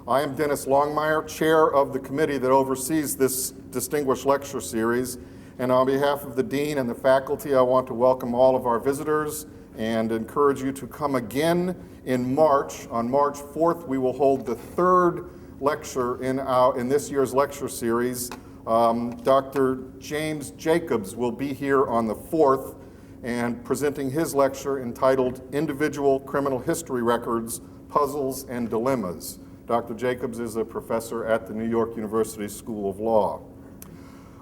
I am Dennis Longmire, chair of the committee that oversees this distinguished lecture series. And on behalf of the dean and the faculty, I want to welcome all of our visitors and encourage you to come again in March. On March 4th, we will hold the third lecture in this year's lecture series. Dr. James Jacobs will be here on the 4th and presenting his lecture entitled Individual Criminal History Records, Puzzles and Dilemmas. Dr. Jacobs is a professor at the New York University School of Law.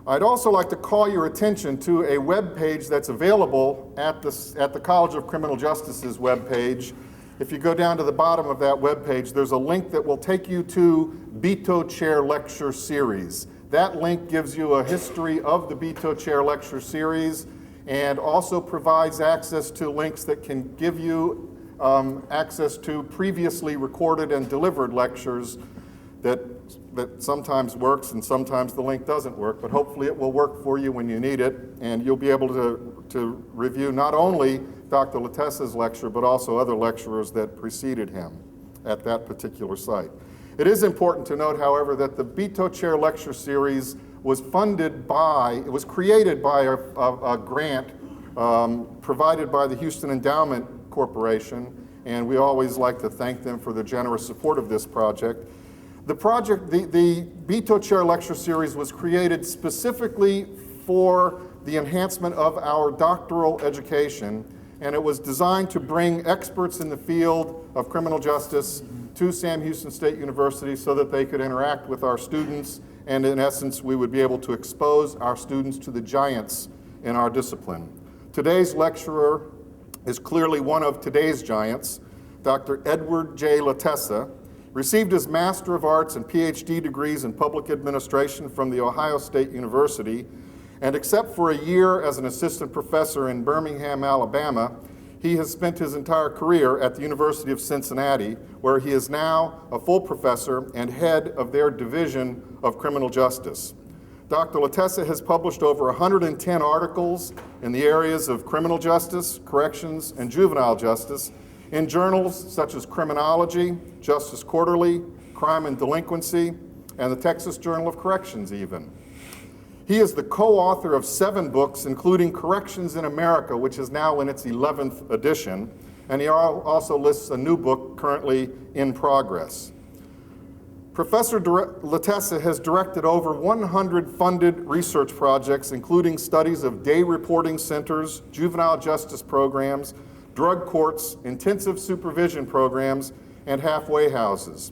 I'd also like to call your attention to a web page that's available at the College of Criminal Justice's web page. If you go down to the bottom of that web page, there's a link that will take you to Beto Chair Lecture Series. That link gives you a history of the Beto Chair Lecture Series and also provides access to links that can give you access to previously recorded and delivered lectures that sometimes works and sometimes the link doesn't work, but hopefully it will work for you when you need it, and you'll be able to review not only Dr. Latessa's lecture, but also other lecturers that preceded him at that particular site. It is important to note, however, that the Beto Chair Lecture Series was created by a grant provided by the Houston Endowment Corporation, and we always like to thank them for their generous support of this project. The Beto Chair Lecture Series was created specifically for the enhancement of our doctoral education, and it was designed to bring experts in the field of criminal justice to Sam Houston State University so that they could interact with our students, and in essence, we would be able to expose our students to the giants in our discipline. Today's lecturer is clearly one of today's giants. Dr. Edward J. Latessa received his Master of Arts and PhD degrees in public administration from the Ohio State University, and except for a year as an assistant professor in Birmingham, Alabama, he has spent his entire career at the University of Cincinnati, where he is now a full professor and head of their Division of Criminal Justice. Dr. Latessa has published over 110 articles in the areas of criminal justice, corrections, and juvenile justice in journals such as Criminology, Justice Quarterly, Crime and Delinquency, and the Texas Journal of Corrections even. He is the co-author of 7 books, including Corrections in America, which is now in its 11th edition, and he also lists a new book currently in progress. Professor Latessa has directed over 100 funded research projects, including studies of day reporting centers, juvenile justice programs, drug courts, intensive supervision programs, and halfway houses.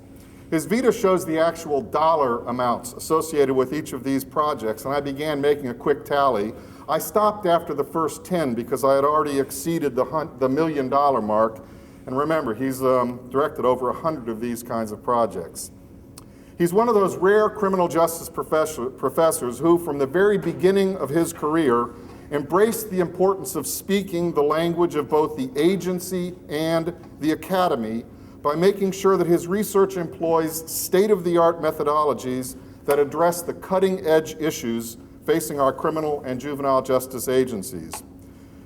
His vita shows the actual dollar amounts associated with each of these projects, and I began making a quick tally. I stopped after the first 10 because I had already exceeded the $1 million mark, and remember, he's directed over 100 of these kinds of projects. He's one of those rare criminal justice professors who, from the very beginning of his career, embraced the importance of speaking the language of both the agency and the academy by making sure that his research employs state-of-the-art methodologies that address the cutting-edge issues facing our criminal and juvenile justice agencies.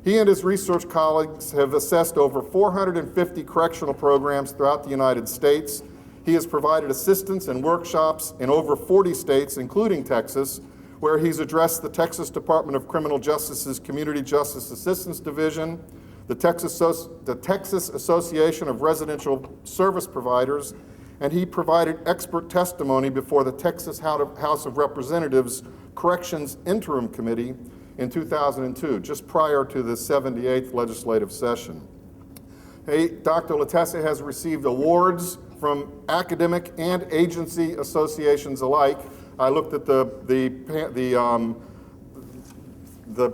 He and his research colleagues have assessed over 450 correctional programs throughout the United States. He has provided assistance and workshops in over 40 states, including Texas, where he's addressed the Texas Department of Criminal Justice's Community Justice Assistance Division, the Texas Association of Residential Service Providers, and he provided expert testimony before the Texas House of Representatives Corrections Interim Committee in 2002, just prior to the 78th legislative session. Dr. Latessa has received awards from academic and agency associations alike. I looked at the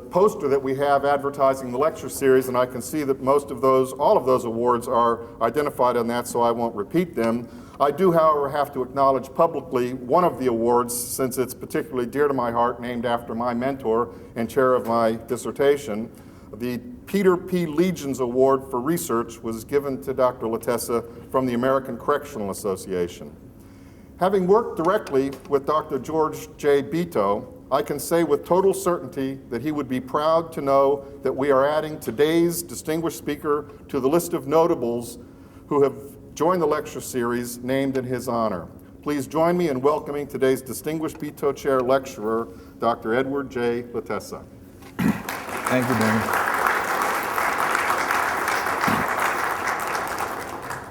poster that we have advertising the lecture series, and I can see that all of those awards are identified on that, so I won't repeat them. I do, however, have to acknowledge publicly one of the awards, since it's particularly dear to my heart, named after my mentor and chair of my dissertation. The Peter P. Legions Award for Research was given to Dr. Latessa from the American Correctional Association. Having worked directly with Dr. George J. Beto, I can say with total certainty that he would be proud to know that we are adding today's distinguished speaker to the list of notables who have join the lecture series named in his honor. Please join me in welcoming today's distinguished Beto Chair lecturer, Dr. Edward J. Latessa. Thank you, Dennis.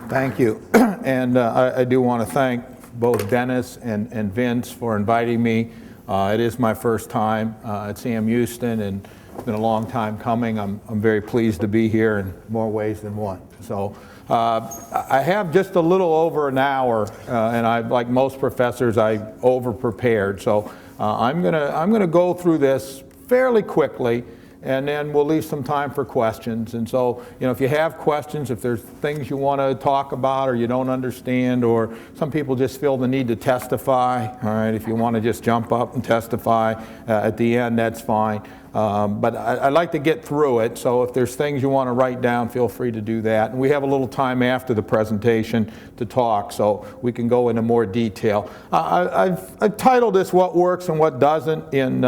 Thank you. And I do want to thank both Dennis and Vince for inviting me. It is my first time at Sam Houston, and it's been a long time coming. I'm very pleased to be here in more ways than one. So I have just a little over an hour, and like most professors, I over-prepared. So I'm gonna go through this fairly quickly, and then we'll leave some time for questions. And so, if you have questions, if there's things you want to talk about or you don't understand, or some people just feel the need to testify, all right, if you want to just jump up and testify at the end, that's fine. But I'd like to get through it, so if there's things you want to write down, feel free to do that. And we have a little time after the presentation to talk, so we can go into more detail. I've titled this "What Works and What Doesn't in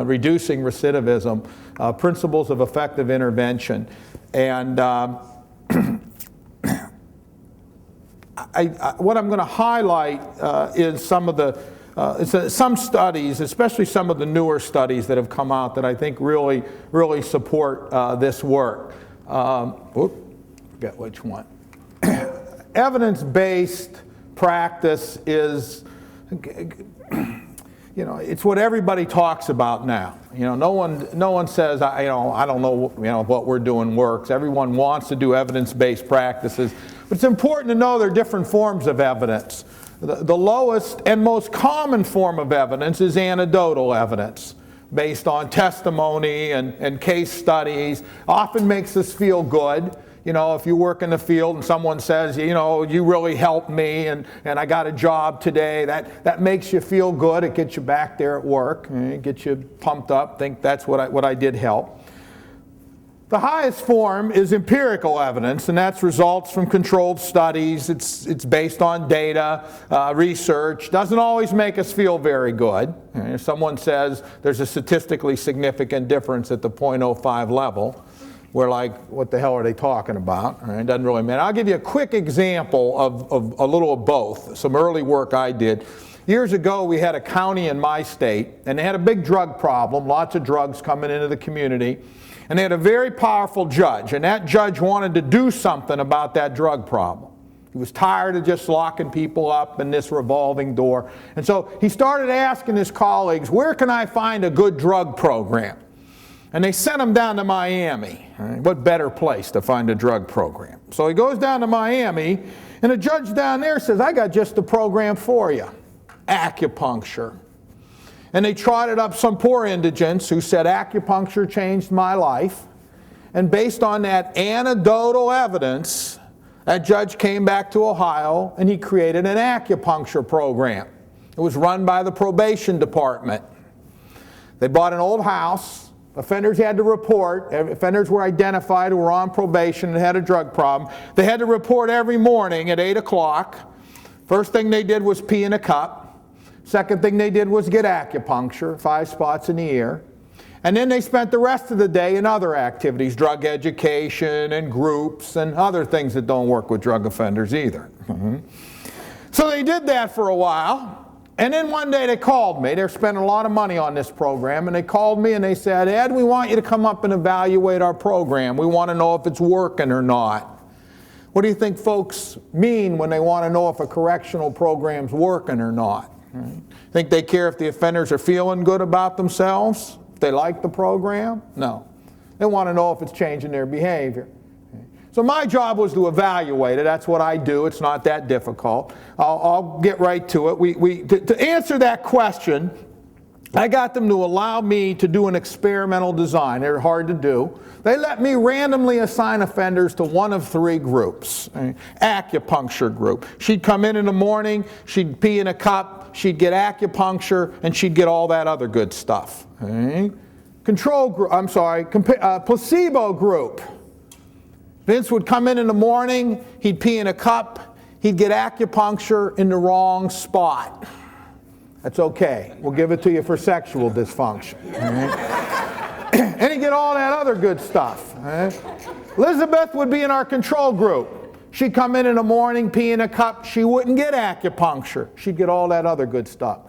Reducing Recidivism, Principles of Effective Intervention." And what I'm going to highlight is some of the some studies, especially some of the newer studies that have come out that I think really support this work. Forget which one. Evidence-based practice is, it's what everybody talks about now. No one says, I don't know, what we're doing works. Everyone wants to do evidence-based practices, but it's important to know there are different forms of evidence. The lowest and most common form of evidence is anecdotal evidence, based on testimony and case studies. Often makes us feel good. If you work in the field and someone says, you really helped me and I got a job today, that makes you feel good. It gets you back there at work, it gets you pumped up, think that's what I did help. The highest form is empirical evidence, and that's results from controlled studies. It's based on data, research. Doesn't always make us feel very good. If someone says there's a statistically significant difference at the 0.05 level, we're like, what the hell are they talking about? It doesn't really matter. I'll give you a quick example of a little of both, some early work I did. Years ago, we had a county in my state, and they had a big drug problem, lots of drugs coming into the community. And they had a very powerful judge, and that judge wanted to do something about that drug problem. He was tired of just locking people up in this revolving door. And so he started asking his colleagues, where can I find a good drug program? And they sent him down to Miami. What better place to find a drug program? So he goes down to Miami, and a judge down there says, I got just the program for you, acupuncture. And they trotted up some poor indigents who said, acupuncture changed my life. And based on that anecdotal evidence, that judge came back to Ohio and he created an acupuncture program. It was run by the probation department. They bought an old house. Offenders had to report. Offenders were identified who were on probation and had a drug problem. They had to report every morning at 8 o'clock. First thing they did was pee in a cup. Second thing they did was get acupuncture, 5 spots in the ear. And then they spent the rest of the day in other activities, drug education and groups and other things that don't work with drug offenders either. So they did that for a while. And then one day they called me. They're spending a lot of money on this program. And they called me and they said, Ed, we want you to come up and evaluate our program. We want to know if it's working or not. What do you think folks mean when they want to know if a correctional program's working or not? Think they care if the offenders are feeling good about themselves? If they like the program? No. They want to know if it's changing their behavior. So my job was to evaluate it. That's what I do. It's not that difficult. I'll get right to it. To answer that question, I got them to allow me to do an experimental design. They're hard to do. They let me randomly assign offenders to one of 3 groups. Acupuncture group. She'd come in the morning, she'd pee in a cup, she'd get acupuncture, and she'd get all that other good stuff. Control group, placebo group. Vince would come in the morning, he'd pee in a cup, he'd get acupuncture in the wrong spot. That's okay. We'll give it to you for sexual dysfunction. And he'd get all that other good stuff. Elizabeth would be in our control group. She'd come in the morning, pee in a cup. She wouldn't get acupuncture. She'd get all that other good stuff.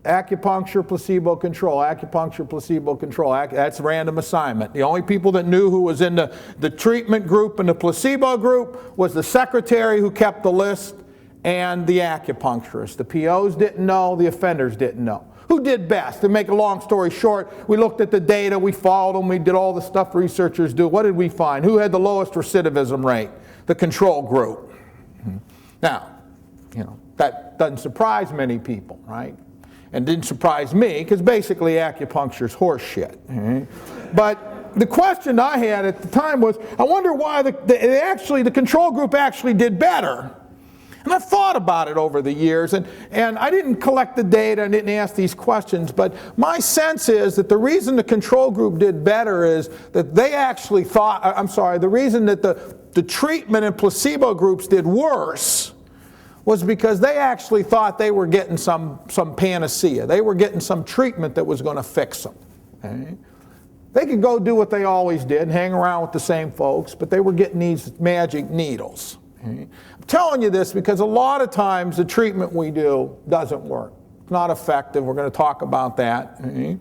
Acupuncture, placebo control, acupuncture, placebo control. That's random assignment. The only people that knew who was in the treatment group and the placebo group was the secretary who kept the list and the acupuncturist. The POs didn't know, the offenders didn't know. Who did best? To make a long story short, we looked at the data, we followed them, we did all the stuff researchers do. What did we find? Who had the lowest recidivism rate? The control group. Now, that doesn't surprise many people, right? And didn't surprise me, because basically acupuncture is horse shit. But the question I had at the time was, I wonder why the control group actually did better. And I've thought about it over the years, and I didn't collect the data and didn't ask these questions, but my sense is that the reason the control group did better is that they actually thought, the reason that the treatment and placebo groups did worse was because they actually thought they were getting some panacea. They were getting some treatment that was going to fix them. Okay? They could go do what they always did, hang around with the same folks, but they were getting these magic needles. Okay? I'm telling you this because a lot of times the treatment we do doesn't work. It's not effective. We're going to talk about that. Okay?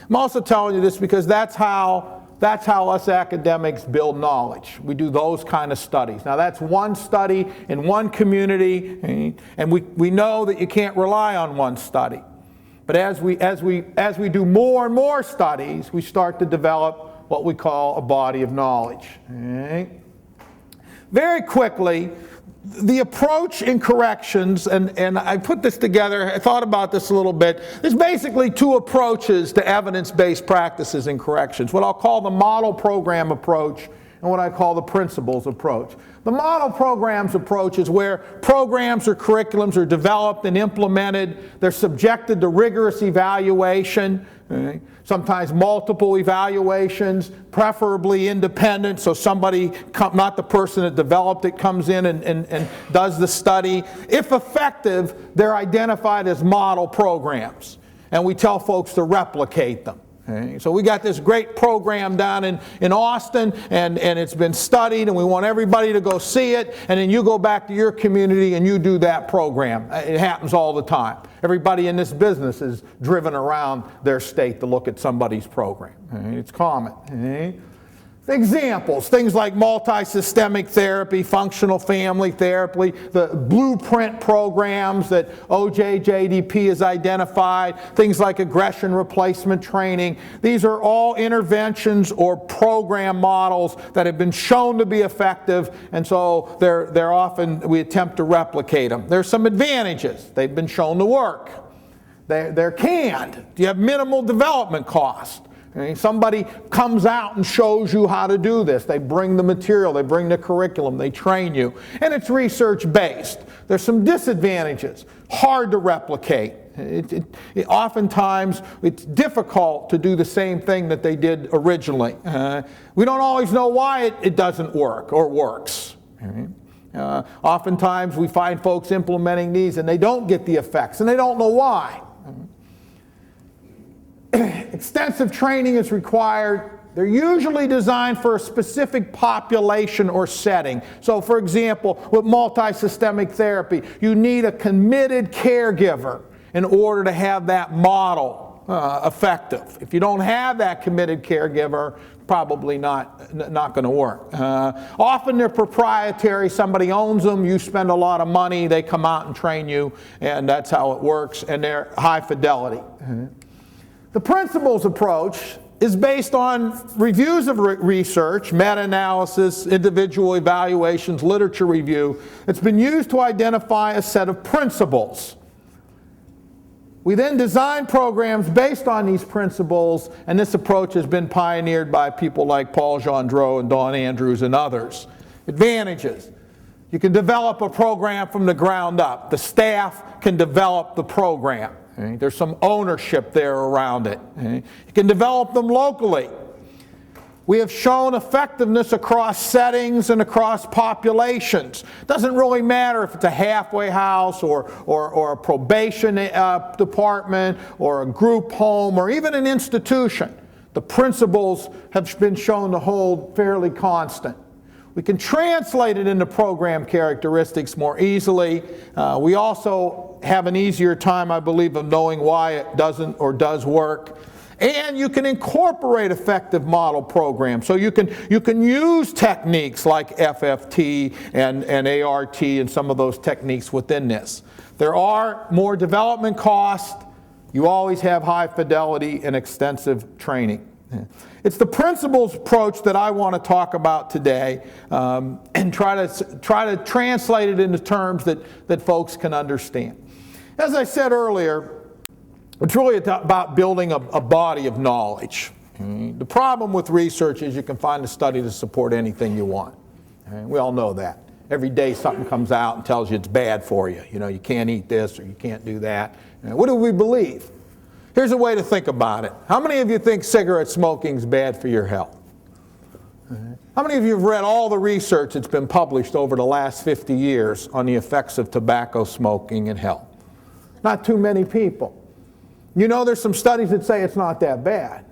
I'm also telling you this because that's how us academics build knowledge. We do those kind of studies. Now that's one study in one community, okay? And we know that you can't rely on one study. But as we do more and more studies, we start to develop what we call a body of knowledge. Okay? Very quickly, the approach in corrections, and I put this together, I thought about this a little bit. There's basically two approaches to evidence-based practices in corrections, what I'll call the model program approach and what I call the principles approach. The model programs approach is where programs or curriculums are developed and implemented. They're subjected to rigorous evaluation, okay? Sometimes multiple evaluations, preferably independent, so somebody, not the person that developed it, comes in and does the study. If effective, they're identified as model programs, and we tell folks to replicate them. Okay? So we got this great program down in Austin, and it's been studied, and we want everybody to go see it, and then you go back to your community and you do that program. It happens all the time. Everybody in this business is driven around their state to look at somebody's program. Okay? It's common. Okay? Examples, things like multi-systemic therapy, functional family therapy, the blueprint programs that OJJDP has identified, things like aggression replacement training. These are all interventions or program models that have been shown to be effective, and so they're often, we attempt to replicate them. There's some advantages. They've been shown to work. They're canned. You have minimal development cost. Somebody comes out and shows you how to do this. They bring the material, they bring the curriculum, they train you. And it's research-based. There's some disadvantages. Hard to replicate. Oftentimes, it's difficult to do the same thing that they did originally. We don't always know why it doesn't work or works. Oftentimes, we find folks implementing these and they don't get the effects, and they don't know why. Extensive training is required. They're usually designed for a specific population or setting. So, for example, with multi-systemic therapy, you need a committed caregiver in order to have that model effective. If you don't have that committed caregiver, probably not going to work. Often they're proprietary. Somebody owns them. You spend a lot of money. They come out and train you, and that's how it works. And they're high fidelity. The principles approach is based on reviews of research, meta-analysis, individual evaluations, literature review. It's been used to identify a set of principles. We then design programs based on these principles, and this approach has been pioneered by people like Paul Gendreau and Dawn Andrews and others. Advantages. You can develop a program from the ground up. The staff can develop the program. Okay? There's some ownership there around it. Okay? You can develop them locally. We have shown effectiveness across settings and across populations. It doesn't really matter if it's a halfway house or a probation department or a group home or even an institution. The principles have been shown to hold fairly constant. We can translate it into program characteristics more easily. We also have an easier time, I believe, of knowing why it doesn't or does work. And you can incorporate effective model programs. So you can use techniques like FFT and ART and some of those techniques within this. There are more development costs. You always have high fidelity and extensive training. It's the principles approach that I want to talk about today and try to translate it into terms that folks can understand. As I said earlier, it's really about building a body of knowledge. The problem with research is you can find a study to support anything you want. We all know that. Every day something comes out and tells you it's bad for you. You know, you can't eat this or you can't do that. What do we believe? Here's a way to think about it. How many of you think cigarette smoking is bad for your health? How many of you have read all the research that's been published over the last 50 years on the effects of tobacco smoking and health? Not too many people. You know, there's some studies that say it's not that bad.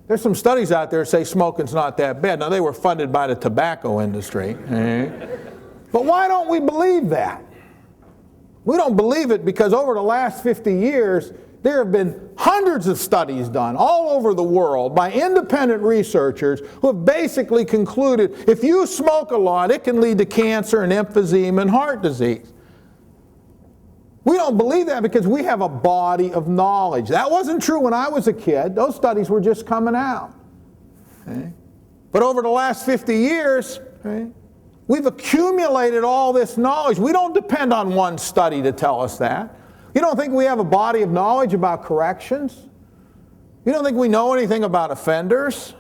There's some studies out there that say smoking's not that bad. Now, they were funded by the tobacco industry. But why don't we believe that? We don't believe it because over the last 50 years, there have been hundreds of studies done all over the world by independent researchers who have basically concluded if you smoke a lot, it can lead to cancer and emphysema and heart disease. We don't believe that because we have a body of knowledge. That wasn't true when I was a kid. Those studies were just coming out. But over the last 50 years, we've accumulated all this knowledge. We don't depend on one study to tell us that. You don't think we have a body of knowledge about corrections? You don't think we know anything about offenders?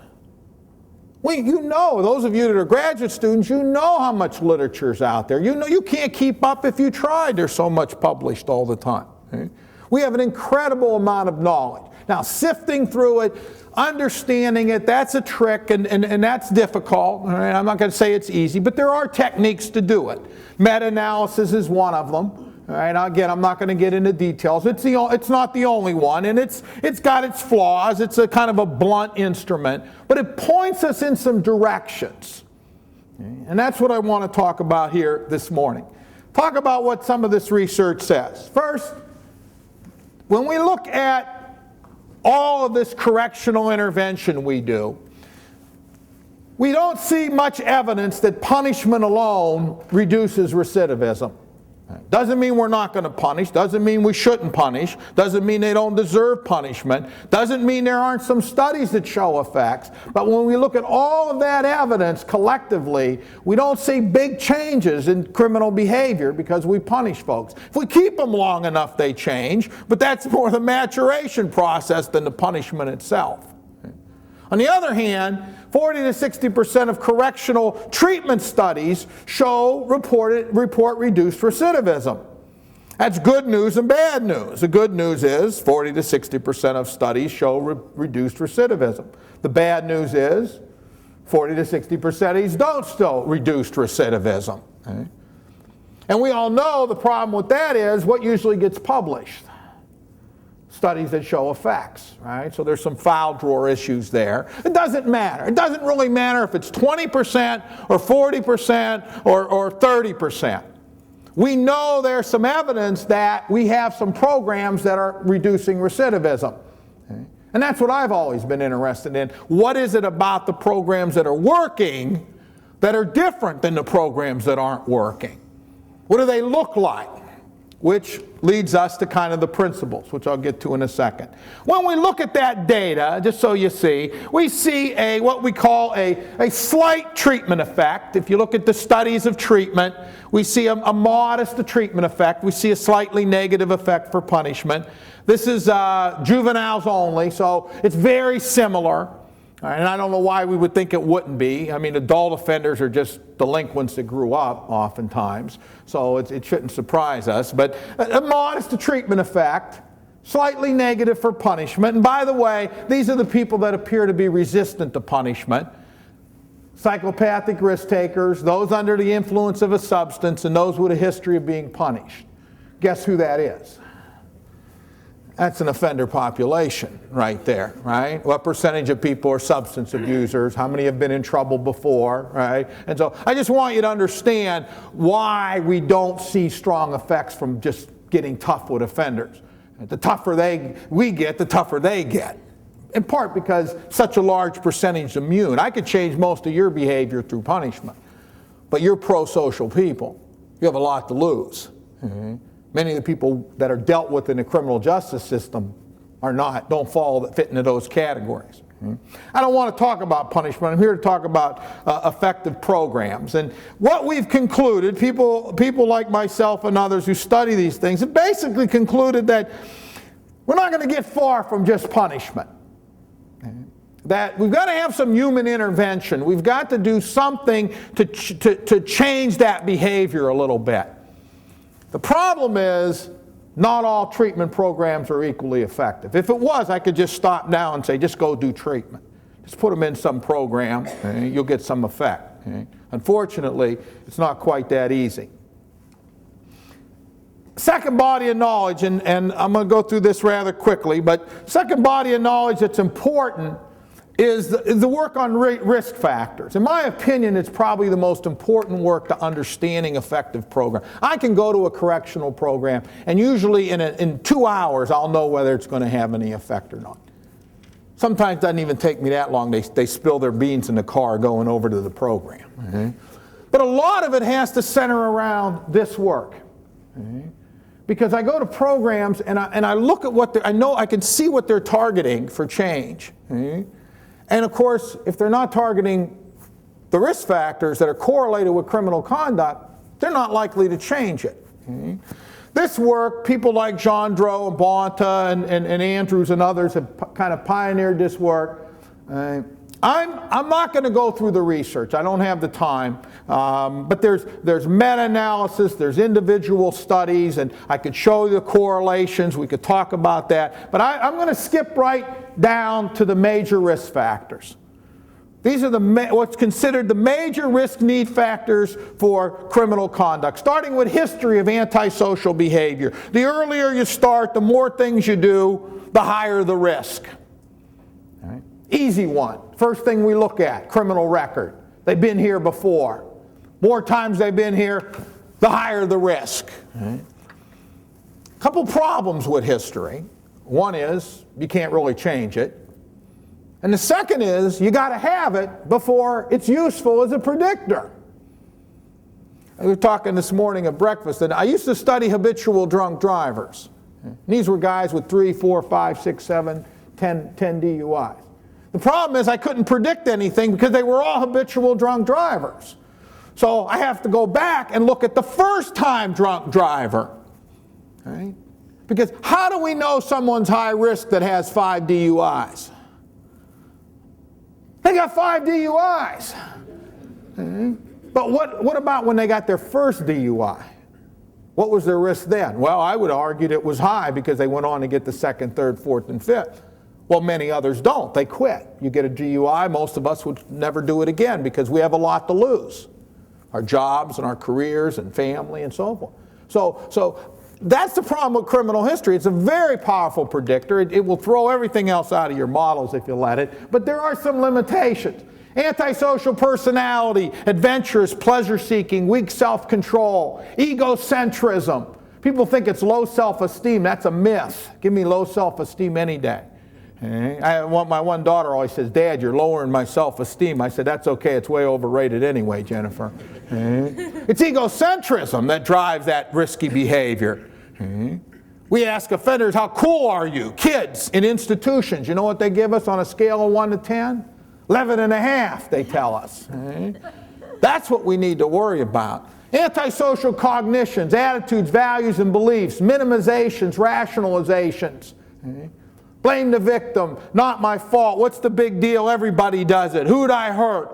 You know, those of you that are graduate students, you know how much literature's out there. You know you can't keep up if you tried. There's so much published all the time. We have an incredible amount of knowledge. Now, sifting through it, understanding it, that's a trick, and that's difficult. I'm not going to say it's easy, but there are techniques to do it. Meta-analysis is one of them. All right, again, I'm not going to get into details. It's not the only one, and it's got its flaws. It's a kind of a blunt instrument, but it points us in some directions. And that's what I want to talk about here this morning. Talk about what some of this research says. First, when we look at all of this correctional intervention we do, we don't see much evidence that punishment alone reduces recidivism. Doesn't mean we're not going to punish, doesn't mean we shouldn't punish, doesn't mean they don't deserve punishment, doesn't mean there aren't some studies that show effects, but when we look at all of that evidence collectively, we don't see big changes in criminal behavior because we punish folks. If we keep them long enough, they change, but that's more the maturation process than the punishment itself. On the other hand, 40 to 60% of correctional treatment studies report reduced recidivism. That's good news and bad news. The good news is 40 to 60% of studies show reduced recidivism. The bad news is 40 to 60% of these don't show reduced recidivism. Okay? And we all know the problem with that is what usually gets published. Studies that show effects, right? So there's some file drawer issues there. It doesn't matter. It doesn't really matter if it's 20% or 40% or 30%. We know there's some evidence that we have some programs that are reducing recidivism. Okay? And that's what I've always been interested in. What is it about the programs that are working that are different than the programs that aren't working? What do they look like? Which leads us to kind of the principles, which I'll get to in a second. When we look at that data, just so you see, we see what we call a slight treatment effect. If you look at the studies of treatment, we see a modest treatment effect. We see a slightly negative effect for punishment. This is juveniles only, so it's very similar. And I don't know why we would think it wouldn't be. I mean, adult offenders are just delinquents that grew up oftentimes, so it shouldn't surprise us. But a modest treatment effect, slightly negative for punishment. And by the way, these are the people that appear to be resistant to punishment. Psychopathic risk takers, those under the influence of a substance, and those with a history of being punished. Guess who that is? That's an offender population right there, right? What percentage of people are substance abusers? How many have been in trouble before, right? And so I just want you to understand why we don't see strong effects from just getting tough with offenders. The tougher we get, the tougher they get. In part because such a large percentage immune. I could change most of your behavior through punishment, but you're pro-social people. You have a lot to lose. Mm-hmm. Many of the people that are dealt with in the criminal justice system don't fit into those categories. Mm-hmm. I don't want to talk about punishment. I'm here to talk about effective programs. And what we've concluded, people like myself and others who study these things, have basically concluded that we're not going to get far from just punishment. That we've got to have some human intervention. We've got to do something to change that behavior a little bit. The problem is not all treatment programs are equally effective. If it was, I could just stop now and say, just go do treatment. Just put them in some program, and you'll get some effect. Unfortunately, it's not quite that easy. Second body of knowledge, and I'm going to go through this rather quickly, but second body of knowledge that's important is the work on risk factors. In my opinion, it's probably the most important work to understanding effective program. I can go to a correctional program, and usually in 2 hours, I'll know whether it's going to have any effect or not. Sometimes it doesn't even take me that long. They spill their beans in the car going over to the program. Mm-hmm. But a lot of it has to center around this work. Mm-hmm. Because I go to programs and I look at I can see what they're targeting for change. Mm-hmm. And of course, if they're not targeting the risk factors that are correlated with criminal conduct, they're not likely to change it. Mm-hmm. This work, people like Gendreau and Bonta and Andrews and others have kind of pioneered this work. I'm not going to go through the research. I don't have the time. But there's meta-analysis, there's individual studies, and I could show you the correlations. We could talk about that. But I'm going to skip right down to the major risk factors. These are what's considered the major risk need factors for criminal conduct, starting with history of antisocial behavior. The earlier you start, the more things you do, the higher the risk. All right. Easy one. First thing we look at, criminal record. They've been here before. More times they've been here, the higher the risk. Right. Couple problems with history. One is you can't really change it. And the second is you got to have it before it's useful as a predictor. We were talking this morning at breakfast, and I used to study habitual drunk drivers. And these were guys with 3, 4, 5, 6, 7, 10 DUIs. The problem is I couldn't predict anything because they were all habitual drunk drivers. So I have to go back and look at the first time drunk driver. Right? Because how do we know someone's high risk that has 5 DUIs? They got 5 DUIs. Okay. But what about when they got their first DUI? What was their risk then? Well, I would argue that it was high because they went on to get the second, third, fourth, and fifth. Well, many others don't. They quit. You get a DUI, most of us would never do it again because we have a lot to lose. Our jobs and our careers and family and so forth. So that's the problem with criminal history. It's a very powerful predictor. It will throw everything else out of your models if you let it. But there are some limitations. Antisocial personality, adventurous, pleasure-seeking, weak self-control, egocentrism. People think it's low self-esteem. That's a myth. Give me low self-esteem any day. My one daughter always says, "Dad, you're lowering my self-esteem." I said, "That's okay. It's way overrated anyway, Jennifer." It's egocentrism that drives that risky behavior. We ask offenders, "How cool are you?" Kids in institutions, you know what they give us on a scale of 1 to 10? 11.5, they tell us. That's what we need to worry about. Antisocial cognitions, attitudes, values, and beliefs, minimizations, rationalizations. Blame the victim, not my fault, what's the big deal, everybody does it, who'd I hurt?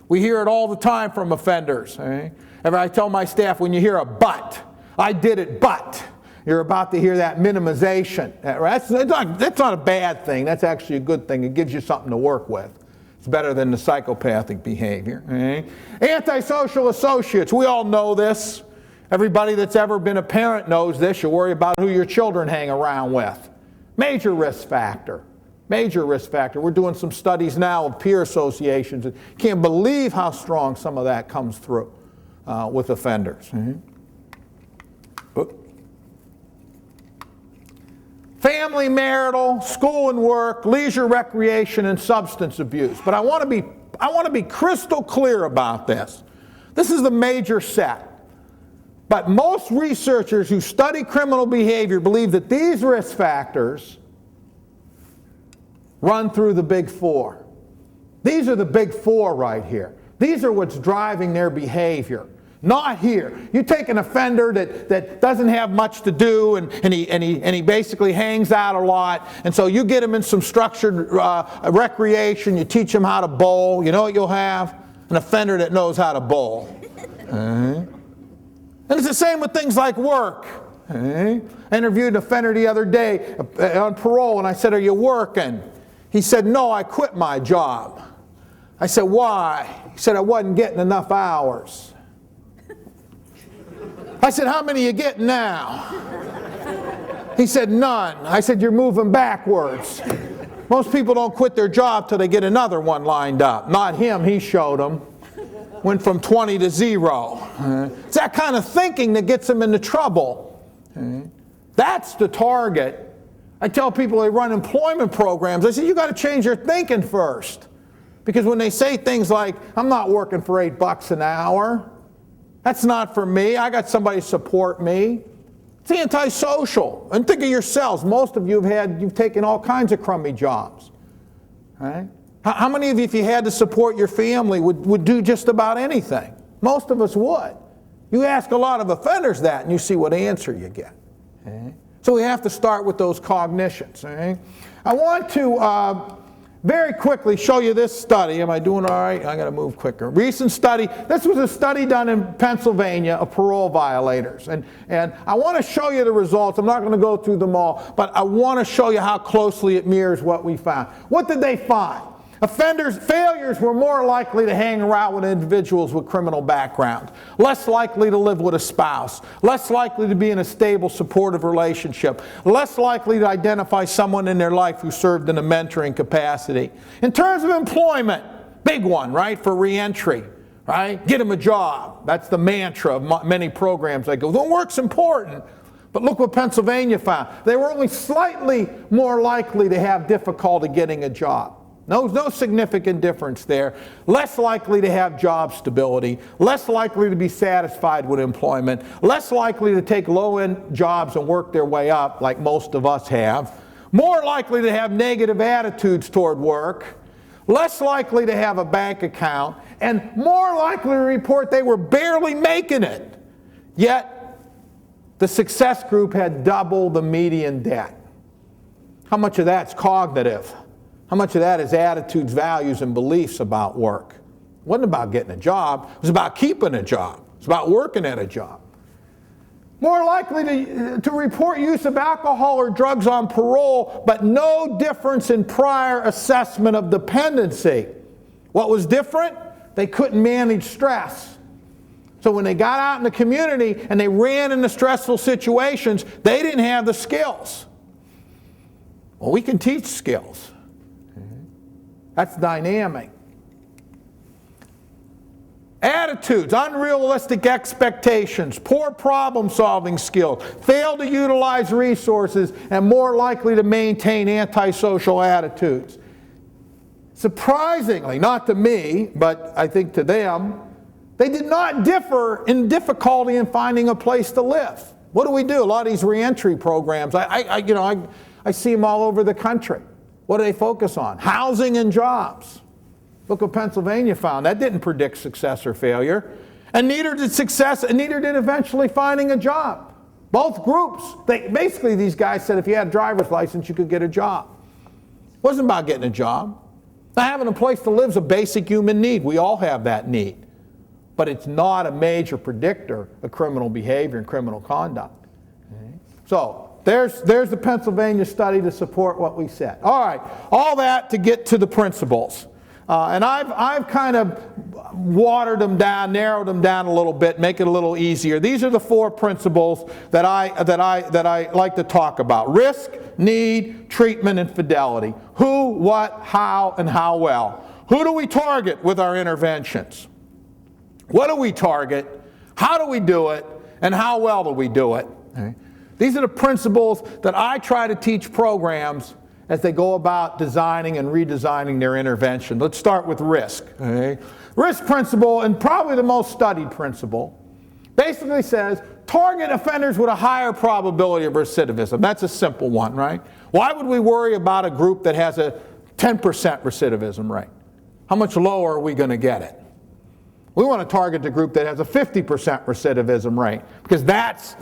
We hear it all the time from offenders. I tell my staff, when you hear a but, I did it but, you're about to hear that minimization. That's not a bad thing, that's actually a good thing. It gives you something to work with. It's better than the psychopathic behavior. Antisocial associates, we all know this. Everybody that's ever been a parent knows this. You worry about who your children hang around with. Major risk factor. Major risk factor. We're doing some studies now of peer associations. Can't believe how strong some of that comes through with offenders. Family, marital, school and work, leisure, recreation, and substance abuse. But I want to be crystal clear about this. This is the major set. But most researchers who study criminal behavior believe that these risk factors run through the big four. These are the big four right here. These are what's driving their behavior. Not here. You take an offender that doesn't have much to do and he basically hangs out a lot, and so you get him in some structured recreation, you teach him how to bowl. You know what you'll have? An offender that knows how to bowl. And it's the same with things like work. I interviewed an offender the other day on parole, and I said, "Are you working?" He said, "No, I quit my job." I said, "Why?" He said, "I wasn't getting enough hours." I said, "How many are you getting now?" He said, "None." I said, "You're moving backwards." Most people don't quit their job till they get another one lined up. Not him, he showed them. Went from 20 to 0. It's that kind of thinking that gets them into trouble. That's the target. I tell people they run employment programs, I say, you got to change your thinking first. Because when they say things like, "I'm not working for $8 an hour. That's not for me. I got somebody to support me." It's antisocial. And think of yourselves. Most of you you've taken all kinds of crummy jobs. Right? How many of you, if you had to support your family, would do just about anything? Most of us would. You ask a lot of offenders that, and you see what answer you get. Okay? So we have to start with those cognitions. Okay? I want to very quickly show you this study. Am I doing all right? I got to move quicker. Recent study. This was a study done in Pennsylvania of parole violators. And I want to show you the results. I'm not going to go through them all, but I want to show you how closely it mirrors what we found. What did they find? Failures were more likely to hang around with individuals with criminal backgrounds, less likely to live with a spouse, less likely to be in a stable, supportive relationship, less likely to identify someone in their life who served in a mentoring capacity. In terms of employment, big one, right, for reentry, right? Get them a job. That's the mantra of many programs. They go, the work's important. But look what Pennsylvania found. They were only slightly more likely to have difficulty getting a job. No significant difference there. Less likely to have job stability, less likely to be satisfied with employment, less likely to take low-end jobs and work their way up like most of us have, more likely to have negative attitudes toward work, less likely to have a bank account, and more likely to report they were barely making it. Yet, the success group had double the median debt. How much of that's cognitive? How much of that is attitudes, values, and beliefs about work? It wasn't about getting a job. It was about keeping a job. It was about working at a job. More likely to report use of alcohol or drugs on parole, but no difference in prior assessment of dependency. What was different? They couldn't manage stress. So when they got out in the community and they ran into stressful situations, they didn't have the skills. Well, we can teach skills. That's dynamic. Attitudes, unrealistic expectations, poor problem-solving skills, fail to utilize resources, and more likely to maintain antisocial attitudes. Surprisingly, not to me, but I think to them, they did not differ in difficulty in finding a place to live. What do? A lot of these reentry programs, I see them all over the country. What do they focus on? Housing and jobs. Look what Pennsylvania found. That didn't predict success or failure. And neither did success, and neither did eventually finding a job. Both groups, basically these guys said if you had a driver's license, you could get a job. It wasn't about getting a job. Now, having a place to live is a basic human need. We all have that need. But it's not a major predictor of criminal behavior and criminal conduct. Okay? So, there's the Pennsylvania study to support what we said. All right, all that to get to the principles. And I've kind of watered them down, narrowed them down a little bit, make it a little easier. These are the 4 principles that I like to talk about: risk, need, treatment, and fidelity. Who, what, how, and how well. Who do we target with our interventions? What do we target? How do we do it? And how well do we do it? Okay. These are the principles that I try to teach programs as they go about designing and redesigning their intervention. Let's start with risk. Okay. Risk principle, and probably the most studied principle, basically says target offenders with a higher probability of recidivism. That's a simple one, right? Why would we worry about a group that has a 10% recidivism rate? How much lower are we going to get it? We want to target the group that has a 50% recidivism rate, because that's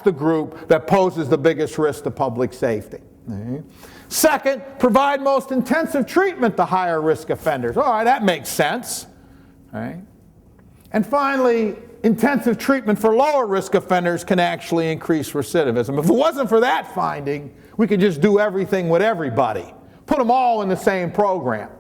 the group that poses the biggest risk to public safety. Okay. Second, provide most intensive treatment to higher risk offenders. All right, that makes sense. Right? And finally, intensive treatment for lower risk offenders can actually increase recidivism. If it wasn't for that finding, we could just do everything with everybody, put them all in the same program.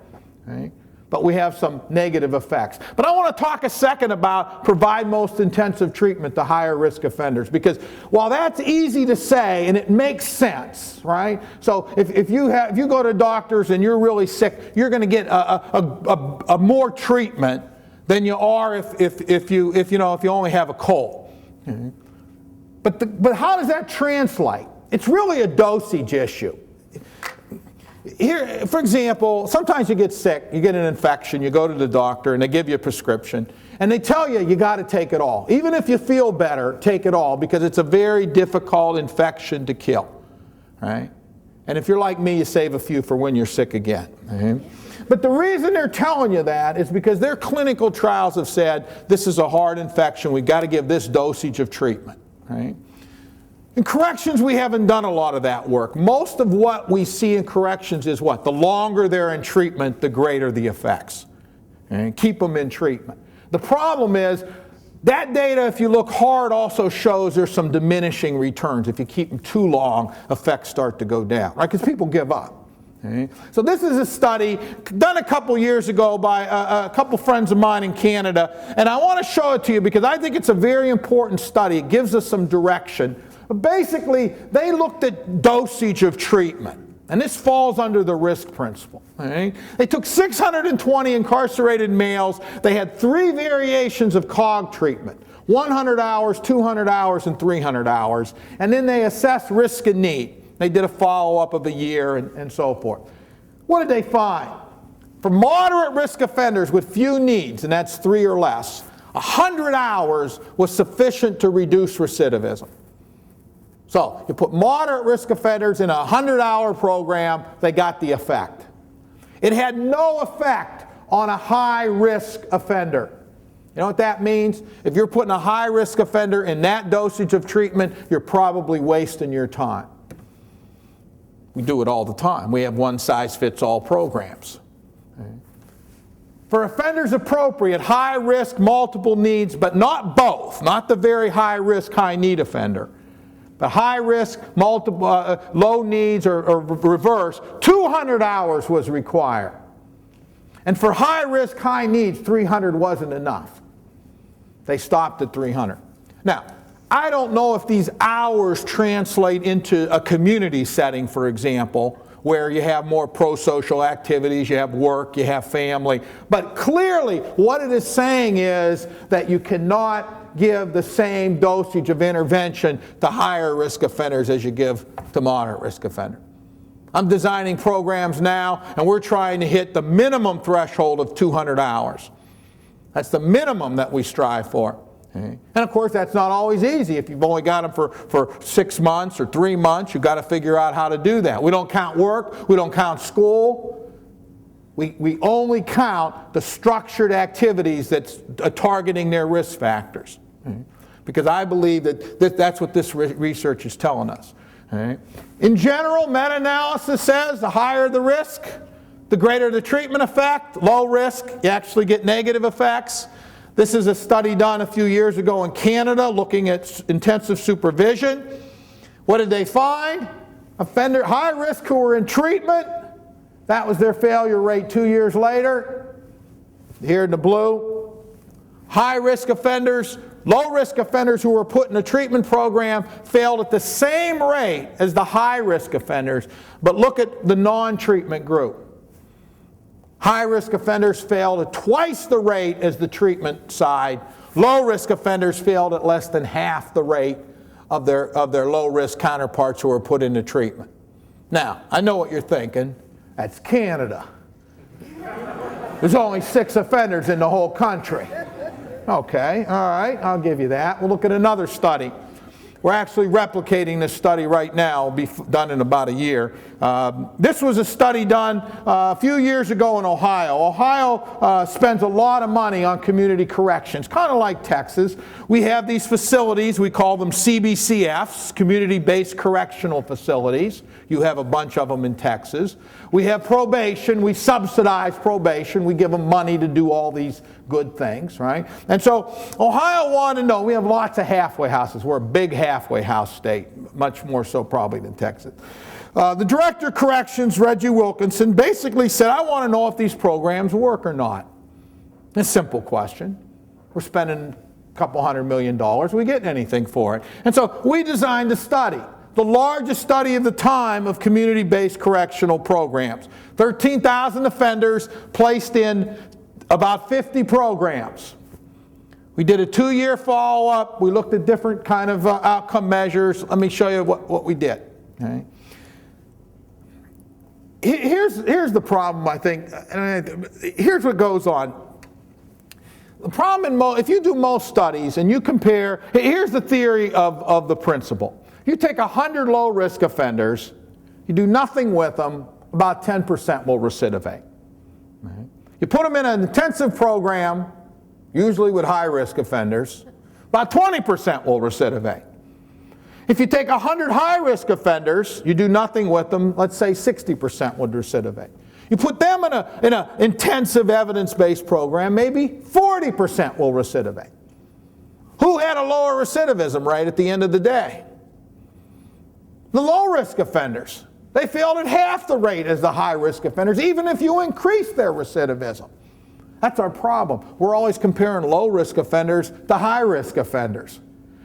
Right? But we have some negative effects. But I want to talk a second about provide most intensive treatment to higher risk offenders, because while that's easy to say and it makes sense, right? So if you go to doctors and you're really sick, you're going to get a more treatment than you are if you only have a cold. Mm-hmm. But how does that translate? It's really a dosage issue. Here, for example, sometimes you get sick, you get an infection, you go to the doctor and they give you a prescription and they tell you got to take it all. Even if you feel better, take it all, because it's a very difficult infection to kill. Right? And if you're like me, you save a few for when you're sick again. Mm-hmm. But the reason they're telling you that is because their clinical trials have said this is a hard infection, we've got to give this dosage of treatment. Right? In corrections, we haven't done a lot of that work. Most of what we see in corrections is what? The longer they're in treatment, the greater the effects. And keep them in treatment. The problem is that data, if you look hard, also shows there's some diminishing returns. If you keep them too long, effects start to go down, right? Because people give up. Okay? So this is a study done a couple years ago by a couple friends of mine in Canada, and I want to show it to you because I think it's a very important study. It gives us some direction. But basically, they looked at dosage of treatment, and this falls under the risk principle. Okay? They took 620 incarcerated males. They had 3 variations of COG treatment: 100 hours, 200 hours, and 300 hours. And then they assessed risk and need. They did a follow-up of a year and so forth. What did they find? For moderate risk offenders with few needs, and that's 3 or less, 100 hours was sufficient to reduce recidivism. So you put moderate risk offenders in a 100-hour program, they got the effect. It had no effect on a high-risk offender. You know what that means? If you're putting a high-risk offender in that dosage of treatment, you're probably wasting your time. We do it all the time. We have one-size-fits-all programs. Okay. For offenders appropriate, high risk, multiple needs, but not both, not the very high risk, high need offender. But high risk, multiple, low needs, or reverse, 200 hours was required. And for high risk, high needs, 300 wasn't enough. They stopped at 300. Now, I don't know if these hours translate into a community setting, for example, where you have more pro-social activities, you have work, you have family. But clearly, what it is saying is that you cannot give the same dosage of intervention to higher risk offenders as you give to moderate risk offenders. I'm designing programs now, and we're trying to hit the minimum threshold of 200 hours. That's the minimum that we strive for. Okay. And of course, that's not always easy. If you've only got them for 6 months or 3 months, you've got to figure out how to do that. We don't count work. We don't count school. We only count the structured activities that's targeting their risk factors. Okay. Because I believe that that's what this research is telling us. Okay. In general, meta-analysis says the higher the risk, the greater the treatment effect. Low risk, you actually get negative effects. This is a study done a few years ago in Canada looking at intensive supervision. What did they find? Offender high risk who were in treatment, that was their failure rate 2 years later. Here in the blue, high-risk offenders, low-risk offenders who were put in a treatment program failed at the same rate as the high-risk offenders. But look at the non-treatment group. High-risk offenders failed at twice the rate as the treatment side. Low-risk offenders failed at less than half the rate of their low-risk counterparts who were put into treatment. Now, I know what you're thinking. That's Canada. There's only 6 offenders in the whole country. Okay, all right, I'll give you that. We'll look at another study. We're actually replicating this study right now. It'll be done in about a year. This was a study done a few years ago in Ohio. Ohio spends a lot of money on community corrections, kind of like Texas. We have these facilities, we call them CBCFs, community-based correctional facilities. You have a bunch of them in Texas. We have probation, we subsidize probation, we give them money to do all these good things, right? And so Ohio wanted to know, we have lots of halfway houses. We're a big halfway house state, much more so probably than Texas. The director of corrections, Reggie Wilkinson, basically said, I want to know if these programs work or not. A simple question. We're spending a couple $100 million. Are we getting anything for it? And so we designed a study, the largest study of the time of community-based correctional programs. 13,000 offenders placed in about 50 programs. We did a 2-year follow-up. We looked at different kind of outcome measures. Let me show you what we did. Okay. Here's the problem, I think. Here's what goes on. The problem if you do most studies and you compare, here's the theory of the principle. You take 100 low-risk offenders, you do nothing with them, about 10% will recidivate. Right? You put them in an intensive program, usually with high-risk offenders, about 20% will recidivate. If you take 100 high-risk offenders, you do nothing with them, let's say 60% would recidivate. You put them in an intensive evidence-based program, maybe 40% will recidivate. Who had a lower recidivism rate at the end of the day? The low-risk offenders. They failed at half the rate as the high-risk offenders, even if you increase their recidivism. That's our problem. We're always comparing low-risk offenders to high-risk offenders.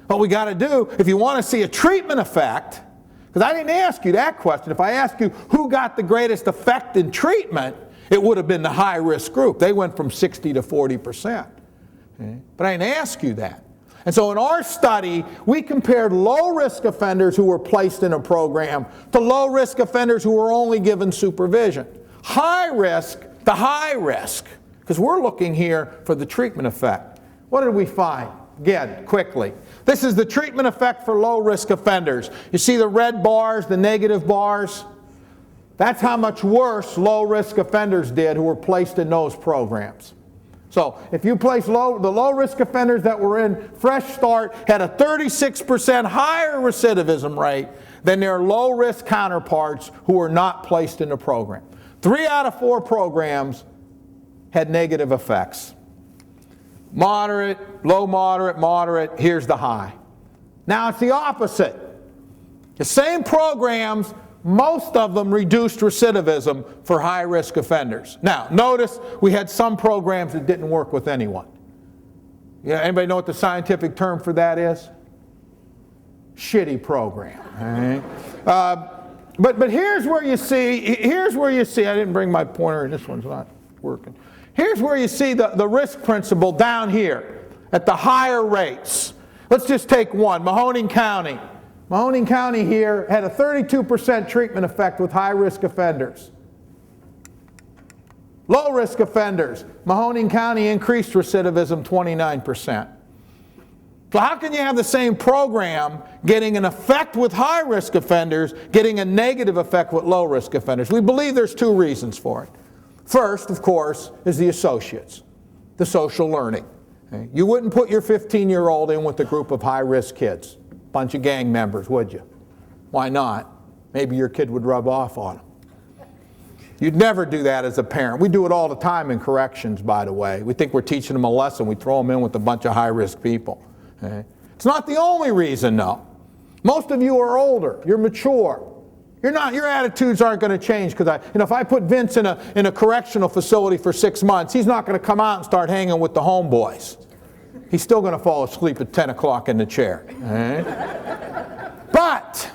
What we got to do, if you want to see a treatment effect, because I didn't ask you that question. If I asked you who got the greatest effect in treatment, it would have been the high-risk group. They went from 60 to 40%. Okay? But I didn't ask you that. And so in our study, we compared low-risk offenders who were placed in a program to low-risk offenders who were only given supervision. High-risk to high-risk, because we're looking here for the treatment effect. What did we find? Again, quickly. This is the treatment effect for low-risk offenders. You see the red bars, the negative bars? That's how much worse low-risk offenders did who were placed in those programs. So if you place the low-risk offenders that were in Fresh Start had a 36% higher recidivism rate than their low-risk counterparts who were not placed in the program. 3 out of 4 programs had negative effects. Moderate, low moderate, moderate, here's the high. Now it's the opposite. The same programs, most of them reduced recidivism for high-risk offenders. Now, notice we had some programs that didn't work with anyone. Yeah, anybody know what the scientific term for that is? Shitty program. Right? But here's where you see, I didn't bring my pointer, and this one's not working. Here's where you see the risk principle down here at the higher rates. Let's just take one, Mahoning County. Mahoning County here had a 32% treatment effect with high-risk offenders. Low-risk offenders, Mahoning County increased recidivism 29%. So how can you have the same program getting an effect with high-risk offenders, getting a negative effect with low-risk offenders? We believe there's 2 reasons for it. First, of course, is the associates, the social learning. Okay? You wouldn't put your 15-year-old in with a group of high-risk kids, bunch of gang members, would you? Why not? Maybe your kid would rub off on them. You'd never do that as a parent. We do it all the time in corrections, by the way. We think we're teaching them a lesson. We throw them in with a bunch of high-risk people. Okay? It's not the only reason, though. Most of you are older. You're mature. Your attitudes aren't going to change because if I put Vince in a correctional facility for 6 months, he's not going to come out and start hanging with the homeboys. he's still going to fall asleep at 10 o'clock in the chair. All right? But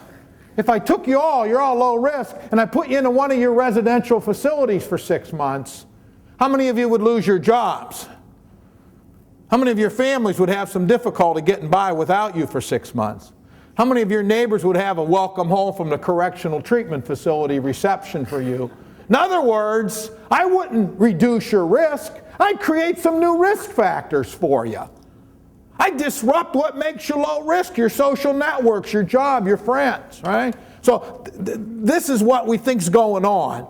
if I took you all, you're all low risk, and I put you into one of your residential facilities for 6 months, how many of you would lose your jobs? How many of your families would have some difficulty getting by without you for 6 months? How many of your neighbors would have a welcome home from the correctional treatment facility reception for you? In other words, I wouldn't reduce your risk. I'd create some new risk factors for you. I'd disrupt what makes you low risk, your social networks, your job, your friends, right? So this is what we think's going on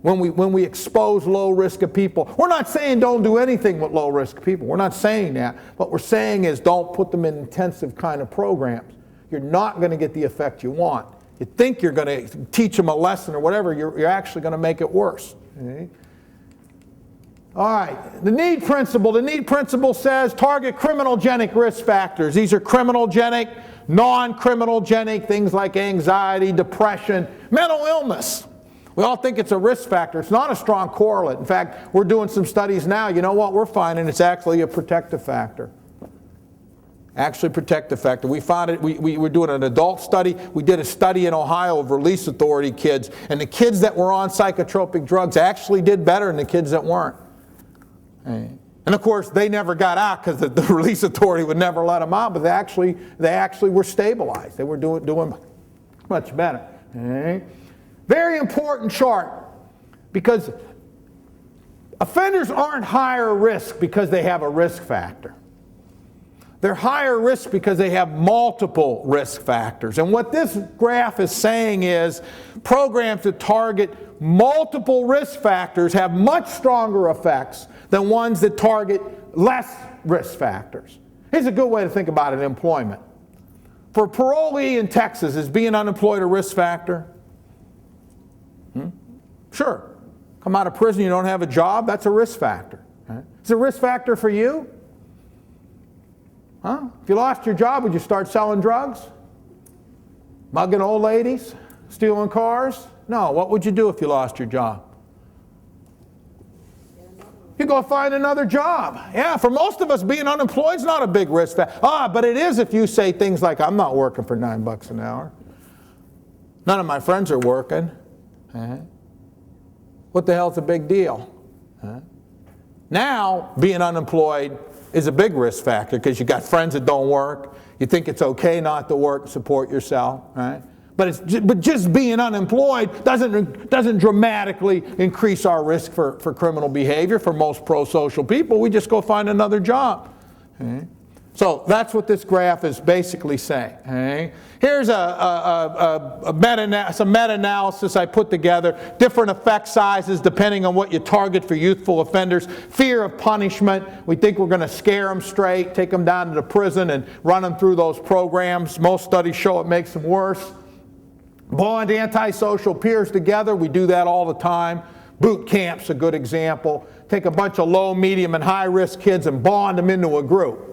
when we expose low risk of people. We're not saying don't do anything with low risk people. We're not saying that. What we're saying is don't put them in intensive kind of programs. You're not going to get the effect you want. You think you're going to teach them a lesson or whatever, you're actually going to make it worse. Okay? All right, the need principle says target criminogenic risk factors. These are criminogenic, non-criminogenic, things like anxiety, depression, mental illness. We all think it's a risk factor. It's not a strong correlate. In fact, we're doing some studies now. You know what we're finding? It's actually a protective factor. Actually protective factor. We found it, we were doing an adult study. We did a study in Ohio of release authority kids, and the kids that were on psychotropic drugs actually did better than the kids that weren't. And of course, they never got out because the release authority would never let them out, but they actually were stabilized. They were doing much better. Okay? Very important chart, because offenders aren't higher risk because they have a risk factor. They're higher risk because they have multiple risk factors. And what this graph is saying is programs that target multiple risk factors have much stronger effects than ones that target less risk factors. Here's a good way to think about it in employment. For a parolee in Texas, is being unemployed a risk factor? Sure. Come out of prison, you don't have a job, that's a risk factor. Right? It's a risk factor for you? Huh? If you lost your job, would you start selling drugs? Mugging old ladies? Stealing cars? No. What would you do if you lost your job? You go find another job. Yeah, for most of us, being unemployed is not a big risk factor. But it is if you say things like, I'm not working for $9 an hour. None of my friends are working. What the hell's a big deal? Now, being unemployed is a big risk factor because you got friends that don't work. You think it's okay not to work, support yourself, right? But just being unemployed doesn't dramatically increase our risk for criminal behavior for most pro-social people. We just go find another job. Okay? So that's what this graph is basically saying. Okay? Here's some meta-analysis I put together. Different effect sizes depending on what you target for youthful offenders. Fear of punishment. We think we're going to scare them straight, take them down to the prison and run them through those programs. Most studies show it makes them worse. Bond antisocial peers together. We do that all the time. Boot camp's a good example. Take a bunch of low, medium, and high-risk kids and bond them into a group.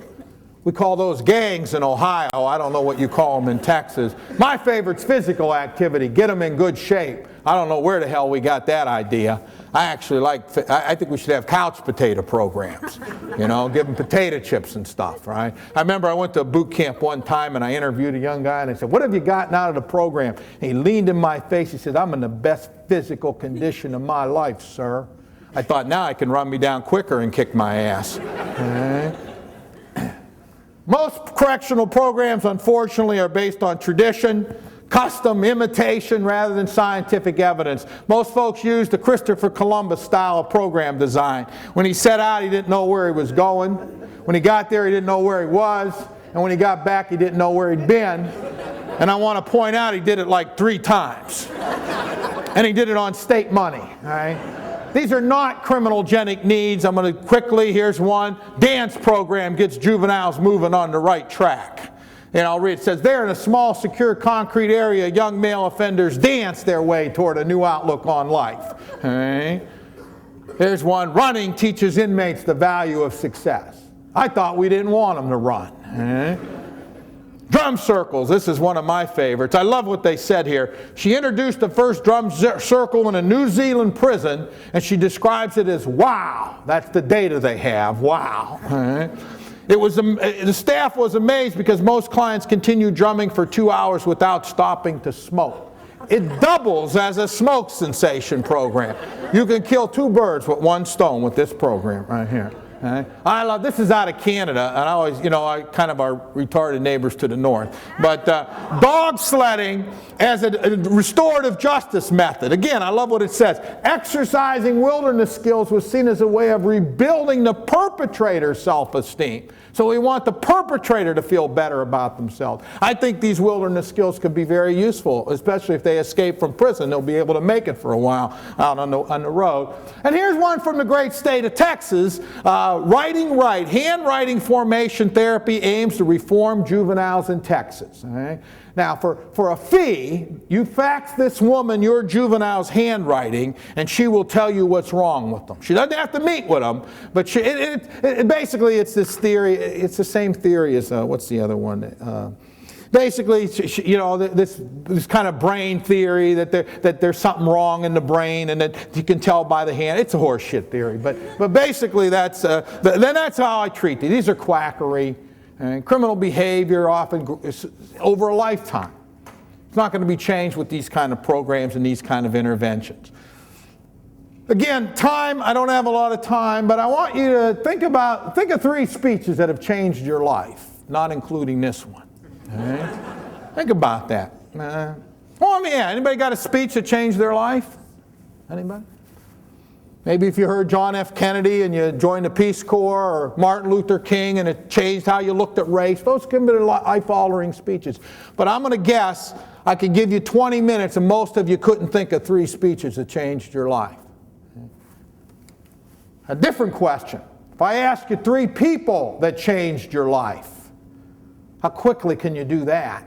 We call those gangs in Ohio. I don't know what you call them in Texas. My favorite's physical activity. Get them in good shape. I don't know where the hell we got that idea. I think we should have couch potato programs. You know, give them potato chips and stuff, right? I remember I went to a boot camp one time and I interviewed a young guy and I said, what have you gotten out of the program? And he leaned in my face. He said, I'm in the best physical condition of my life, sir. I thought, now I can run me down quicker and kick my ass. Most correctional programs, unfortunately, are based on tradition, custom, imitation, rather than scientific evidence. Most folks use the Christopher Columbus style of program design. When he set out, he didn't know where he was going. When he got there, he didn't know where he was. And when he got back, he didn't know where he'd been. And I want to point out, he did it like 3 times. And he did it on state money, all right? These are not criminogenic needs. I'm going to quickly, here's one. Dance program gets juveniles moving on the right track. And I'll read, it says, there in a small, secure, concrete area, young male offenders dance their way toward a new outlook on life. Okay. Here's one. Running teaches inmates the value of success. I thought we didn't want them to run. Okay. Drum circles, this is one of my favorites. I love what they said here. She introduced the first drum circle in a New Zealand prison, and she describes it as wow. That's the data they have, wow. Right. The staff was amazed because most clients continue drumming for 2 hours without stopping to smoke. It doubles as a smoke cessation program. You can kill 2 birds with 1 stone with this program right here. Okay? I love, this is out of Canada, and I always, I kind of our retarded neighbors to the north. But dog sledding as a restorative justice method. Again, I love what it says. Exercising wilderness skills was seen as a way of rebuilding the perpetrator's self-esteem. So we want the perpetrator to feel better about themselves. I think these wilderness skills could be very useful, especially if they escape from prison. They'll be able to make it for a while out on the road. And here's one from the great state of Texas. Writing Right. Handwriting formation therapy aims to reform juveniles in Texas. Okay? Now, for a fee, you fax this woman your juvenile's handwriting, and she will tell you what's wrong with them. She doesn't have to meet with them, but basically it's this theory. It's the same theory as, what's the other one? Basically, this kind of brain theory that there's something wrong in the brain and that you can tell by the hand. It's a horseshit theory, but basically that's how I treat these. These are quackery. And criminal behavior often over a lifetime. It's not going to be changed with these kind of programs and these kind of interventions. Again, time, I don't have a lot of time, but I want you to think of 3 speeches that have changed your life, not including this one. Okay? Think about that. Anybody got a speech that changed their life? Anybody? Maybe if you heard John F. Kennedy and you joined the Peace Corps, or Martin Luther King and it changed how you looked at race. Those can be life-altering speeches. But I'm going to guess I could give you 20 minutes and most of you couldn't think of 3 speeches that changed your life. A different question. If I ask you 3 people that changed your life, how quickly can you do that?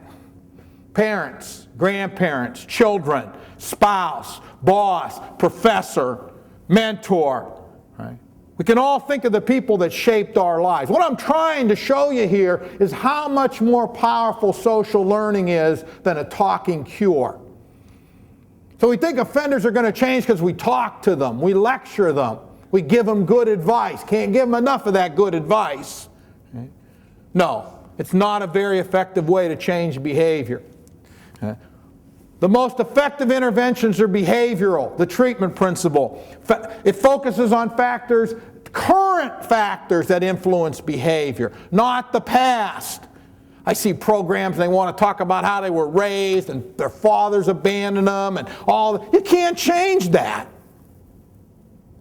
Parents, grandparents, children, spouse, boss, professor, mentor. Right? We can all think of the people that shaped our lives. What I'm trying to show you here is how much more powerful social learning is than a talking cure. So we think offenders are going to change because we talk to them, we lecture them, we give them good advice. Can't give them enough of that good advice. Okay? No, it's not a very effective way to change behavior. Okay? The most effective interventions are behavioral, the treatment principle. It focuses on current factors that influence behavior, not the past. I see programs, they want to talk about how they were raised and their fathers abandoned them and all. You can't change that.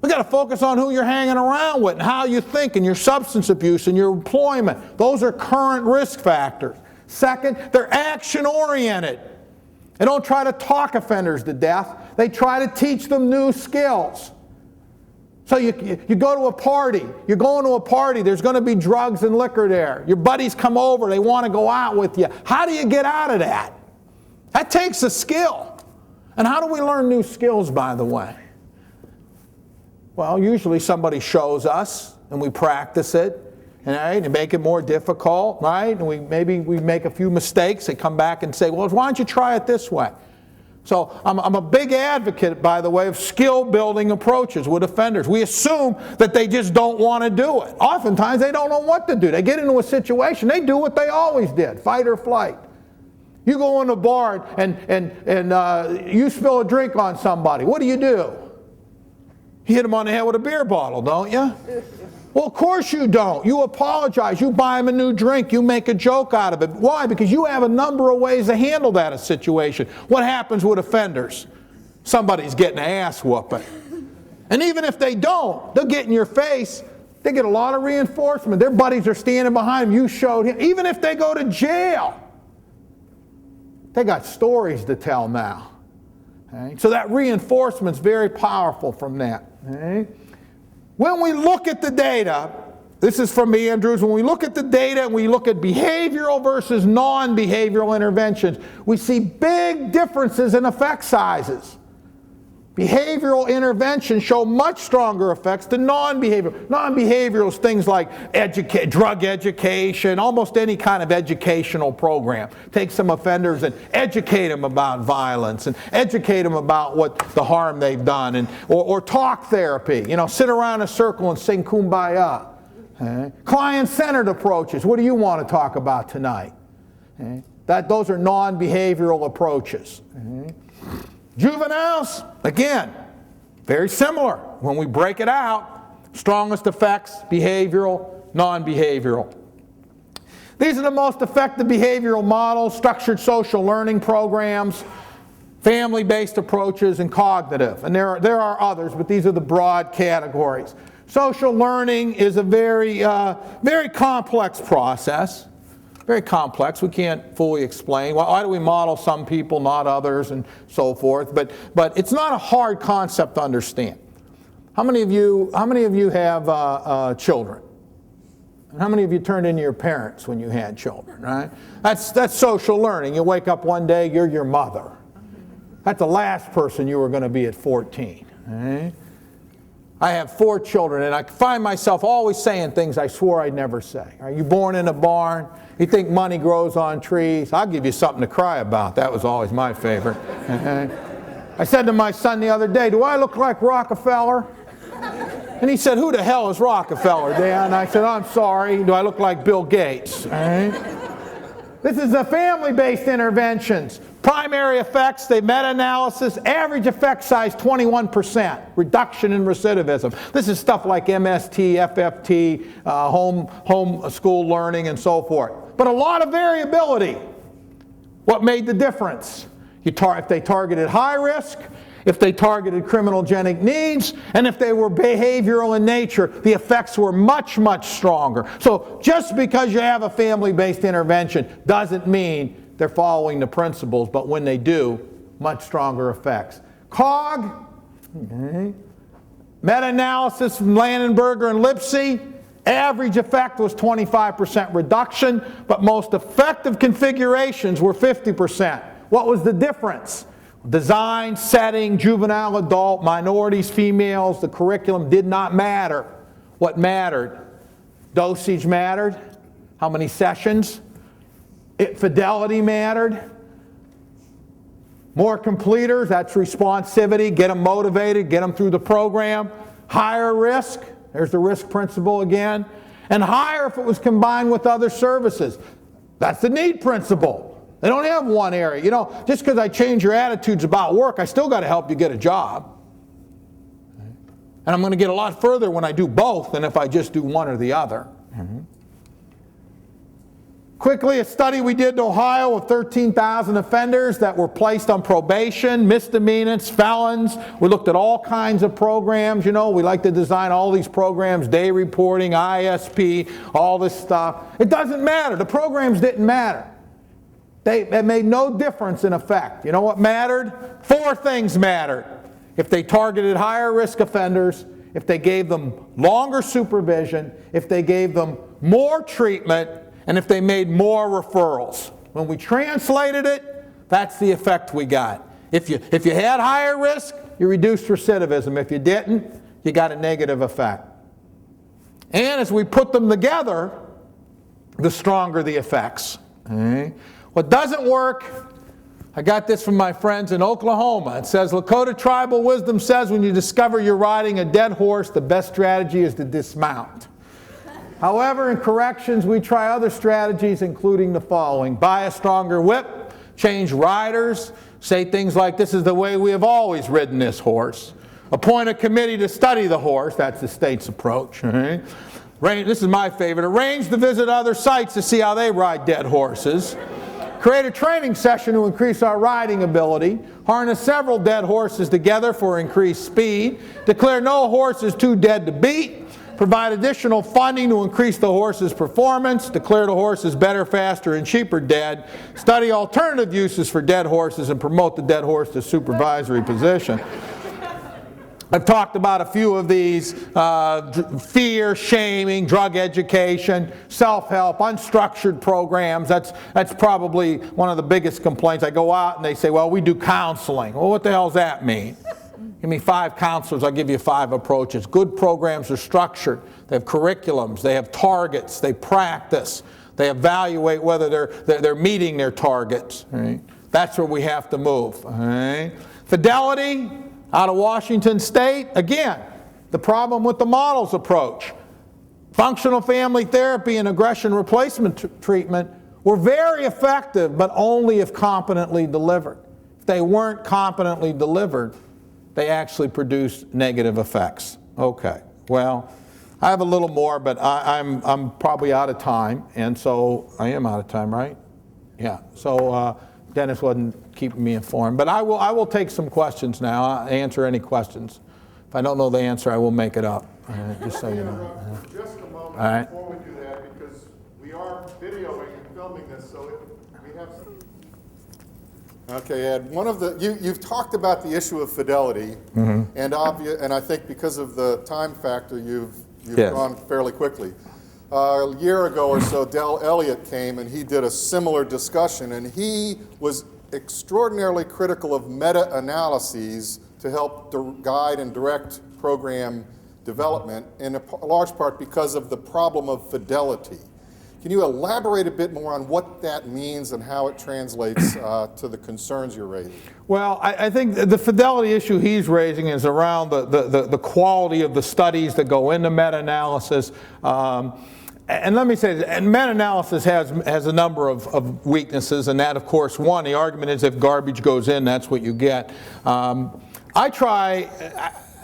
We've got to focus on who you're hanging around with and how you think and your substance abuse and your employment. Those are current risk factors. Second, they're action-oriented. They don't try to talk offenders to death. They try to teach them new skills. So you go to a party. You're going to a party. There's going to be drugs and liquor there. Your buddies come over. They want to go out with you. How do you get out of that? That takes a skill. And how do we learn new skills, by the way? Well, usually somebody shows us and we practice it. Right, and make it more difficult, right? And maybe we make a few mistakes. They come back and say, well, why don't you try it this way? So I'm a big advocate, by the way, of skill-building approaches with offenders. We assume that they just don't want to do it. Oftentimes, they don't know what to do. They get into a situation, they do what they always did, fight or flight. You go in a bar and you spill a drink on somebody. What do? You hit them on the head with a beer bottle, don't you? Well, of course you don't. You apologize. You buy them a new drink. You make a joke out of it. Why? Because you have a number of ways to handle that situation. What happens with offenders? Somebody's getting an ass whooping. And even if they don't, they'll get in your face. They get a lot of reinforcement. Their buddies are standing behind them. You showed him. Even if they go to jail, they got stories to tell now. Okay? So that reinforcement's very powerful from that. Okay? When we look at the data, this is from Andrews, when we look at the data and we look at behavioral versus non-behavioral interventions, we see big differences in effect sizes. Behavioral interventions show much stronger effects than non-behavioral. Non-behavioral is things like drug education, almost any kind of educational program. Take some offenders and educate them about violence and educate them about what the harm they've done, or talk therapy. Sit around in a circle and sing Kumbaya. Okay? Client-centered approaches. What do you want to talk about tonight? Okay? Those are non-behavioral approaches. Okay? Juveniles, again, very similar. When we break it out, strongest effects, behavioral, non-behavioral. These are the most effective behavioral models: structured social learning programs, family-based approaches, and cognitive. And there are others, but these are the broad categories. Social learning is a very complex process. Very complex. We can't fully explain. Why do we model some people, not others, and so forth? But it's not a hard concept to understand. How many of you have children? How many of you turned into your parents when you had children, right? That's social learning. You wake up one day, you're your mother. That's the last person you were going to be at 14. Right? I have 4 children, and I find myself always saying things I swore I'd never say. Are you born in a barn? You think money grows on trees? I'll give you something to cry about. That was always my favorite. I said to my son the other day, do I look like Rockefeller? And he said, who the hell is Rockefeller, Dad? And I said, I'm sorry, do I look like Bill Gates? All right? This is the family-based interventions. Primary effects, the meta-analysis, average effect size 21%, reduction in recidivism. This is stuff like MST, FFT, home school learning, and so forth. But a lot of variability. What made the difference? If they targeted high risk, if they targeted criminogenic needs, and if they were behavioral in nature, the effects were much, much stronger. So just because you have a family-based intervention doesn't mean they're following the principles, but when they do, much stronger effects. COG, okay. Meta-analysis from Landenberger and Lipsey, average effect was 25% reduction, but most effective configurations were 50%. What was the difference? Design, setting, juvenile, adult, minorities, females, the curriculum did not matter. What mattered? Dosage mattered. How many sessions? Fidelity mattered. More completers, that's responsivity. Get them motivated, get them through the program. Higher risk, there's the risk principle again. And higher if it was combined with other services. That's the need principle. They don't have one area. You know, just because I change your attitudes about work, I still got to help you get a job. And I'm going to get a lot further when I do both than if I just do one or the other. Quickly, a study we did in Ohio of 13,000 offenders that were placed on probation, misdemeanors, felons. We looked at all kinds of programs. You know, we like to design all these programs, day reporting, ISP, all this stuff. It doesn't matter. The programs didn't matter. It made no difference in effect. You know what mattered? 4 things mattered. If they targeted higher risk offenders, if they gave them longer supervision, if they gave them more treatment, and if they made more referrals. When we translated it, that's the effect we got. If you had higher risk, you reduced recidivism. If you didn't, you got a negative effect. And as we put them together, the stronger the effects. Okay? What doesn't work, I got this from my friends in Oklahoma. It says, Lakota tribal wisdom says when you discover you're riding a dead horse, the best strategy is to dismount. However, in corrections, we try other strategies, including the following. Buy a stronger whip, change riders, say things like, this is the way we have always ridden this horse. Appoint a committee to study the horse, that's the state's approach. Right? This is my favorite. Arrange to visit other sites to see how they ride dead horses. Create a training session to increase our riding ability. Harness several dead horses together for increased speed. Declare no horse is too dead to beat. Provide additional funding to increase the horse's performance. Declare the horse is better, faster, and cheaper dead. Study alternative uses for dead horses and promote the dead horse to supervisory position. I've talked about a few of these: fear, shaming, drug education, self-help, unstructured programs. That's probably one of the biggest complaints. I go out and they say, well, we do counseling. Well, what the hell does that mean? Give me 5 counselors, I'll give you 5 approaches. Good programs are structured. They have curriculums, they have targets, they practice, they evaluate whether they're meeting their targets. Right? That's where we have to move. Right? Functional family therapy and aggression replacement treatment were very effective, but only if competently delivered. If they weren't competently delivered, they actually produced negative effects. Okay, well, I have a little more, but I'm probably out of time, and so I am out of time, right? Yeah, so Dennis wasn't keeping me informed, but I will take some questions now. I'll answer any questions. If I don't know the answer, I will make it up, just so you know. Just a moment All right. before we do that, because we are videoing and filming this, so we have some. Okay, Ed, you've talked about the issue of fidelity, and I think because of the time factor, you've Yes. gone fairly quickly. A year ago or so, Del Elliott came and he did a similar discussion, and he was extraordinarily critical of meta-analyses to help guide and direct program development, in a large part because of the problem of fidelity. Can you elaborate a bit more on what that means and how it translates to the concerns you're raising? Well, I think the fidelity issue he's raising is around the quality of the studies that go into meta-analysis. And let me say this, and meta-analysis has a number of weaknesses, and that, of course, one, the argument is if garbage goes in, that's what you get. I try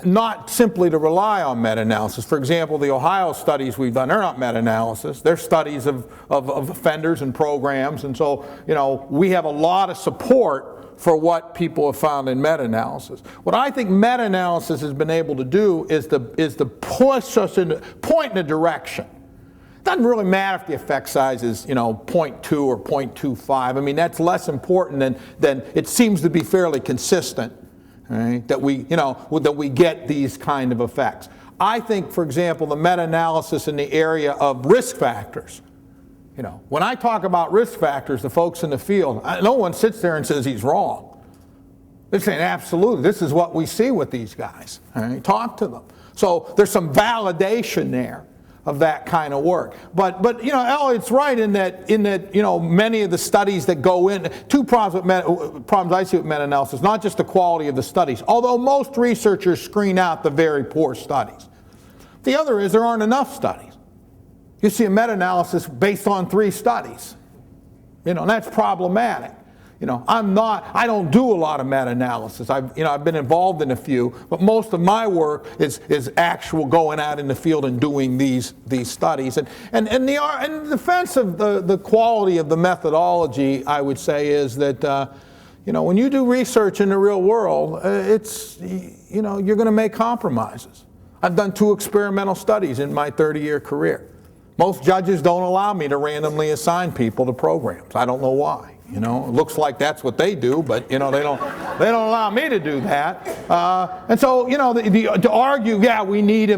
not simply to rely on meta-analysis. For example, the Ohio studies we've done, they're not meta-analysis. They're studies of offenders and programs, and so, you know, we have a lot of support for what people have found in meta-analysis. What I think meta-analysis has been able to do is to push us point in a direction. It doesn't really matter if the effect size is, you know, 0.2 or 0.25. I mean, that's less important than it seems to be fairly consistent. Right? That we get these kind of effects. I think, for example, the meta-analysis in the area of risk factors. You know, when I talk about risk factors, the folks in the field, no one sits there and says he's wrong. They're saying, absolutely, this is what we see with these guys. Right? Talk to them. So there's some validation there of that kind of work. But you know, Elliott's right in that you know, many of the studies that go in, two problems I see with meta-analysis, not just the quality of the studies, although most researchers screen out the very poor studies. The other is there aren't enough studies. You see a meta-analysis based on 3 studies. You know, and that's problematic. You know, I don't do a lot of meta-analysis. I've been involved in a few, but most of my work is actual going out in the field and doing these studies. And in defense of the quality of the methodology, I would say is that, you know, when you do research in the real world, you know, you're going to make compromises. I've done 2 experimental studies in my 30-year career. Most judges don't allow me to randomly assign people to programs. I don't know why. You know, it looks like that's what they do, but you know they don't allow me to do that. And so, you know, to argue, yeah, we need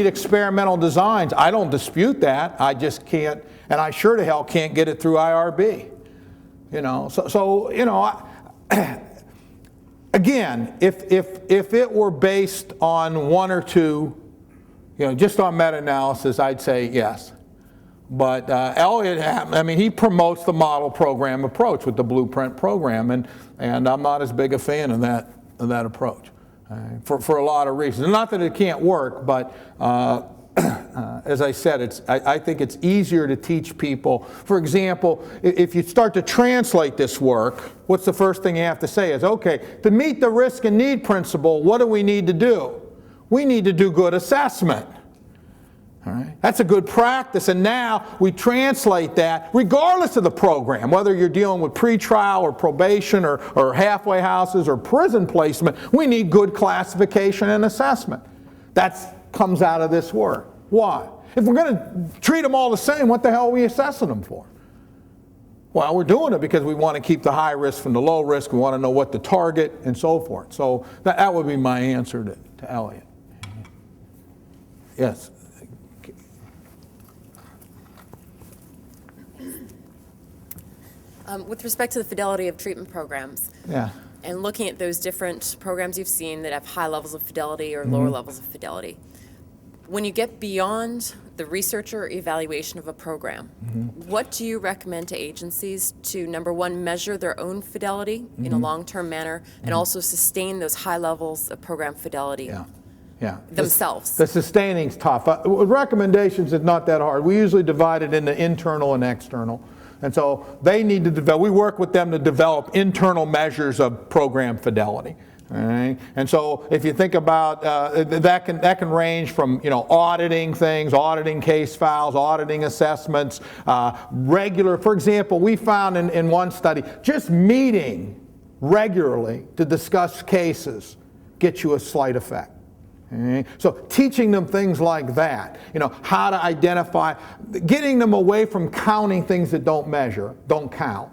experimental designs. I don't dispute that. I just can't, and I sure to hell can't get it through IRB. You know, so you know, again, if it were based on 1 or 2, you know, just on meta-analysis, I'd say yes. But Elliott, I mean, he promotes the model program approach with the blueprint program, and I'm not as big a fan of that approach for a lot of reasons. Not that it can't work, but as I said, I think it's easier to teach people. For example, if you start to translate this work, what's the first thing you have to say is, okay, to meet the risk and need principle, what do we need to do? We need to do good assessment. All right. That's a good practice, and now we translate that regardless of the program, whether you're dealing with pretrial or probation or halfway houses or prison placement, we need good classification and assessment. That comes out of this work. Why? If we're going to treat them all the same, what the hell are we assessing them for? Well, we're doing it because we want to keep the high risk from the low risk. We want to know what to target and so forth. So that would be my answer to Elliott. Yes. With respect to the fidelity of treatment programs, Yeah. and looking at those different programs you've seen that have high levels of fidelity or lower levels of fidelity, when you get beyond the researcher evaluation of a program, what do you recommend to agencies to, number one, measure their own fidelity in a long-term manner, and also sustain those high levels of program fidelity? Yeah. Yeah. themselves. The sustaining's tough. With recommendations, it's not that hard. We usually divide it into internal and external. And so they need to develop, we work with them to develop internal measures of program fidelity. All right? And so if you think about, that can range from, auditing things, auditing case files, auditing assessments, for example, we found in one study, just meeting regularly to discuss cases gets you a slight effect. Okay? So teaching them things like that, how to identify, getting them away from counting things that don't count,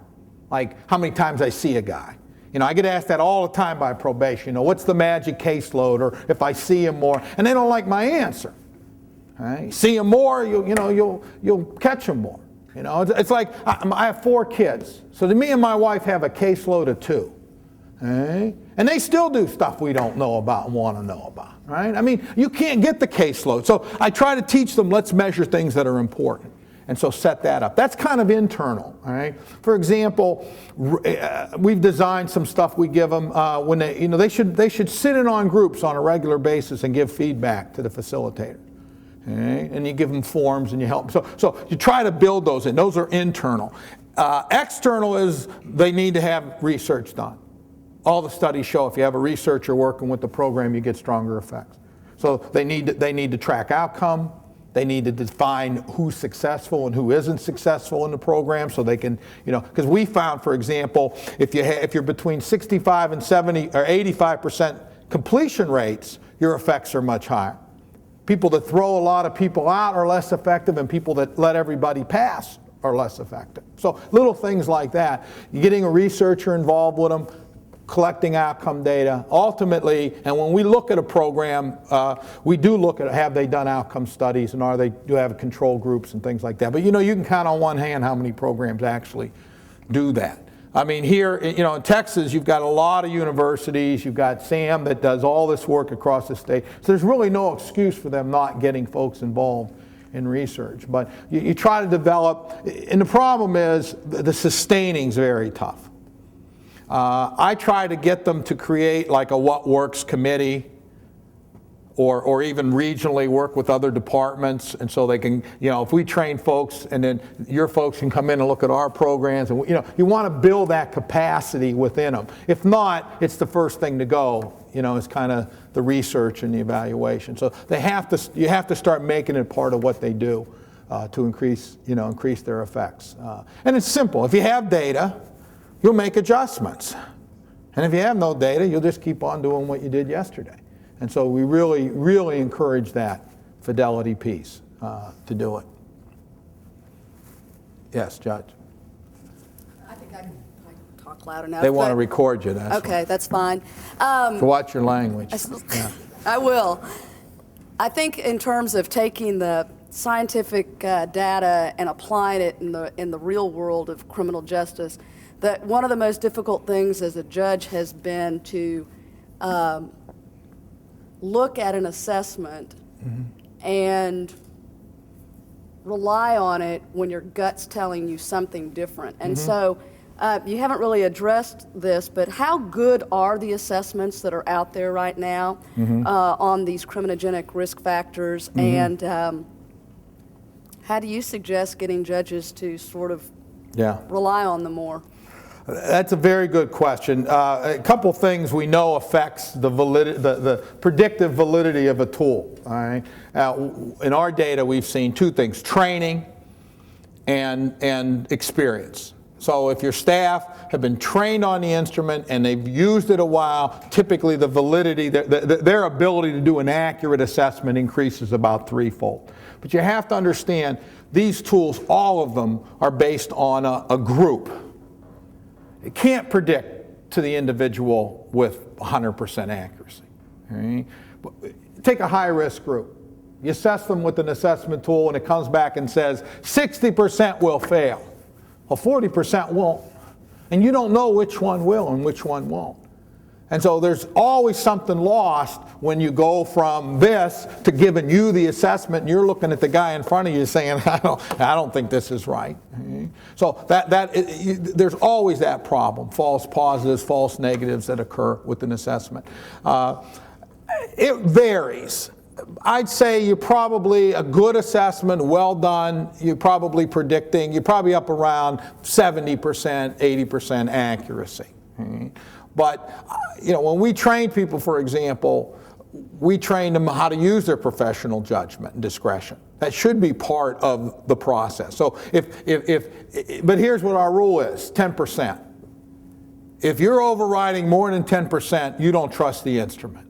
like how many times I see a guy. I get asked that all the time by probation. What's the magic caseload, or if I see him more, and they don't like my answer. Right? See him more, you'll catch him more. It's like I have 4 kids, so me and my wife have a caseload of 2. Okay? And they still do stuff we don't know about and want to know about. Right? I mean, you can't get the caseload. So I try to teach them, let's measure things that are important. And so set that up. That's kind of internal. All right? For example, we've designed some stuff we give them when they should sit in on groups on a regular basis and give feedback to the facilitator. Okay? And you give them forms and you help them. So you try to build those in. Those are internal. External is they need to have research done. All the studies show if you have a researcher working with the program, you get stronger effects. So they need to track outcome. They need to define who's successful and who isn't successful in the program, so they can, because we found, for example, if you're between 65 and 70 or 85% completion rates, your effects are much higher. People that throw a lot of people out are less effective, and people that let everybody pass are less effective. So little things like that. You're getting a researcher involved with them, collecting outcome data. Ultimately, and when we look at a program, we do look at have they done outcome studies, and do have control groups and things like that. But you can count on one hand how many programs actually do that. I mean, here, in Texas, you've got a lot of universities. You've got SAM that does all this work across the state. So there's really no excuse for them not getting folks involved in research. But you try to develop, and the problem is the sustaining's very tough. I try to get them to create like a What Works committee, or even regionally work with other departments, and so they can, if we train folks and then your folks can come in and look at our programs, and you want to build that capacity within them. If not, it's the first thing to go. It's kind of the research and the evaluation. So you have to start making it part of what they do to increase their effects. And it's simple. If you have data, you'll make adjustments. And if you have no data, you'll just keep on doing what you did yesterday. And so we really, really encourage that fidelity piece to do it. Yes, Judge. I think I talk loud enough. They want to record you. Okay, that's fine. Watch your language. Yeah. I will. I think in terms of taking the scientific data and applying it in the real world of criminal justice, that one of the most difficult things as a judge has been to look at an assessment and rely on it when your gut's telling you something different. And so you haven't really addressed this, but how good are the assessments that are out there right now on these criminogenic risk factors? And how do you suggest getting judges to sort of rely on them more? That's a very good question. A couple things we know affects the predictive validity of a tool. All right? In our data, we've seen 2 things: training and experience. So if your staff have been trained on the instrument and they've used it a while, typically the validity, their ability to do an accurate assessment increases about 3-fold. But you have to understand, these tools, all of them, are based on a group. It can't predict to the individual with 100% accuracy. Okay? Take a high-risk group. You assess them with an assessment tool, and it comes back and says 60% will fail. Well, 40% won't. And you don't know which one will and which one won't. And so there's always something lost when you go from this to giving you the assessment, and you're looking at the guy in front of you saying, I don't think this is right. Okay? So there's always that problem: false positives, false negatives that occur with an assessment. It varies. I'd say you're probably a good assessment, well done, you're probably up around 70%, 80% accuracy. But, when we train people, for example, we train them how to use their professional judgment and discretion. That should be part of the process. So but here's what our rule is, 10%. If you're overriding more than 10%, you don't trust the instrument.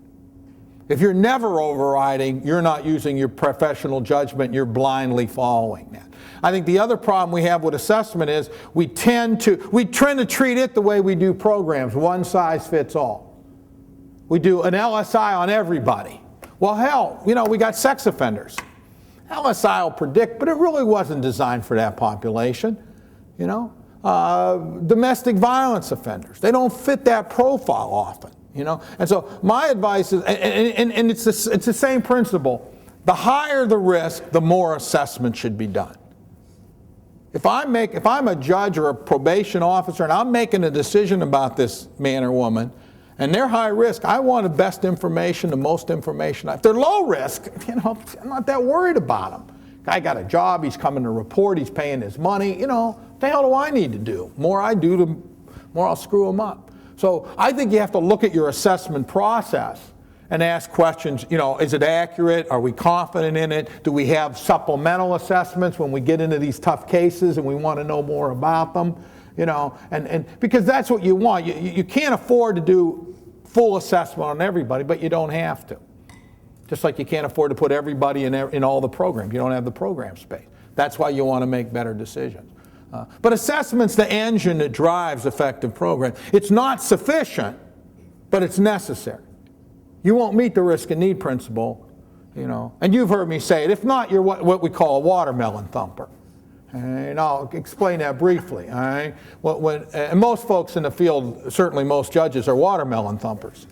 If you're never overriding, you're not using your professional judgment, you're blindly following that. I think the other problem we have with assessment is we tend to treat it the way we do programs, one size fits all. We do an LSI on everybody. Well, hell, we got sex offenders. LSI will predict, but it really wasn't designed for that population. Domestic violence offenders, they don't fit that profile often. And so my advice is, and it's the same principle. The higher the risk, the more assessment should be done. If I'm a judge or a probation officer and I'm making a decision about this man or woman, and they're high risk, I want the best information, the most information. If they're low risk, I'm not that worried about them. Guy got a job, he's coming to report, he's paying his money. What the hell do I need to do? The more I do, the more I'll screw him up. So I think you have to look at your assessment process and ask questions, is it accurate? Are we confident in it? Do we have supplemental assessments when we get into these tough cases and we want to know more about them? And because that's what you want. You can't afford to do full assessment on everybody, but you don't have to. Just like you can't afford to put everybody in all the programs. You don't have the program space. That's why you want to make better decisions. But assessment's the engine that drives effective programs. It's not sufficient, but it's necessary. You won't meet the risk and need principle, and you've heard me say it. If not, you're what we call a watermelon thumper. And I'll explain that briefly. All right? And most folks in the field, certainly most judges, are watermelon thumpers.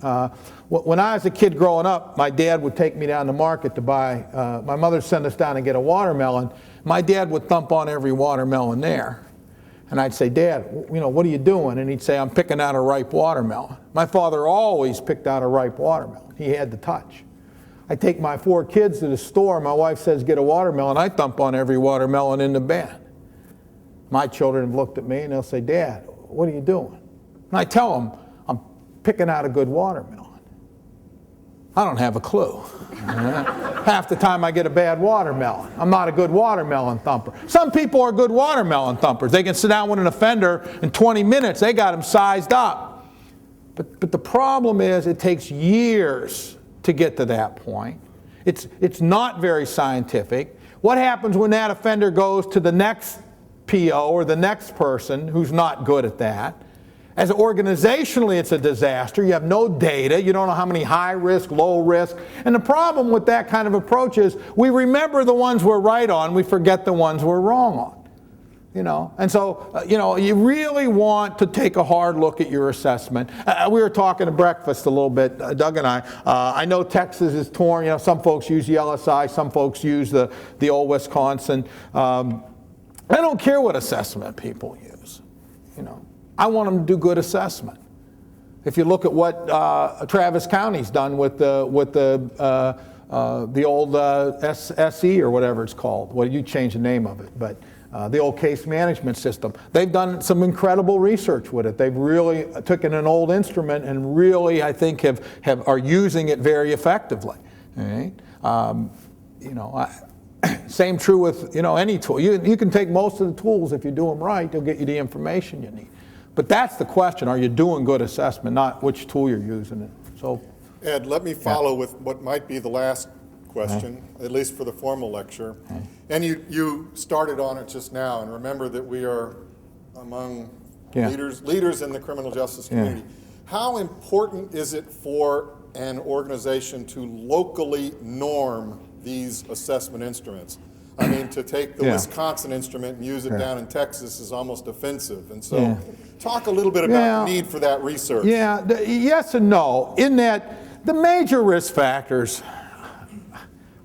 When I was a kid growing up, my dad would take me down to market to buy, my mother would send us down to get a watermelon. My dad would thump on every watermelon there. And I'd say, Dad, what are you doing? And he'd say, I'm picking out a ripe watermelon. My father always picked out a ripe watermelon. He had the touch. I take my 4 kids to the store. My wife says, get a watermelon. I thump on every watermelon in the bin. My children have looked at me and they'll say, Dad, what are you doing? And I tell them, I'm picking out a good watermelon. I don't have a clue. Half the time I get a bad watermelon. I'm not a good watermelon thumper. Some people are good watermelon thumpers. They can sit down with an offender in 20 minutes. They got him sized up. But the problem is it takes years to get to that point. It's not very scientific. What happens when that offender goes to the next PO or the next person who's not good at that? As organizationally, it's a disaster. You have no data. You don't know how many high risk, low risk. And the problem with that kind of approach is we remember the ones we're right on. We forget the ones we're wrong on. And so, you really want to take a hard look at your assessment. We were talking at breakfast a little bit, Doug and I. I know Texas is torn. Some folks use the LSI. Some folks use the old Wisconsin. I don't care what assessment people use. I want them to do good assessment. If you look at what Travis County's done with the old SE or whatever it's called. Well, you changed the name of it, but the old case management system. They've done some incredible research with it. They've really taken an old instrument and really, I think, are using it very effectively. All right? Same true with any tool. You can take most of the tools if you do them right. They'll get you the information you need. But that's the question: are you doing good assessment? Not which tool you're using. So, Ed, let me follow with what might be the last question, at least for the formal lecture. And you started on it just now. And remember that we are among leaders in the criminal justice community. How important is it for an organization to locally norm these assessment instruments? I mean, to take the Wisconsin instrument and use it down in Texas is almost offensive. And so talk a little bit about the need for that research. Yes and no. In that the major risk factors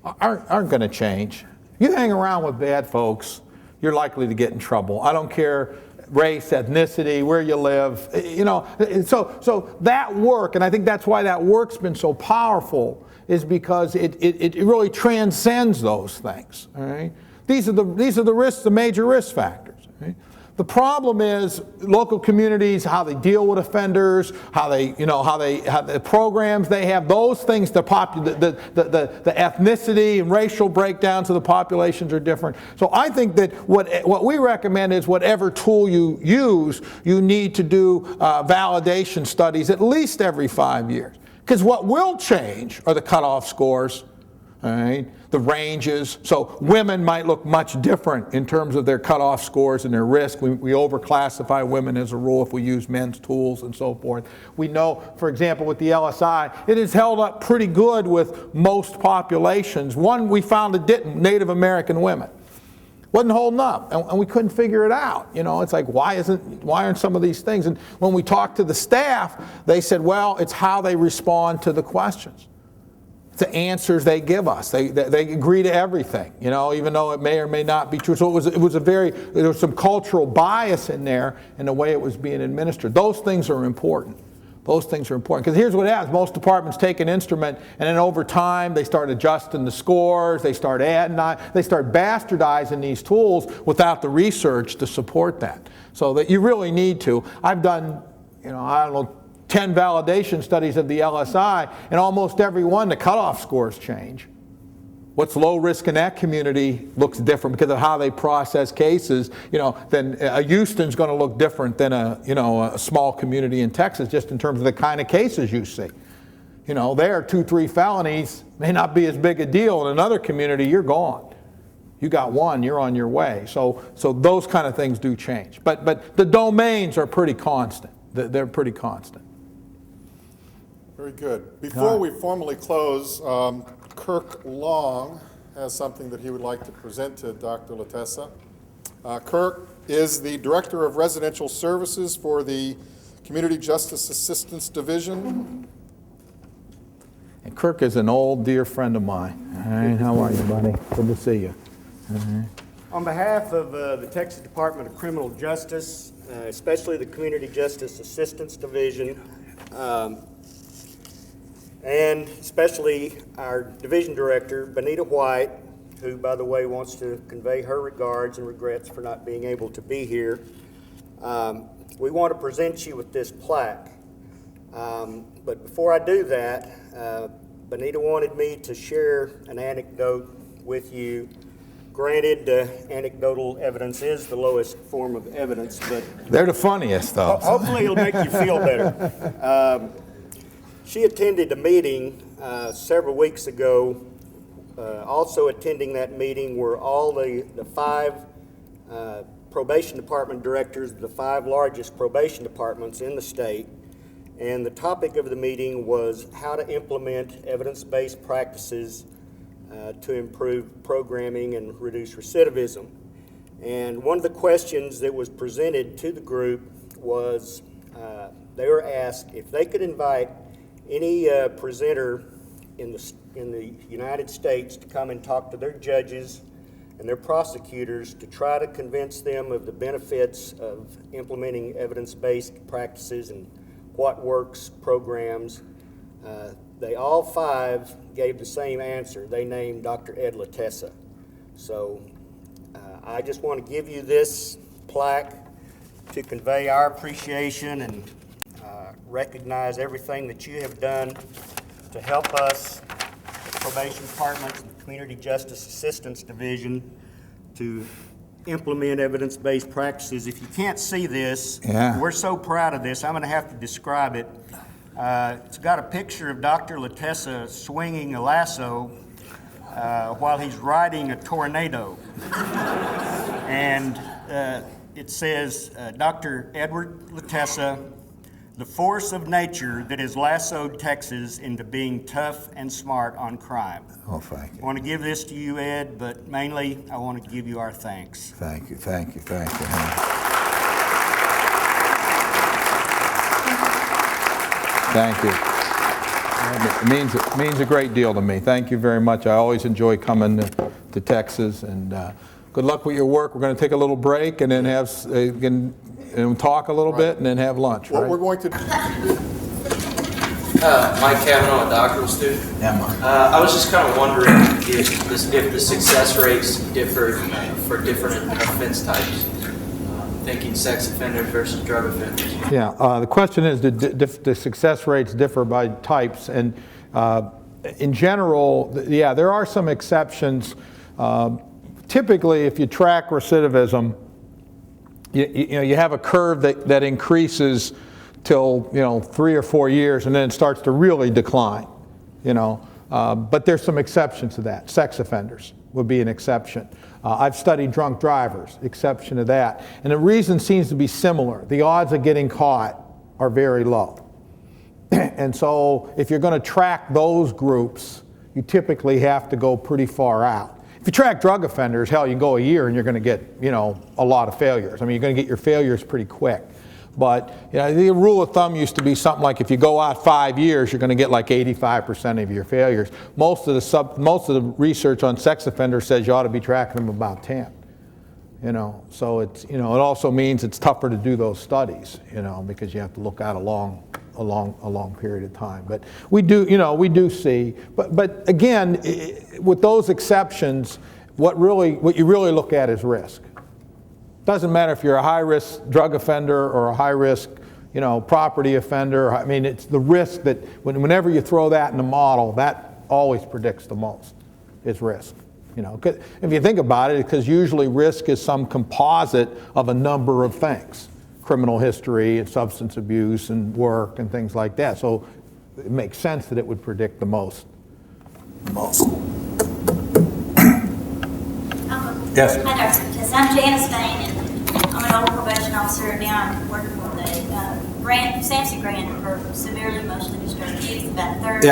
aren't going to change. You hang around with bad folks, you're likely to get in trouble. I don't care race, ethnicity, where you live, you know. So that work, and I think that's why that work's been so powerful, is because it really transcends those things. All right? These are the risks, the major risk factors. Right? The problem is local communities, how they deal with offenders, how the programs they have, those things, the ethnicity and racial breakdowns of the populations are different. So I think that what we recommend is whatever tool you use, you need to do validation studies at least every 5 years. Because what will change are the cutoff scores, all right, the ranges. So women might look much different in terms of their cutoff scores and their risk. We overclassify women as a rule if we use men's tools and so forth. We know, for example, with the LSI, it has held up pretty good with most populations. One we found it didn't, Native American women. Wasn't holding up, and we couldn't figure it out. You know, it's like, why aren't some of these things? And when we talked to the staff, they said, well, it's how they respond to the questions. The answers they give us. They agree to everything, you know, even though it may or may not be true. So there was some cultural bias in there in the way it was being administered. Those things are important. Those things are important. Because here's what happens. Most departments take an instrument, and then over time, they start adjusting the scores, they start adding on, they start bastardizing these tools without the research to support that. So that you really need to. I've done, you know, I don't know, 10 validation studies of the LSI, and almost every one, the cutoff scores change. What's low risk in that community looks different because of how they process cases. You know, then Houston's going to look different than a small community in Texas, just in terms of the kind of cases you see. You know, there 2-3 felonies may not be as big a deal. In another community, you're gone. You got one, you're on your way. So those kind of things do change. But the domains are pretty constant. They're pretty constant. Very good. Before we formally close, Kirk Long has something that he would like to present to Dr. Latessa. Kirk is the Director of Residential Services for the Community Justice Assistance Division. And Kirk is an old dear friend of mine. All right, how are you, buddy? Good to see you. On behalf of the Texas Department of Criminal Justice, especially the Community Justice Assistance Division, and especially our division director, Benita White, who, by the way, wants to convey her regards and regrets for not being able to be here. We want to present you with this plaque. But before I do that, Benita wanted me to share an anecdote with you. Granted, anecdotal evidence is the lowest form of evidence, but they're the funniest, though. Hopefully it'll make you feel better. She attended a meeting several weeks ago. Also attending that meeting were all the 5 probation department directors of the 5 largest probation departments in the state. And the topic of the meeting was how to implement evidence-based practices to improve programming and reduce recidivism. And one of the questions that was presented to the group was they were asked if they could invite any presenter in the United States to come and talk to their judges and their prosecutors to try to convince them of the benefits of implementing evidence-based practices and what works programs. They all 5 gave the same answer. They named Dr. Ed Latessa. So I just want to give you this plaque to convey our appreciation and recognize everything that you have done to help us, the probation department, and the Community Justice Assistance Division, to implement evidence-based practices. If you can't see this, we're so proud of this, I'm going to have to describe it. It's got a picture of Dr. Latessa swinging a lasso while he's riding a tornado. And it says, Dr. Edward Latessa, the force of nature that has lassoed Texas into being tough and smart on crime. Oh, thank you. I want to give this to you, Ed, but mainly I want to give you our thanks. Thank you, thank you, thank you. Thank you. It means a great deal to me. Thank you very much. I always enjoy coming to Texas, and Good luck with your work. We're going to take a little break and then have and talk a little bit and then have lunch. What right? we're going to Mike Cavanaugh, a doctoral student. Yeah, Mike. I was just kind of wondering if the success rates differ for different offense types. Thinking sex offenders versus drug offenders. Yeah, the question is, do the success rates differ by types? And in general, yeah, there are some exceptions. Typically, if you track recidivism, you have a curve that increases till 3 or 4 years, and then it starts to really decline. But there's some exceptions to that. Sex offenders would be an exception. I've studied drunk drivers, exception to that. And the reason seems to be similar. The odds of getting caught are very low. And so if you're going to track those groups, you typically have to go pretty far out. If you track drug offenders, hell, you go a year and you're going to get, a lot of failures. I mean, you're going to get your failures pretty quick. But the rule of thumb used to be something like if you go out 5 years, you're going to get like 85% of your failures. Most of the research on sex offenders says you ought to be tracking them about 10. So it's it also means it's tougher to do those studies, because you have to look out a long period of time. But we do see. But again, with those exceptions, what you really look at is risk. Doesn't matter if you're a high-risk drug offender or a high-risk, property offender. I mean, it's the risk that whenever you throw that in a model, that always predicts the most, is risk. If you think about it, because usually risk is some composite of a number of things, criminal history and substance abuse and work and things like that. So it makes sense that it would predict the most. Yes. Hi, Dr. Latessa. I'm Janice Bain, and I'm an old probation officer. Now I'm working with a SAMHSA grant for severely emotionally disturbed youth. About a third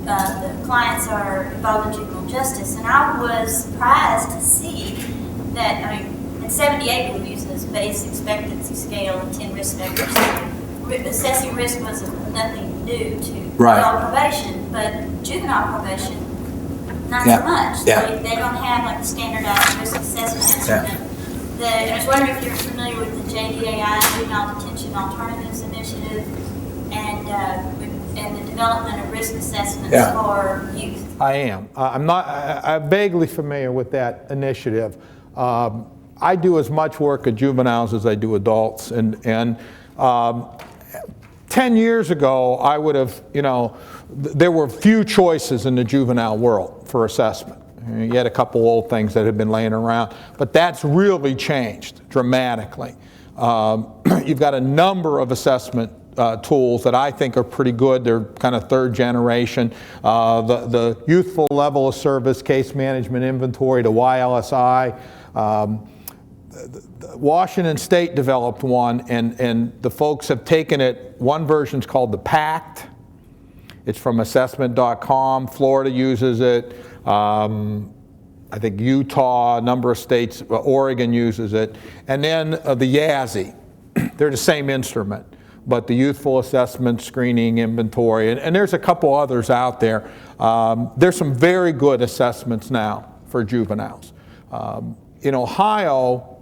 of the clients are involved in juvenile justice. And I was surprised to see that, in 78 we use this base expectancy scale and 10 risk factors. Assessing risk was nothing new to adult probation, but juvenile probation, not so much. They don't have like the standardized risk assessment instrument. I was wondering if you're familiar with the JDAI, Juvenile Detention Alternatives Initiative, and the development of risk assessments for youth. I am. I'm vaguely familiar with that initiative. I do as much work at juveniles as I do adults, and 10 years ago, I would have, there were few choices in the juvenile world for assessment. You had a couple old things that had been laying around, but that's really changed dramatically. You've got a number of assessment tools that I think are pretty good. They're kind of third generation. The Youthful Level of Service Case Management Inventory, the YLSI. Washington State developed one, and the folks have taken it. One version's called the PACT. It's from assessment.com. Florida uses it. I think Utah, a number of states, Oregon uses it. And then the YASI. They're the same instrument, but the Youthful Assessment Screening Inventory, and there's a couple others out there. There's some very good assessments now for juveniles. In Ohio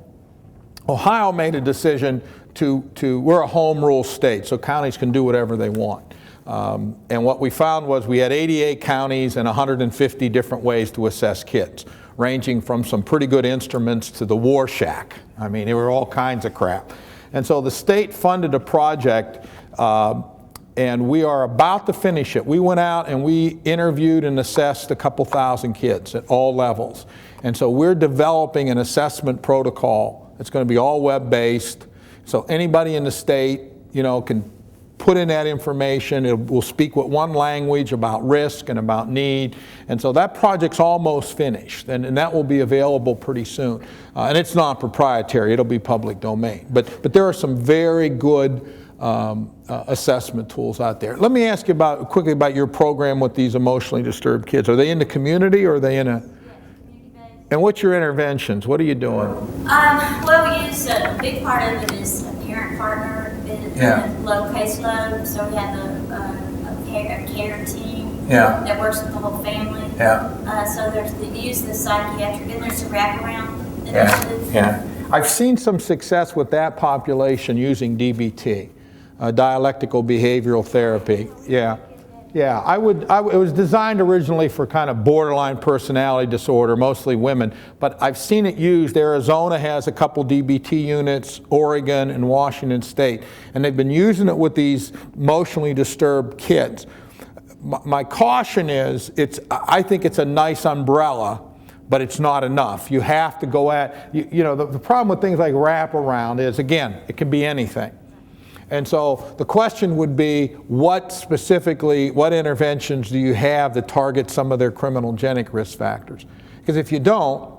made a decision we're a home rule state, so counties can do whatever they want. And what we found was we had 88 counties and 150 different ways to assess kids, ranging from some pretty good instruments to the War Shack. I mean, there were all kinds of crap. And so the state funded a project, and we are about to finish it. We went out and we interviewed and assessed a couple thousand kids at all levels. And so we're developing an assessment protocol. It's going to be all web-based. So anybody in the state, can put in that information. It will speak with one language about risk and about need. And so that project's almost finished, and that will be available pretty soon. And it's non-proprietary. It'll be public domain. But there are some very good assessment tools out there. Let me ask you quickly about your program with these emotionally disturbed kids. Are they in the community, or are they in a... And what's your interventions? What are you doing? Well, we use a big part of it is a parent partner in a low caseload. So we have a care team Yeah. that works with the whole family. Yeah. So there's the use of the psychiatric, and there's some wraparound Yeah. initiatives. Yeah. I've seen some success with that population using DBT, dialectical behavioral therapy. Yeah. Yeah, it was designed originally for kind of borderline personality disorder, mostly women, but I've seen it used. Arizona has a couple DBT units, Oregon and Washington State, and they've been using it with these emotionally disturbed kids. My caution is, I think it's a nice umbrella, but it's not enough. You have to go at, the problem with things like wraparound is, again, it can be anything. And so the question would be, what interventions do you have that target some of their criminogenic risk factors? Because if you don't,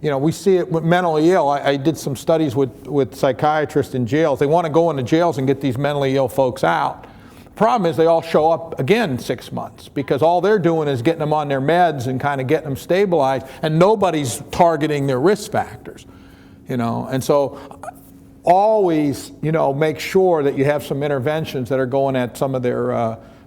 we see it with mentally ill. I did some studies with psychiatrists in jails. They want to go into jails and get these mentally ill folks out. The problem is they all show up again in 6 months because all they're doing is getting them on their meds and kind of getting them stabilized, and nobody's targeting their risk factors. And so always, make sure that you have some interventions that are going at some of their,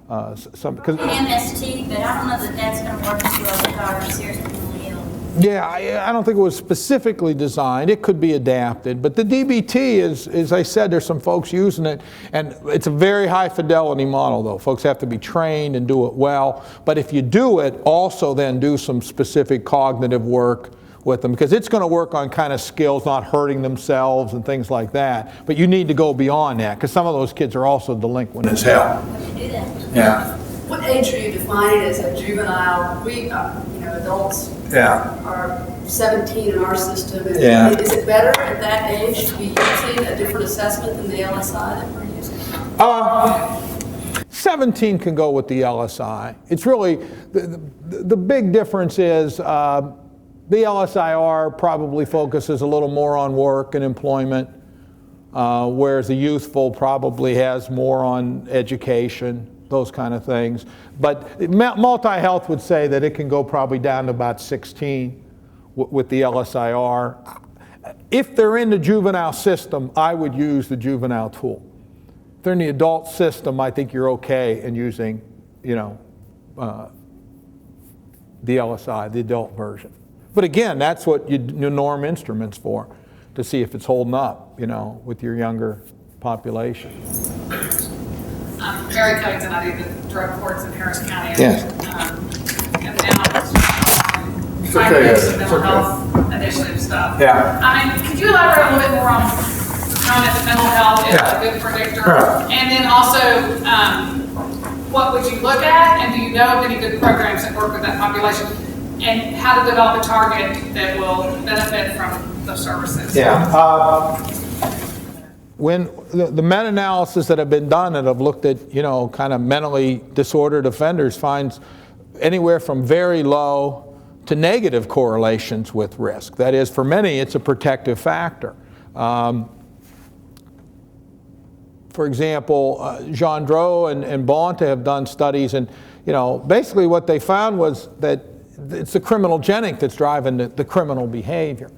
MST, but I don't know that that's going to work if you are seriously mentally ill. Yeah, I don't think it was specifically designed. It could be adapted. But the DBT is, as I said, there's some folks using it, and it's a very high fidelity model, though. Folks have to be trained and do it well. But if you do it, also then do some specific cognitive work with them, because it's going to work on kind of skills, not hurting themselves and things like that. But you need to go beyond that, because some of those kids are also delinquent as hell. Do that. Yeah. What age are you defining as a juvenile? We, adults are 17 in our system. And Yeah. Is it better at that age to be using a different assessment than the LSI that we're using? 17 can go with the LSI. It's really, the big difference is the LSIR probably focuses a little more on work and employment, whereas the youthful probably has more on education, those kind of things. But multi-health would say that it can go probably down to about 16 with the LSIR. If they're in the juvenile system, I would use the juvenile tool. If they're in the adult system, I think you're okay in using, the LSI, the adult version. But again, that's what you norm instruments for, to see if it's holding up, with your younger population. Mary Cudington, I do the drug courts in Harris County. Yes. And now some mental health initiative stuff. Yeah. Could you elaborate a little bit more on how mental health is a good predictor? Right. And then also, what would you look at? And do you know of any good programs that work with that population? And how to develop a target that will benefit from those services? Yeah. When the meta-analysis that have been done that have looked at, kind of mentally disordered offenders finds anywhere from very low to negative correlations with risk. That is, for many, it's a protective factor. For example, Gendreau and Bonta have done studies, and basically what they found was that it's the criminogenic that's driving the criminal behavior.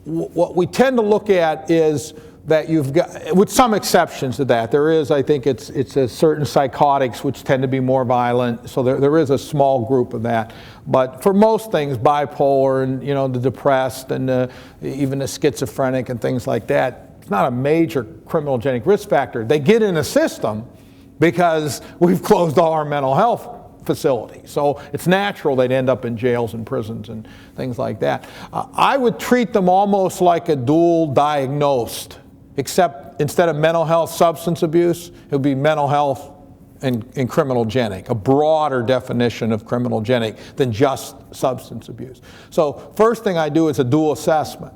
What we tend to look at is that you've got, with some exceptions to that, there is, I think it's a certain psychotics which tend to be more violent, so there is a small group of that. But for most things, bipolar and the depressed and even the schizophrenic and things like that, it's not a major criminogenic risk factor. They get in a system because we've closed all our mental health facilities. So it's natural they'd end up in jails and prisons and things like that. I would treat them almost like a dual diagnosed, except instead of mental health substance abuse, it would be mental health and criminogenic, a broader definition of criminogenic than just substance abuse. So first thing I do is a dual assessment.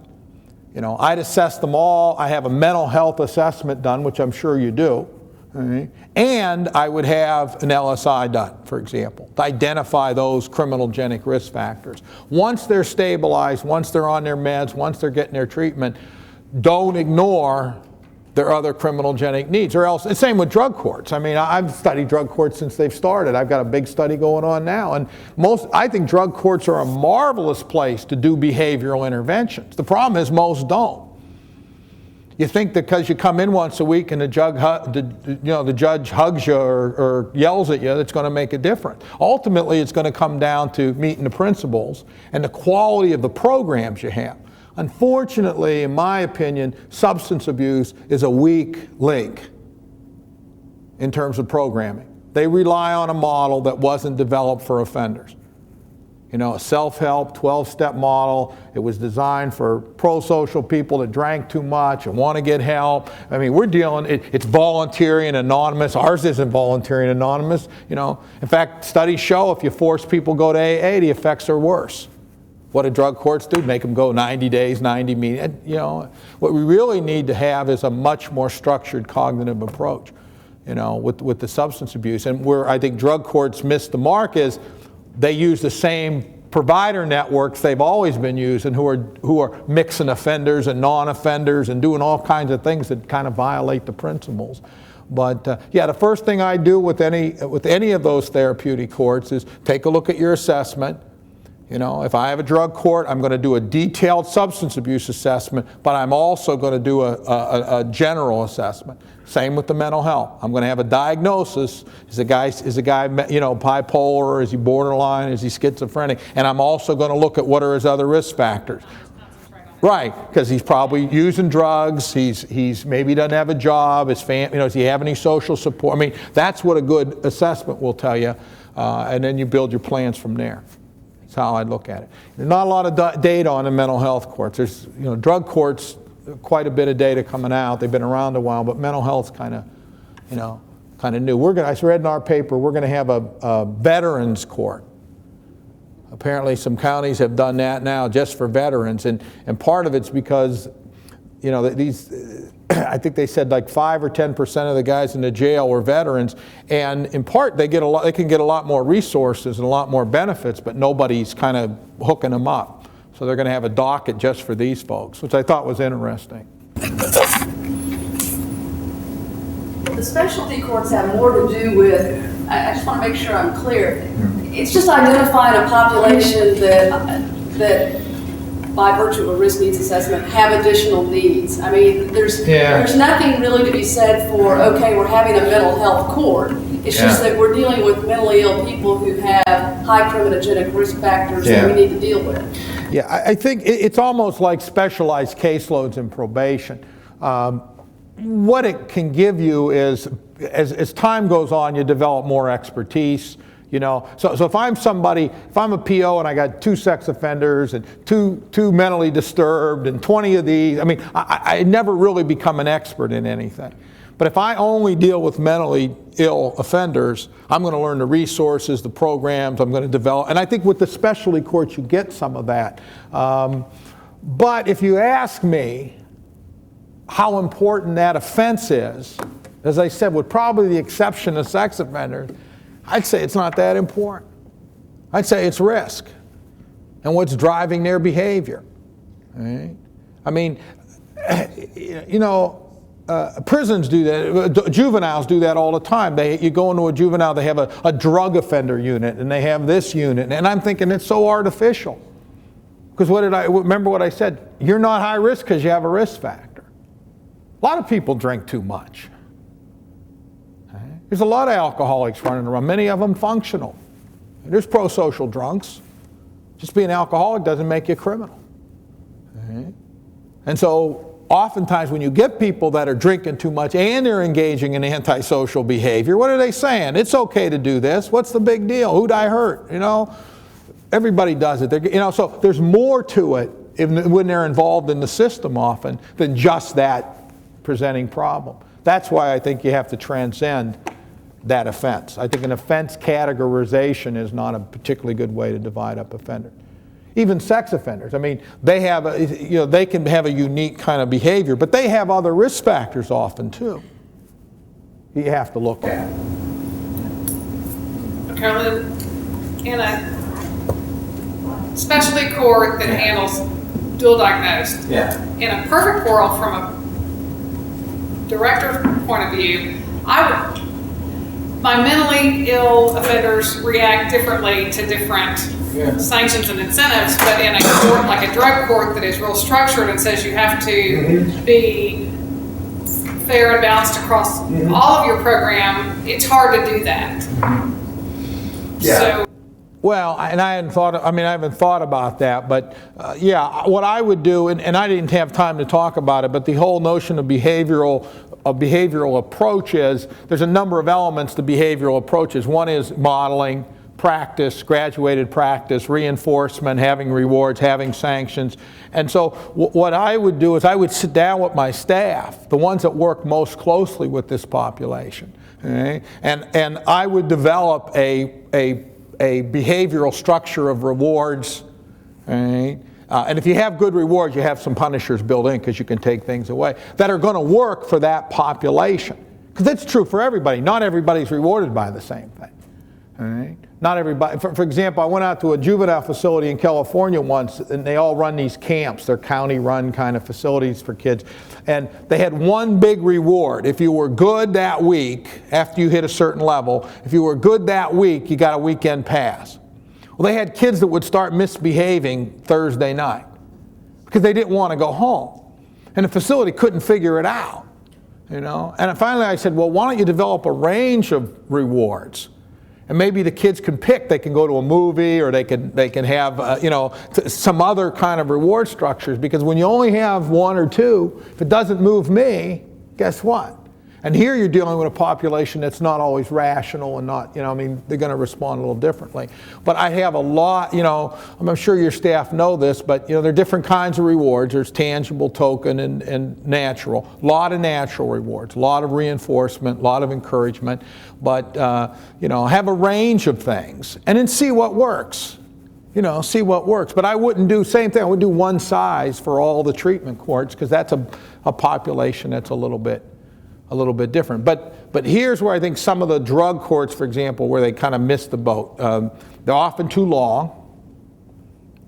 I'd assess them all. I have a mental health assessment done, which I'm sure you do. Right. And I would have an LSI done, for example, to identify those criminogenic risk factors. Once they're stabilized, once they're on their meds, once they're getting their treatment, don't ignore their other criminogenic needs, or else, the same with drug courts. I've studied drug courts since they've started. I've got a big study going on now, and I think drug courts are a marvelous place to do behavioral interventions. The problem is most don't. You think that because you come in once a week and the judge hugs you or yells at you, that's going to make a difference. Ultimately, it's going to come down to meeting the principles and the quality of the programs you have. Unfortunately, in my opinion, substance abuse is a weak link in terms of programming. They rely on a model that wasn't developed for offenders. You know, a self-help 12-step model. It was designed for pro-social people that drank too much and want to get help. I mean, we're dealing, it's voluntary and anonymous. Ours isn't voluntary and anonymous, you know. In fact, studies show if you force people to go to AA, the effects are worse. What do drug courts do? Make them go 90 days, 90 meetings. You know, what we really need to have is a much more structured cognitive approach, you know, with the substance abuse. And where I think drug courts miss the mark is they use the same provider networks they've always been using, who are mixing offenders and non-offenders and doing all kinds of things that kind of violate the principles. But yeah, the first thing I do with any of those therapeutic courts is take a look at your assessment. You know, if I have a drug court, I'm going to do a detailed substance abuse assessment, but I'm also going to do a general assessment. Same with the mental health. I'm going to have a diagnosis. Is the guy, you know, bipolar? Is he borderline? Is he schizophrenic? And I'm also going to look at what are his other risk factors. Right, because he's probably using drugs. He's maybe doesn't have a job. His you know, does he have any social support? I mean, that's what a good assessment will tell you, and then you build your plans from there. That's how I look at it. There's not a lot of data on the mental health courts. There's, you know, drug courts, quite a bit of data coming out. They've been around a while, but mental health's kind of, you know, kind of new. I read in our paper, we're going to have a veterans court. Apparently some counties have done that now just for veterans, and part of it's because, you know, these, I think they said like 5 or 10% of the guys in the jail were veterans, and in part they can get a lot more resources and a lot more benefits, but nobody's kind of hooking them up. So they're going to have a docket just for these folks, which I thought was interesting. The specialty courts have more to do with, I just want to make sure I'm clear. It's just identifying a population that by virtue of a risk needs assessment have additional needs. I mean, there's nothing really to be said for, okay, we're having a mental health court. It's just that we're dealing with mentally ill people who have high criminogenic risk factors that we need to deal with. Yeah, I think it's almost like specialized caseloads in probation. What it can give you is, as time goes on, you develop more expertise. You know, so if I'm a PO and I got 2 sex offenders and two mentally disturbed and 20 of these, I mean, I never really become an expert in anything. But if I only deal with mentally ill offenders, I'm going to learn the resources, the programs, I'm going to develop. And I think with the specialty courts, you get some of that. But if you ask me how important that offense is, as I said, with probably the exception of sex offenders, I'd say it's not that important. I'd say it's risk and what's driving their behavior. Right? I mean, you know, prisons do that. Juveniles do that all the time. You go into a juvenile, they have a drug offender unit, and they have this unit. And I'm thinking it's so artificial. Because remember what I said? You're not high risk because you have a risk factor. A lot of people drink too much. There's a lot of alcoholics running around, many of them functional. There's pro-social drunks. Just being alcoholic doesn't make you a criminal. Right? And so oftentimes when you get people that are drinking too much and they're engaging in antisocial behavior, what are they saying? It's okay to do this. What's the big deal? Who'd I hurt? You know, everybody does it. You know, so there's more to it when they're involved in the system often than just that presenting problem. That's why I think you have to transcend that offense. I think an offense categorization is not a particularly good way to divide up offenders. Even sex offenders, I mean, they can have a unique kind of behavior, but they have other risk factors often too. You have to look at. Carolyn, in a specialty court that handles dual diagnosed, in a perfect world from a director's point of view, my mentally ill offenders react differently to different sanctions and incentives, but in a court like a drug court that is real structured and says you have to be fair and balanced across all of your program, it's hard to do that. Yeah. So, Well, and I haven't thought about that, but yeah, what I would do, and I didn't have time to talk about it, but the whole notion of behavioral approaches, there's a number of elements to behavioral approaches. One is modeling, practice, graduated practice, reinforcement, having rewards, having sanctions. And so what I would do is I would sit down with my staff, the ones that work most closely with this population, okay? And I would develop a behavioral structure of rewards, right? And if you have good rewards, you have some punishers built in because you can take things away that are going to work for that population. Because that's true for everybody. Not everybody's rewarded by the same thing. All right? Not everybody. For example, I went out to a juvenile facility in California once, and they all run these camps. They're county-run kind of facilities for kids. And they had one big reward. If you were good that week, after you hit a certain level, if you were good that week, you got a weekend pass. Well, they had kids that would start misbehaving Thursday night because they didn't want to go home. And the facility couldn't figure it out, you know. And finally I said, well, why don't you develop a range of rewards? And maybe the kids can pick. They can go to a movie, or they can have some other kind of reward structures. Because when you only have one or two, if it doesn't move me, guess what? And here you're dealing with a population that's not always rational and not, they're going to respond a little differently. But I have a lot, I'm sure your staff know this, but there are different kinds of rewards. There's tangible, token, and natural. A lot of natural rewards, a lot of reinforcement, a lot of encouragement. But, have a range of things and then see what works. See what works. But I wouldn't do same thing. I would do one size for all the treatment courts because that's a population that's a little bit different. But here's where I think some of the drug courts, for example, where they kind of miss the boat. They're often too long.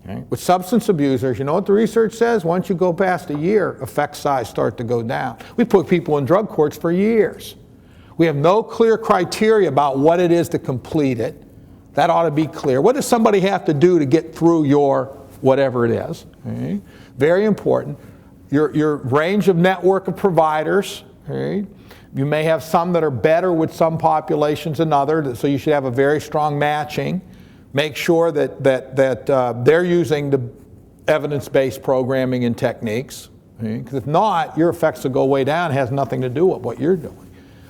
Okay? With substance abusers, you know what the research says? Once you go past a year, effect size start to go down. We put people in drug courts for years. We have no clear criteria about what it is to complete it. That ought to be clear. What does somebody have to do to get through your whatever it is? Okay? Very important. Your range of network of providers. Okay. You may have some that are better with some populations than others, so you should have a very strong matching. Make sure that they're using the evidence-based programming and techniques. Because if not, your effects will go way down. It has nothing to do with what you're doing.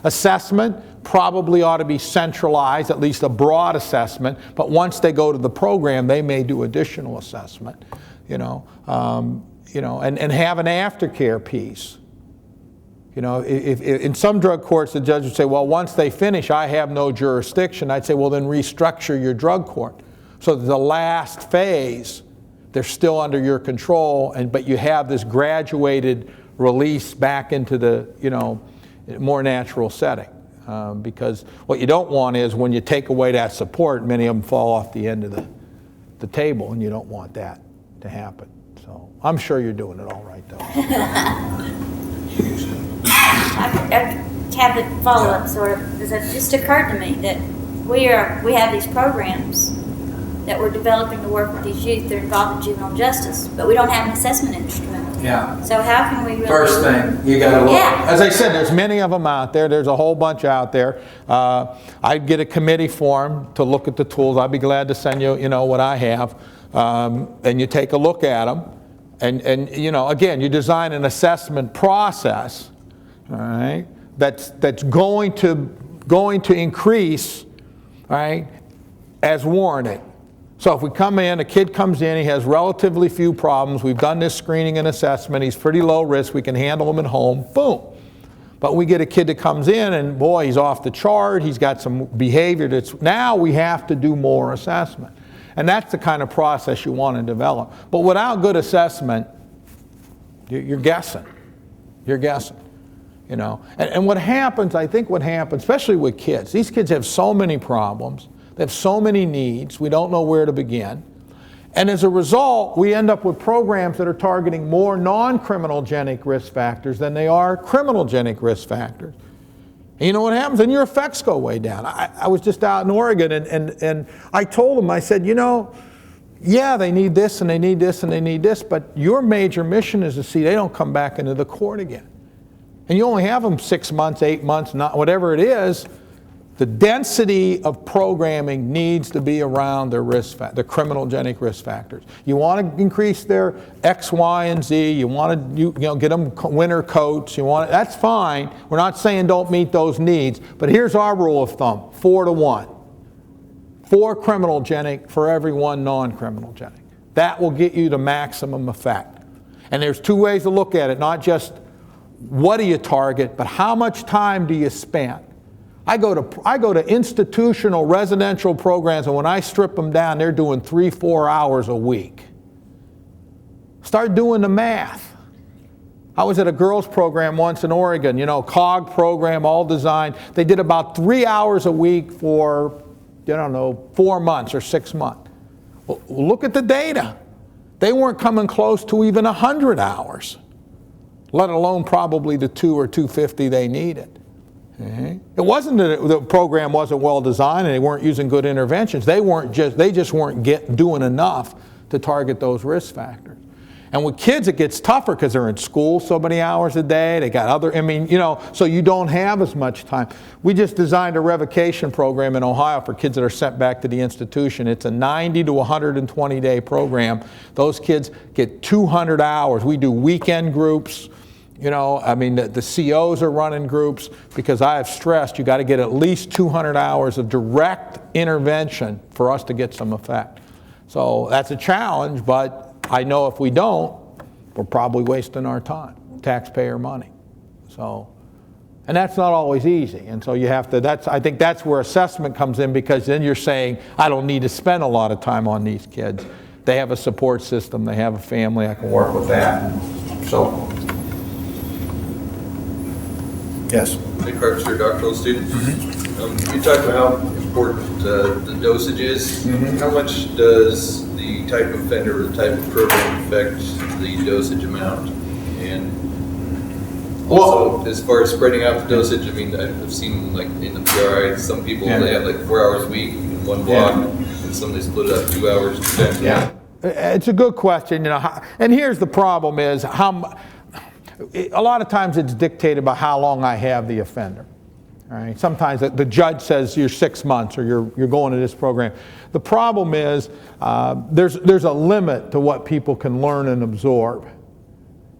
Assessment probably ought to be centralized, at least a broad assessment, but once they go to the program, they may do additional assessment, and have an aftercare piece. If in some drug courts, the judge would say, well, once they finish, I have no jurisdiction. I'd say, well, then restructure your drug court. So that the last phase, they're still under your control, but you have this graduated release back into the, more natural setting. Because what you don't want is when you take away that support, many of them fall off the end of the table, and you don't want that to happen. So I'm sure you're doing it all right, though. I have a follow-up sort of, because it just occurred to me that we have these programs that we're developing to work with these youth that are involved in juvenile justice, but we don't have an assessment instrument. Yeah. So how can we really... First thing, you got to look. Yeah. As I said, there's many of them out there. There's a whole bunch out there. I'd get a committee form to look at the tools. I'd be glad to send you, what I have, and you take a look at them. And again, you design an assessment process, all right, that's going to increase, all right, as warranted. So if we come in, a kid comes in, he has relatively few problems, we've done this screening and assessment, he's pretty low risk, we can handle him at home, boom. But we get a kid that comes in and boy, he's off the chart, he's got some behavior now we have to do more assessment. And that's the kind of process you want to develop. But without good assessment, you're guessing. You're guessing. And what happens, I think what happens, especially with kids, these kids have so many problems, they have so many needs, we don't know where to begin. And as a result, we end up with programs that are targeting more non-criminogenic risk factors than they are criminogenic risk factors. And you know what happens? And your effects go way down. I was just out in Oregon and I told them, I said, yeah, they need this and they need this and they need this, but your major mission is to see they don't come back into the court again. and you only have them 6 months, 8 months, not whatever it is, the density of programming needs to be around their the criminogenic risk factors. You want to increase their X, Y, and Z. You want to get them winter coats. That's fine. We're not saying don't meet those needs. But here's our rule of thumb: 4 to 1. 4 criminogenic for every 1 non-criminogenic. That will get you the maximum effect. And there's 2 ways to look at it: not just what do you target, but how much time do you spend. I go to institutional residential programs, and when I strip them down, they're doing 3-4 hours a week. Start doing the math. I was at a girls program once in Oregon, COG program, all designed. They did about 3 hours a week for, 4 months or 6 months. Well, look at the data. They weren't coming close to even 100 hours, let alone probably the 2 or 250 they needed. It wasn't that the program wasn't well designed and they weren't using good interventions. They just weren't doing enough to target those risk factors. And with kids, it gets tougher because they're in school so many hours a day. They got so you don't have as much time. We just designed a revocation program in Ohio for kids that are sent back to the institution. It's a 90 to 120 day program. Those kids get 200 hours. We do weekend groups. The COs are running groups, because I have stressed you got to get at least 200 hours of direct intervention for us to get some effect. So that's a challenge, but I know if we don't, we're probably wasting our time, taxpayer money. And that's not always easy. And so you have to, I think that's where assessment comes in, because then you're saying, I don't need to spend a lot of time on these kids. They have a support system, they have a family, I can work with that. So. Yes. Nick Harpster, doctoral student. You talked about how important the dosage is. How much does the type of offender or the type of program affect the dosage amount? And also, as far as spreading out the dosage, I've seen in the PRI, some people they have 4 hours a week in one block, and some they split it up 2 hours. It's a good question, and here's the problem: is a lot of times it's dictated by how long I have the offender. All right? Sometimes the judge says you're 6 months or you're going to this program. The problem is there's a limit to what people can learn and absorb.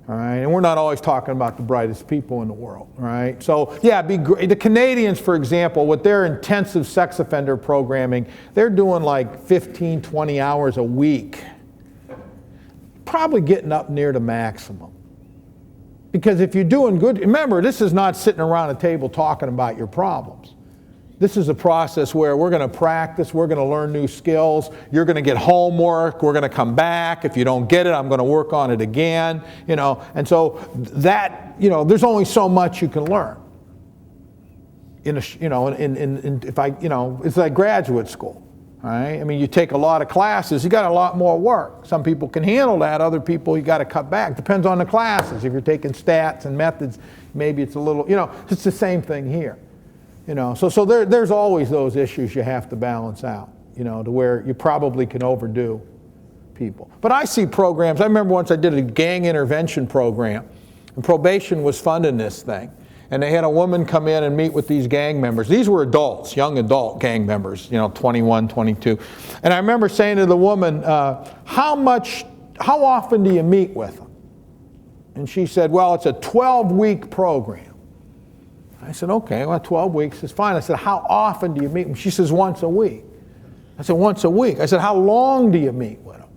All right? And we're not always talking about the brightest people in the world. Right? So yeah, it'd be great. The Canadians, for example, with their intensive sex offender programming, they're doing 15, 20 hours a week. Probably getting up near the maximum. Because if you're doing good, remember, this is not sitting around a table talking about your problems. This is a process where we're going to practice, we're going to learn new skills, you're going to get homework, we're going to come back. If you don't get it, I'm going to work on it again. And so that, there's only so much you can learn. It's like graduate school. Right? You take a lot of classes, you got a lot more work. Some people can handle that, other people you got to cut back. Depends on the classes. If you're taking stats and methods, maybe it's a little, it's the same thing here. So there's always those issues you have to balance out, to where you probably can overdo people. But I see programs, I remember once I did a gang intervention program, and probation was funding this thing. And they had a woman come in and meet with these gang members. These were adults, young adult gang members, 21, 22. And I remember saying to the woman, how often do you meet with them? And she said, well, it's a 12-week program. I said, okay, well, 12 weeks is fine. I said, how often do you meet them? She says, once a week. I said, once a week. I said, how long do you meet with them?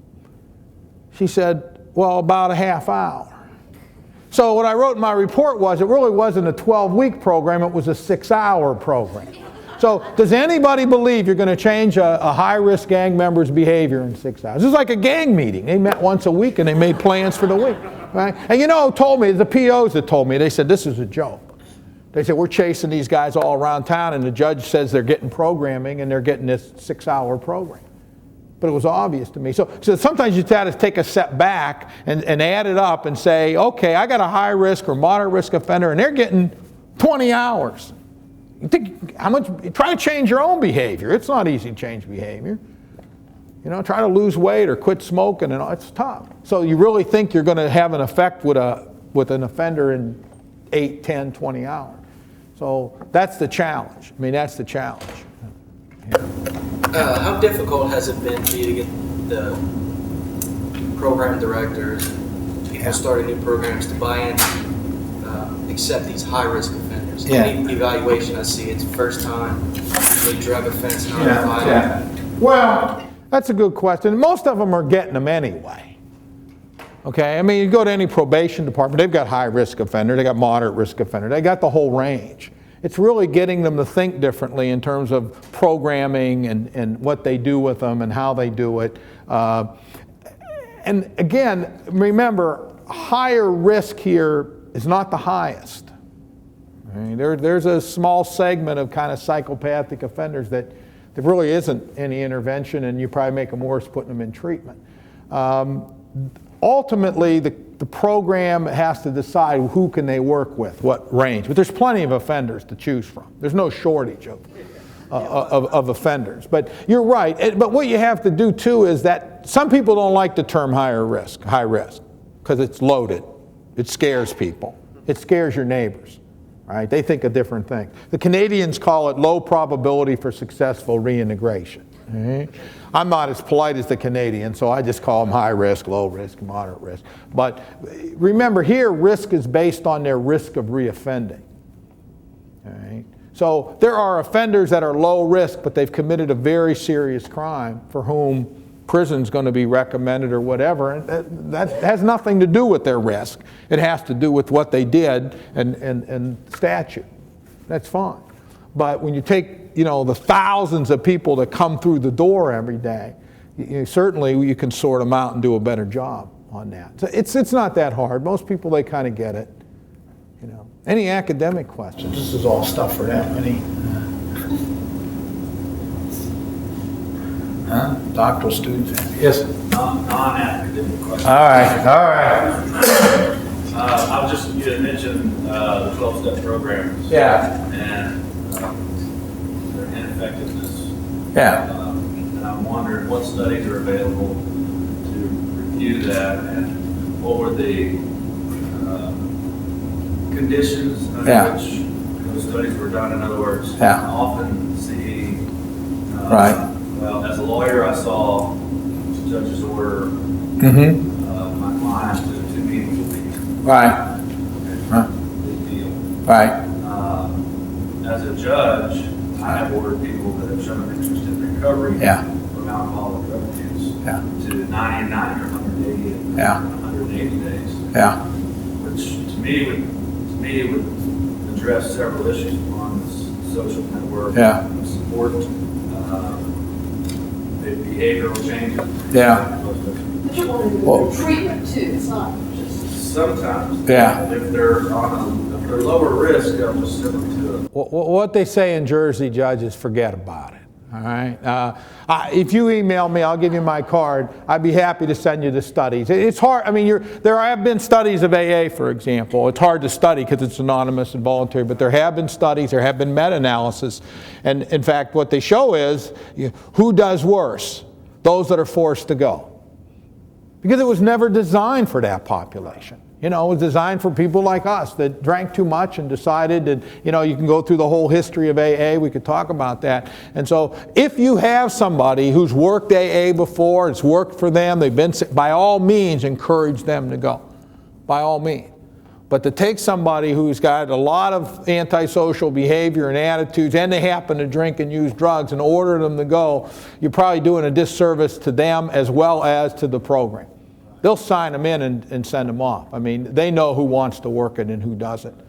She said, well, about a half hour. So what I wrote in my report was, it really wasn't a 12-week program, it was a 6-hour program. So does anybody believe you're going to change a high-risk gang member's behavior in 6 hours? This is like a gang meeting. They met once a week and they made plans for the week. Right? And who told me, the POs that told me, they said, this is a joke. They said, we're chasing these guys all around town and the judge says they're getting programming and they're getting this 6-hour program. But it was obvious to me. So sometimes you have to take a step back and add it up and say, okay, I got a high risk or moderate risk offender and they're getting 20 hours. You think how much? Try to change your own behavior. It's not easy to change behavior. Try to lose weight or quit smoking, and it's tough. So you really think you're going to have an effect with an offender in 8, 10, 20 hours. So that's the challenge. I mean, that's the challenge. How difficult has it been for you to get the program directors, people starting new programs to buy in, accept these high-risk offenders? Any evaluation I see, it's first time, usually drug offense, non-violent. Well, that's a good question. Most of them are getting them anyway. Okay, I mean, you go to any probation department, they've got high-risk offender, they got moderate-risk offender, they got the whole range. It's really getting them to think differently in terms of programming and what they do with them and how they do it. And again, remember, higher risk here is not the highest. I mean, there's a small segment of kind of psychopathic offenders that there really isn't any intervention, and you probably make them worse putting them in treatment. Ultimately, the program has to decide who can they work with, what range. But there's plenty of offenders to choose from. There's no shortage of offenders. But you're right. But what you have to do too is that some people don't like the term high risk, because it's loaded. It scares people. It scares your neighbors. Right? They think of different things. The Canadians call it low probability for successful reintegration. Right? I'm not as polite as the Canadians, so I just call them high risk, low risk, moderate risk. But remember here, risk is based on their risk of reoffending. Right? So there are offenders that are low risk, but they've committed a very serious crime for whom prison's going to be recommended or whatever. And that has nothing to do with their risk. It has to do with what they did and statute. That's fine. But when you take, the thousands of people that come through the door every day, certainly you can sort them out and do a better job on that. So it's not that hard. Most people, they kind of get it. Any academic questions? This is all stuff for them. Any doctoral students? Yes. Non-academic questions. All right. I was just, you had mentioned the 12-step programs. Yeah. And their ineffectiveness. Yeah. And I'm wondering what studies are available to review that, and what were the conditions under which those studies were done. In other words, I often see, well, as a lawyer, I saw the judge's order my client to meetings with me. Right. Big deal. Right. As a judge, I have ordered people that have shown an interest in recovery from alcohol and drug abuse to 90 and 90 or 180 and 180 days. Yeah. Which to me would address several issues. One is social network, support, the behavioral changes. Yeah. But you're wanting to do treatment too, it's not just... Sometimes. Yeah. If they're lower risk, they'll just send them to it. What they say in Jersey, judges, forget about it. All right. If you email me, I'll give you my card. I'd be happy to send you the studies. It's hard. I mean, there have been studies of AA, for example. It's hard to study because it's anonymous and voluntary, but there have been studies. There have been meta-analysis, and in fact, what they show is who does worse? Those that are forced to go, because it was never designed for that population. It was designed for people like us that drank too much and decided that, you can go through the whole history of AA. We could talk about that. And so if you have somebody who's worked AA before, it's worked for them, they've been, by all means, encourage them to go. By all means. But to take somebody who's got a lot of antisocial behavior and attitudes, and they happen to drink and use drugs, and order them to go, you're probably doing a disservice to them as well as to the program. They'll sign them in and send them off. I mean, they know who wants to work it and who doesn't.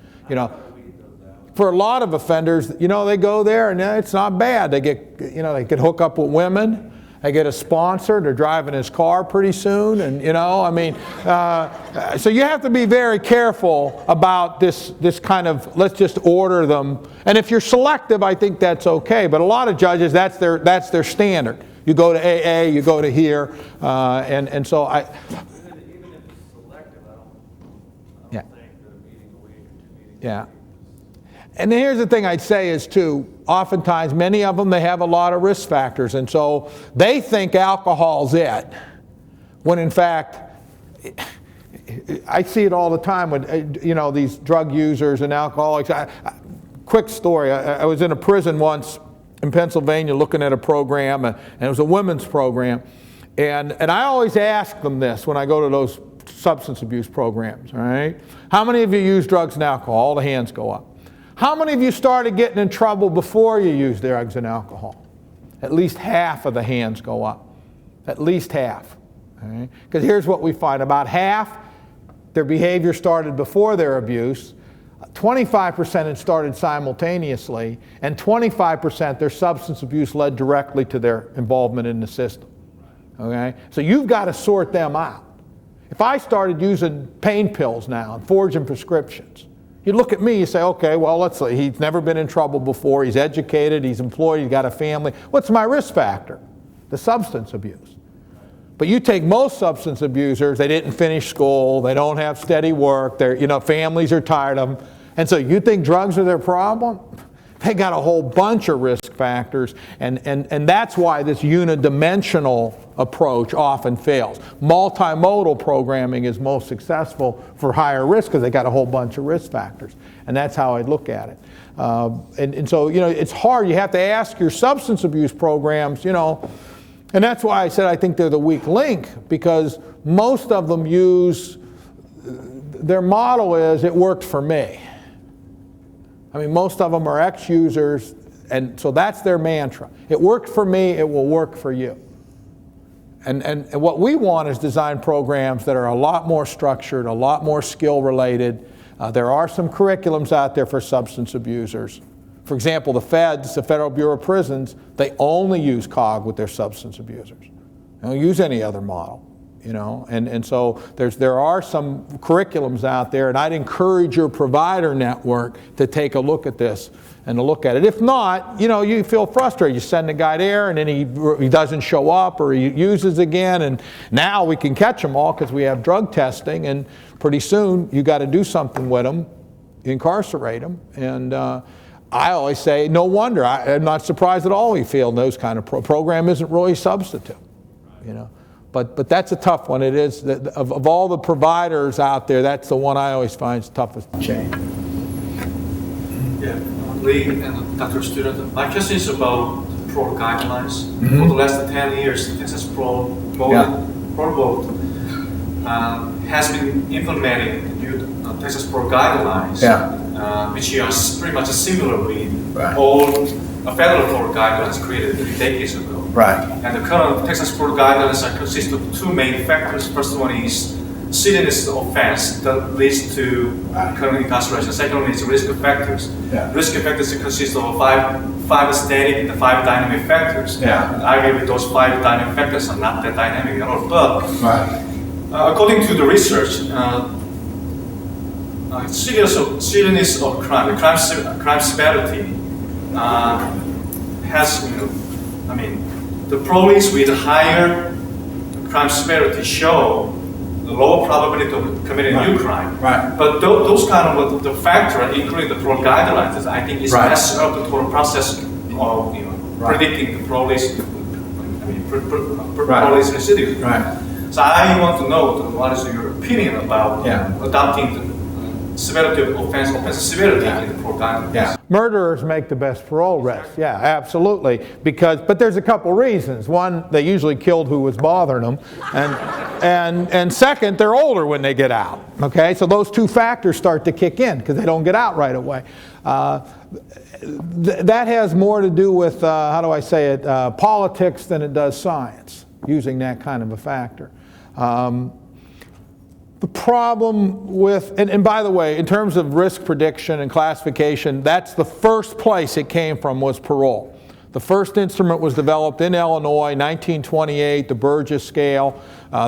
For a lot of offenders, they go there and it's not bad. They get, they could hook up with women. They get a sponsor. They're driving his car pretty soon, and so you have to be very careful about this kind of let's just order them. And if you're selective, I think that's okay. But a lot of judges, that's their standard. You go to AA, you go to here, and so I. Even if it's selective, I don't think the meeting a week or 2 meetings. Yeah. And here's the thing I'd say is too, oftentimes many of them, they have a lot of risk factors, and so they think alcohol's it, when in fact, I see it all the time with, you know, these drug users and alcoholics. Quick story, I was in a prison once in Pennsylvania looking at a program, and it was a women's program. And I always ask them this when I go to those substance abuse programs, all right? How many of you use drugs and alcohol? All the hands go up. How many of you started getting in trouble before you used drugs and alcohol? At least half of the hands go up. At least half. Because right? Here's what we find. About half, their behavior started before their abuse. 25% had started simultaneously. And 25% their substance abuse led directly to their involvement in the system. Okay? So you've got to sort them out. If I started using pain pills now and forging prescriptions, you look at me, you say, okay, well, let's see, he's never been in trouble before, he's educated, he's employed, he's got a family. What's my risk factor? The substance abuse. But you take most substance abusers, they didn't finish school, they don't have steady work, their families are tired of them. And so you think drugs are their problem? They got a whole bunch of risk factors, and that's why this unidimensional approach often fails. Multimodal programming is most successful for higher risk because they got a whole bunch of risk factors, and that's how I look at it. And so, it's hard. You have to ask your substance abuse programs, and that's why I said I think they're the weak link, because most of them their model is, it worked for me. I mean, most of them are ex-users, and so that's their mantra. It worked for me, it will work for you. And what we want is design programs that are a lot more structured, a lot more skill-related. There are some curriculums out there for substance abusers. For example, the feds, the Federal Bureau of Prisons, they only use COG with their substance abusers. They don't use any other model. And so there are some curriculums out there, and I'd encourage your provider network to take a look at this and to look at it. If not, you feel frustrated. You send the guy there, and then he doesn't show up, or he uses again, and now we can catch them all because we have drug testing, and pretty soon you got to do something with them, incarcerate them, and I always say, no wonder. I'm not surprised at all we feel those kind of program isn't really a substitute, But that's a tough one. It is, of all the providers out there, that's the one I always find is toughest to change. Yeah, Lee and Dr. Student, my question is about PRO guidelines. Mm-hmm. For the last 10 years, Texas Protocol has been implementing the new Texas PRO guidelines, which are pretty much similar with all federal PRO guidelines created decades ago. Right. And the current Texas PRO guidelines consist of two main factors. First one is seriousness offense that leads to current incarceration. Second one is risk factors. Yeah. Risk factors consist of five static and 5 dynamic factors. Yeah. I argue those 5 dynamic factors are not that dynamic at all. But according to the research, seriousness of crime severity has, the police with higher crime severity show the lower probability of committing a new crime. Right. But those kind of the factor, including the PRO guidelines, I think is mess up the total process of predicting the police, police recidivism. Right. So I want to know what is your opinion about adopting the severity of offensive severity in the PRO guidelines. Yeah. Murderers make the best parole rests. Yeah, absolutely. But there's a couple reasons. One, they usually killed who was bothering them, and second, they're older when they get out. Okay, so those two factors start to kick in because they don't get out right away. That has more to do with politics than it does science. Using that kind of a factor. The problem with, and by the way, in terms of risk prediction and classification, that's the first place it came from was parole. The first instrument was developed in Illinois, 1928, the Burgess scale.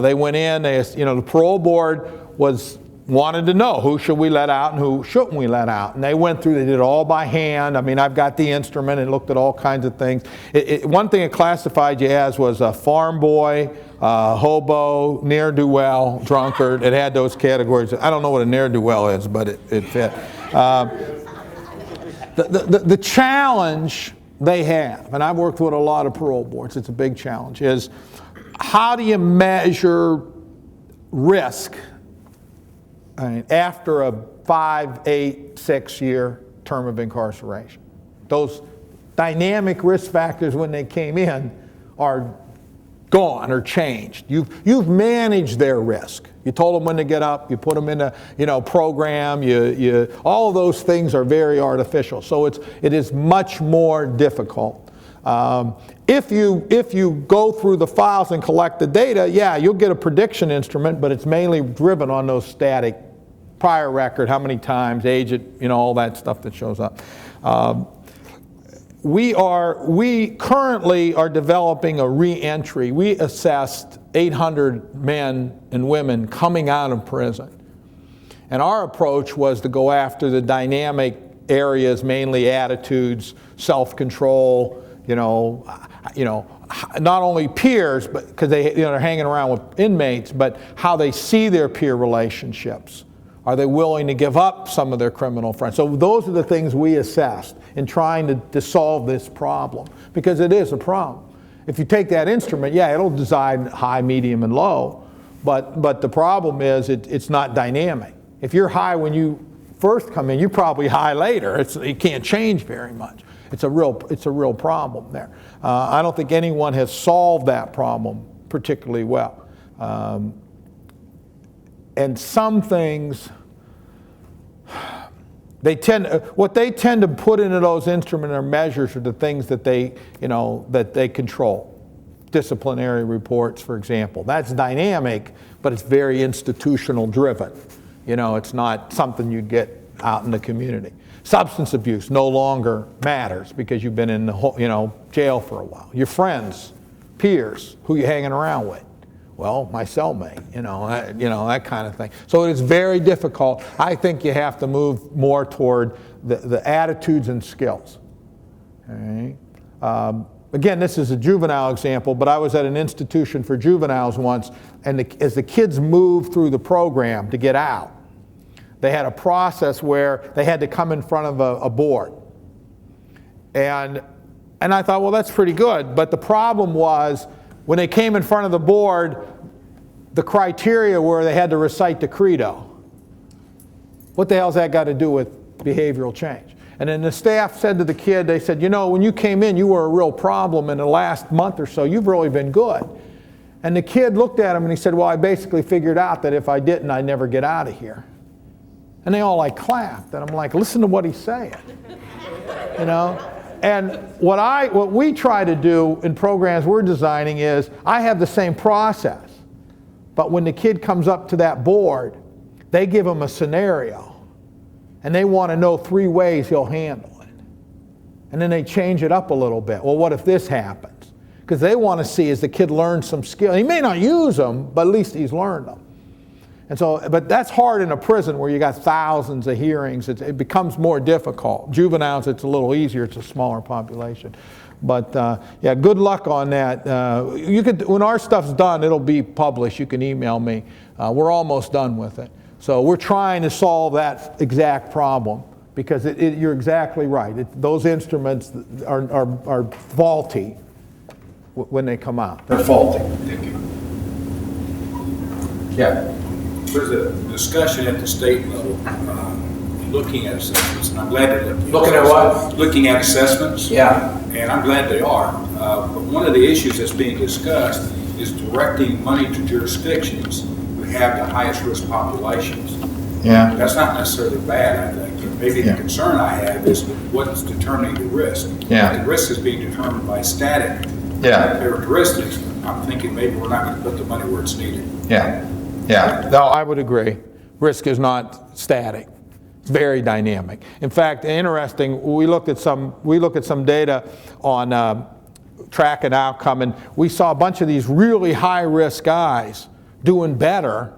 They went in, the parole board wanted to know who should we let out and who shouldn't we let out. And they went through, they did it all by hand. I've got the instrument and looked at all kinds of things. One thing it classified you as was a farm boy, hobo, ne'er-do-well, drunkard. It had those categories. I don't know what a ne'er-do-well is, but it fit. The challenge they have, and I've worked with a lot of parole boards, it's a big challenge, is how do you measure risk after a 5, 8, 6-year term of incarceration. Those dynamic risk factors when they came in are gone or changed. You've managed their risk. You told them when to get up. You put them in a program. All of those things are very artificial. So it is much more difficult. If you go through the files and collect the data, yeah, you'll get a prediction instrument, but it's mainly driven on those static prior record, how many times, age, all that stuff that shows up. We currently are developing a re-entry. We assessed 800 men and women coming out of prison. And our approach was to go after the dynamic areas, mainly attitudes, self-control, not only peers, but because they're hanging around with inmates, but how they see their peer relationships. Are they willing to give up some of their criminal friends? So those are the things we assessed in trying to solve this problem, because it is a problem. If you take that instrument, yeah, it'll decide high, medium, and low, but the problem is it's not dynamic. If you're high when you first come in, you're probably high later. It can't change very much. It's a real problem there. I don't think anyone has solved that problem particularly well. And some things, what they tend to put into those instruments or measures are the things that they control. Disciplinary reports, for example. That's dynamic, but it's very institutional driven. It's not something you get out in the community. Substance abuse no longer matters because you've been in the jail for a while. Your friends, peers, who you're hanging around with. Well, my cellmate, that kind of thing. So it's very difficult. I think you have to move more toward the attitudes and skills. Okay? Again, this is a juvenile example, but I was at an institution for juveniles once, and as the kids moved through the program to get out, they had a process where they had to come in front of a board. And I thought, well, that's pretty good. But the problem was, when they came in front of the board, the criteria were they had to recite the credo. What the hell's that got to do with behavioral change? And then the staff said to the kid, they said, when you came in, you were a real problem. In the last month or so, you've really been good. And the kid looked at him and he said, well, I basically figured out that if I didn't, I'd never get out of here. And they all clapped. And I'm like, listen to what he's saying. And what we try to do in programs we're designing is, I have the same process, but when the kid comes up to that board, they give him a scenario, and they want to know 3 ways he'll handle it. And then they change it up a little bit. Well, what if this happens? Because they want to see, as the kid learns some skill. He may not use them, but at least he's learned them. And so, but that's hard in a prison where you got thousands of hearings. It becomes more difficult. Juveniles, it's a little easier. It's a smaller population. But yeah, good luck on that. When our stuff's done, it'll be published. You can email me. We're almost done with it. So we're trying to solve that exact problem, because you're exactly right. Those instruments are faulty when they come out. They're faulty. Thank you. Yeah. There's a discussion at the state level looking at assessments, and I'm glad they're looking at what? Looking at assessments. Yeah. And I'm glad they are. But one of the issues that's being discussed is directing money to jurisdictions who have the highest risk populations. Yeah. That's not necessarily bad, I think. Maybe the concern I have is what's determining the risk. Yeah. The risk is being determined by static characteristics. I'm thinking maybe we're not going to put the money where it's needed. Yeah. Yeah. No, I would agree. Risk is not static. It's very dynamic. In fact, interesting, we looked at some data on track and outcome, and we saw a bunch of these really high risk guys doing better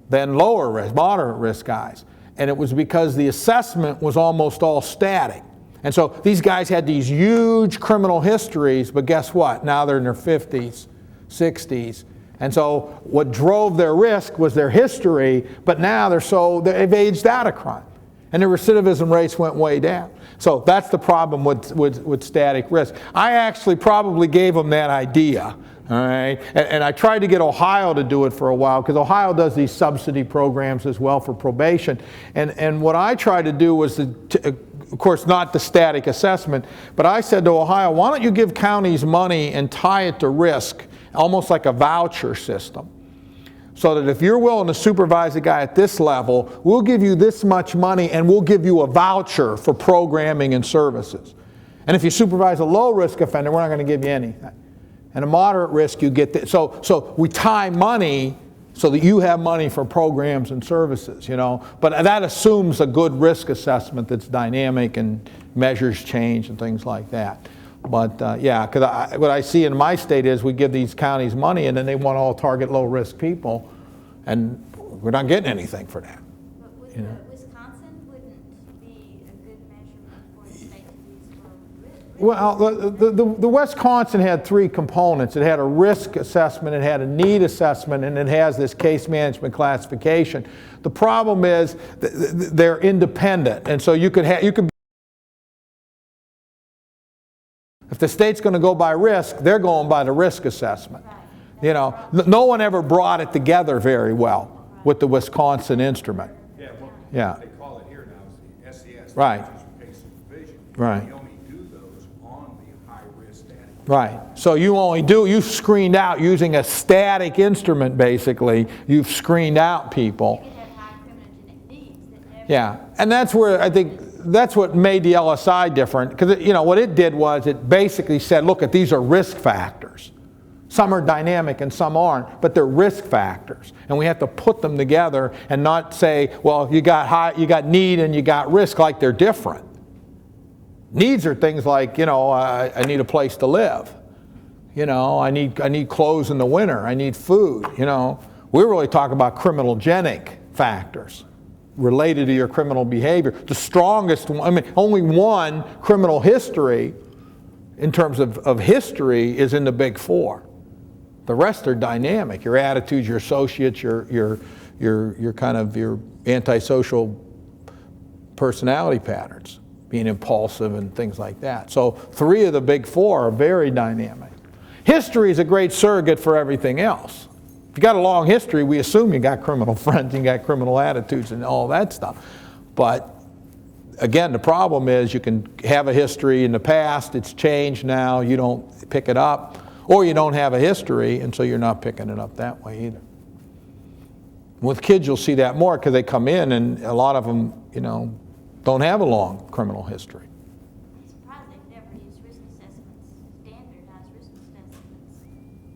than lower risk, moderate risk guys. And it was because the assessment was almost all static. And so these guys had these huge criminal histories, but guess what? Now they're in their 50s, 60s. And so what drove their risk was their history, but now they've aged out of crime. And their recidivism rates went way down. So that's the problem with static risk. I actually probably gave them that idea All right, and I tried to get Ohio to do it for a while because Ohio does these subsidy programs as well for probation. And what I tried to do was, of course, not the static assessment, but I said to Ohio, why don't you give counties money and tie it to risk, almost like a voucher system, so that if you're willing to supervise a guy at this level, we'll give you this much money and we'll give you a voucher for programming and services. And if you supervise a low-risk offender, we're not going to give you anything. And a moderate risk, you get this. So we tie money so that you have money for programs and services, you know. But that assumes a good risk assessment that's dynamic and measures change and things like that. But yeah, because what I see in my state is we give these counties money and then they want to all target low-risk people, and we're not getting anything for that. But You know? Wisconsin wouldn't be a good measurement for the state to use for risk. Well, the Wisconsin had three components. It had a risk assessment, it had a need assessment, and it has this case management classification. The problem is they're independent, and so you could if the state's going to go by risk, they're going by the risk assessment. You know, no one ever brought it together very well with the Wisconsin instrument. Yeah, well, Yeah. they call it here now is the SES. Right. Case supervision. Right. We only do those on the high-risk static. Right. So you've screened out using a static instrument, basically. You've screened out people. You could have high criminogenic needs that never. Yeah. And that's where I think that's what made the LSI different. Because, you know, what it did was it basically said, look, these are risk factors. Some are dynamic and some aren't, but they're risk factors. And we have to put them together and not say, well, you got need and you got risk, like they're different. Needs are things like, you know, I need a place to live. You know, I need clothes in the winter. I need food. You know, we're really talking about criminogenic factors related to your criminal behavior. The strongest one, I mean, only one criminal history in terms of history is in the big four. The rest are dynamic. Your attitudes, your associates, your kind of your antisocial personality patterns, being impulsive and things like that. So 3 of the big 4 are very dynamic. History is a great surrogate for everything else. If you got a long history, we assume you got criminal friends, you got criminal attitudes and all that stuff. But again, the problem is you can have a history in the past, it's changed now, you don't pick it up, or you don't have a history, and so you're not picking it up that way either. With kids, you'll see that more because they come in and a lot of them, you know, don't have a long criminal history. I'm surprised they've never used risk assessments, standardized risk assessments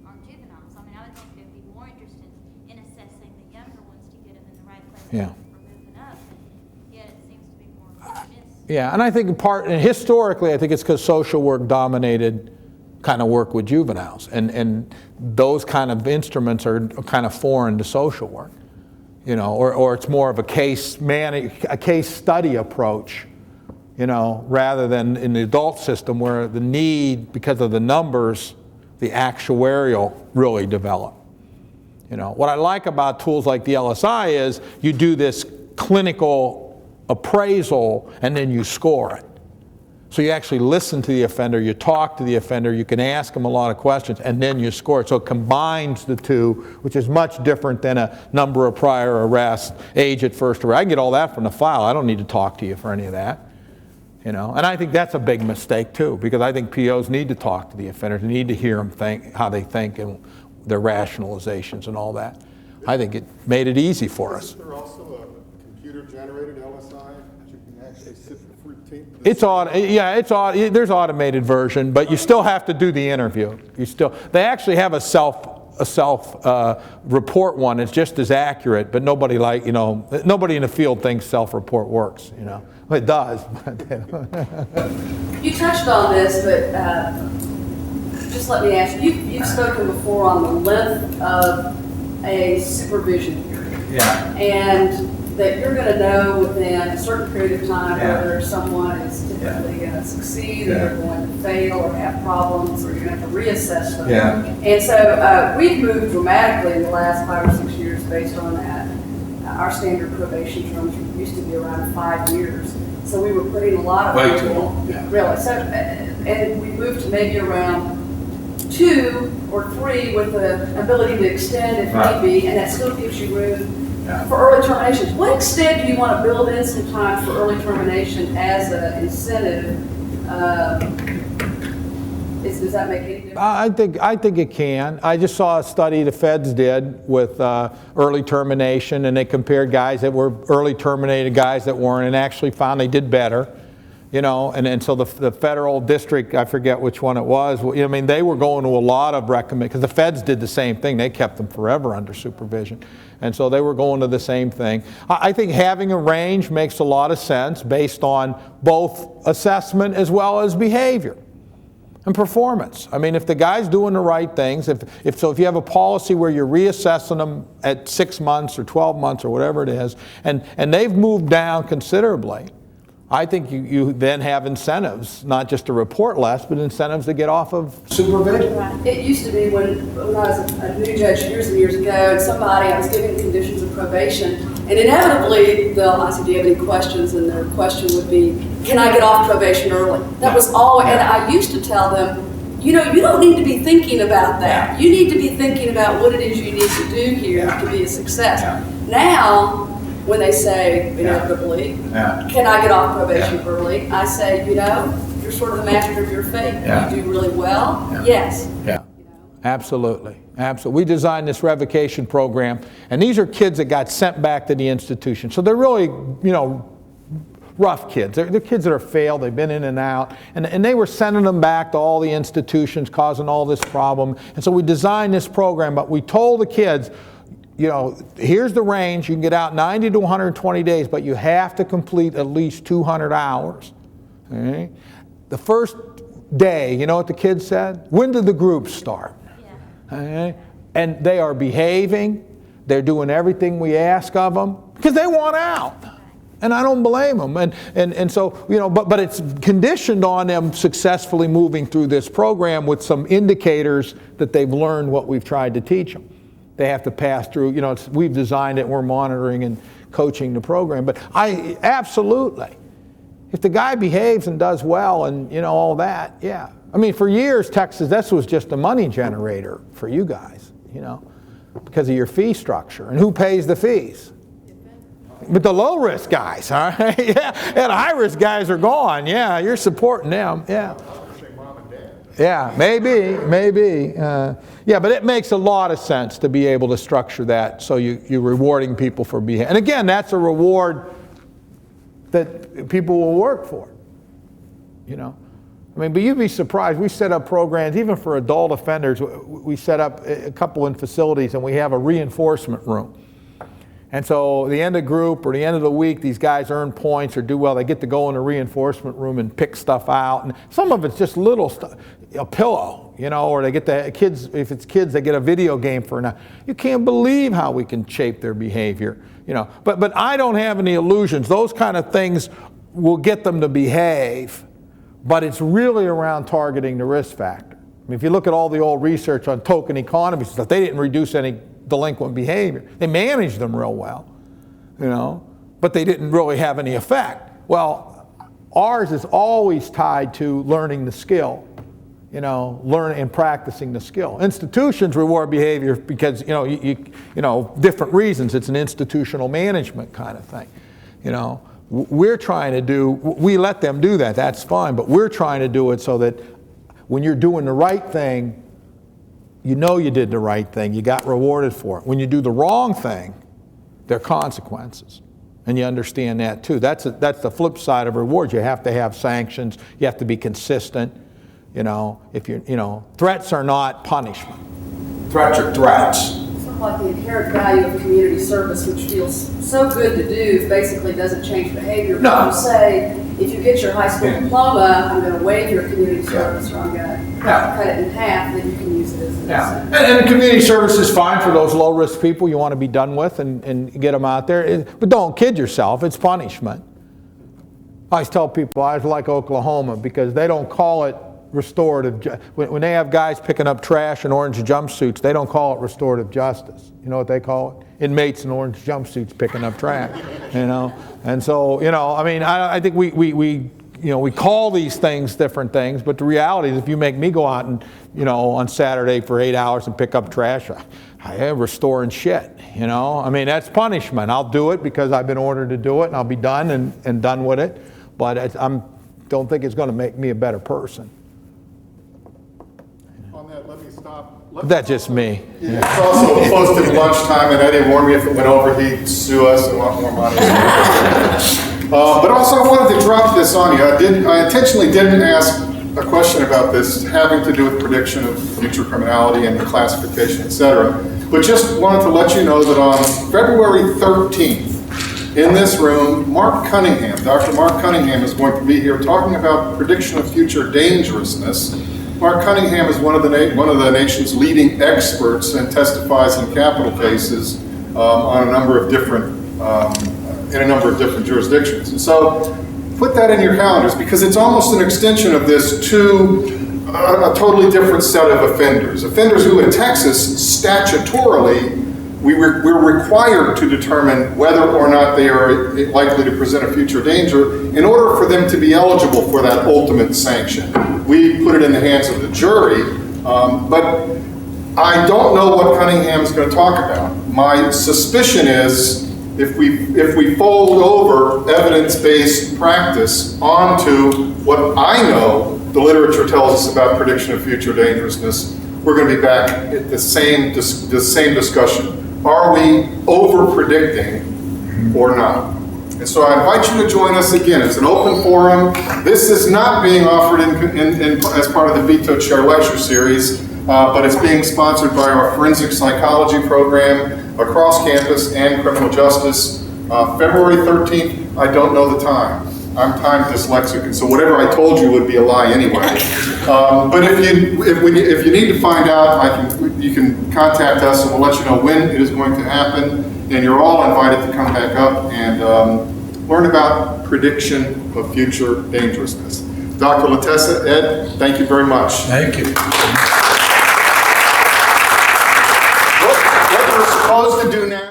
on juveniles. I mean, I would think they'd be more interested in assessing the younger ones to get them in the right place Yeah. for moving up, and yet it seems to be more miss. Yeah, and I think and historically, I think it's because social work dominated kind of work with juveniles, and those kind of instruments are kind of foreign to social work, you know, or it's more of a case study approach, you know, rather than in the adult system where the need, because of the numbers, the actuarial really develop. You know, what I like about tools like the LSI is you do this clinical appraisal and then you score it. So you actually listen to the offender, you talk to the offender, you can ask them a lot of questions, and then you score it. So it combines the two, which is much different than a number of prior arrests, age at first arrest. I can get all that from the file. I don't need to talk to you for any of that. You know, and I think that's a big mistake too, because I think POs need to talk to the offenders, need to hear them think, how they think, and their rationalizations and all that. I think it made it easy for us. Is there also a computer-generated LSI that you can actually sit for routine? There's automated version, but you still have to do the interview. They actually have a self report one. It's just as accurate, but nobody in the field thinks self-report works. You know, it does. You touched on this, but just let me ask you, you've spoken before on the length of a supervision period. Yeah. And that you're going to know within a certain period of time whether someone is typically going to succeed, or they're going to fail, or have problems, or you're going to have to reassess them. Yeah. And so we've moved dramatically in the last 5 or 6 years based on that. Our standard probation terms used to be around 5 years. So we were putting a lot of Way too people, long, yeah. really. So, and we moved to maybe around 2 or 3 with the ability to extend if Right. need be, and that still gives you room Yeah. for early terminations. What extent do you want to build in some time for early termination as an incentive? Does that make any difference? I think it can. I just saw a study the feds did with early termination, and they compared guys that were early terminated, guys that weren't, and actually found they did better. You know, and so the federal district, I forget which one it was, I mean, they were going to a lot of because the feds did the same thing. They kept them forever under supervision. And so they were going to the same thing. I think having a range makes a lot of sense based on both assessment as well as behavior and performance. I mean, if the guy's doing the right things, if you have a policy where you're reassessing them at 6 months or 12 months or whatever it is, and they've moved down considerably, I think you then have incentives, not just to report less, but incentives to get off of supervision. It used to be when I was a new judge years and years ago, and I was giving conditions of probation, and inevitably I said, do you have any questions? And their question would be, can I get off probation early? That was all, and I used to tell them, you know, you don't need to be thinking about that. You need to be thinking about what it is you need to do here to be a success. Now, when they say, inevitably, can I get off probation early? I say, you know, you're sort of the master of your fate. You do really well. Yes. Yeah. Absolutely. Absolutely. We designed this revocation program, and these are kids that got sent back to the institution. So they're really, you know, rough kids. They're kids that are failed. They've been in and out. And they were sending them back to all the institutions, causing all this problem. And so we designed this program, but we told the kids, you know, here's the range. You can get out 90 to 120 days, but you have to complete at least 200 hours. Okay? The first day, you know what the kids said? When did the group start? Yeah. Okay? And they are behaving. They're doing everything we ask of them because they want out. And I don't blame them. And so, you know, but it's conditioned on them successfully moving through this program with some indicators that they've learned what we've tried to teach them. They have to pass through, you know, we've designed it, we're monitoring and coaching the program. But absolutely, if the guy behaves and does well and, you know, all that, yeah. I mean, for years, Texas, this was just a money generator for you guys, you know, because of your fee structure. And who pays the fees? But the low-risk guys, all right? Yeah, and the high-risk guys are gone. Yeah, you're supporting them, yeah. Yeah, maybe. Yeah, but it makes a lot of sense to be able to structure that so you're rewarding people for behavior. And again, that's a reward that people will work for, you know. I mean, but you'd be surprised. We set up programs, even for adult offenders. We set up a couple in facilities, and we have a reinforcement room. And so at the end of group or the end of the week, these guys earn points or do well. They get to go in the reinforcement room and pick stuff out. And some of it's just little stuff, a pillow, you know, or they get the kids, if it's kids, they get a video game for now. You can't believe how we can shape their behavior, you know. But I don't have any illusions. Those kind of things will get them to behave, but it's really around targeting the risk factor. I mean, if you look at all the old research on token economy stuff, they didn't reduce any delinquent behavior. They managed them real well, you know, but they didn't really have any effect. Well, ours is always tied to learning the skill, you know, learning and practicing the skill. Institutions reward behavior because, you know, you know, different reasons. It's an institutional management kind of thing, you know. We're trying to do, we let them do that, that's fine, but we're trying to do it so that when you're doing the right thing, you know you did the right thing, you got rewarded for it. When you do the wrong thing, there are consequences. And you understand that too. That's the flip side of reward. You have to have sanctions, you have to be consistent. You know, if you're, you know, threats are not punishment. Threats are threats. Sort of like the inherent value of community service, which feels so good to do, basically doesn't change behavior. No. But you say, if you get your high school diploma, I'm going to waive your community service, or I'm going to cut it in half, then you can use it as an incentive. And community service is fine for those low-risk people you want to be done with and get them out there. But don't kid yourself, it's punishment. I always tell people I was like Oklahoma because they don't call it restorative. When they have guys picking up trash in orange jumpsuits, they don't call it restorative justice. You know what they call it? Inmates in orange jumpsuits picking up trash. You know, and so, you know, I mean, I think we you know, we call these things different things, but the reality is if you make me go out and you know, on Saturday for 8 hours and pick up trash. I am restoring shit, you know? I mean, that's punishment. I'll do it because I've been ordered to do it, and I'll be done and done with it. But I don't think it's going to make me a better person. On that, let me stop. That's just me. Yeah. It's also close to lunchtime, and Eddie warned me if it went over, he'd sue us and want more money. But also, I wanted to drop this on you. I intentionally didn't ask a question about this having to do with prediction of future criminality and the classification, et cetera. But just wanted to let you know that on February 13th, in this room, Dr. Mark Cunningham is going to be here talking about prediction of future dangerousness. Mark Cunningham is one of the nation's leading experts and testifies in capital cases on a number of different jurisdictions. And so put that in your calendars, because it's almost an extension of this to a totally different set of offenders. Offenders who in Texas, statutorily, we're required to determine whether or not they are likely to present a future danger in order for them to be eligible for that ultimate sanction. We put it in the hands of the jury, but I don't know what Cunningham is going to talk about. My suspicion is if we fold over evidence-based practice onto what I know the literature tells us about prediction of future dangerousness, we're going to be back at the same discussion. Are we over-predicting or not? And so I invite you to join us again. It's an open forum. This is not being offered as part of the Beto Chair Lecture Series, but it's being sponsored by our Forensic Psychology program across campus and criminal justice. February 13th, I don't know the time. I'm time dyslexic, and so whatever I told you would be a lie anyway. But if you need to find out, you can contact us, and we'll let you know when it is going to happen. And you're all invited to come back up and learn about prediction of future dangerousness. Dr. Latessa, Ed, thank you very much. Thank you.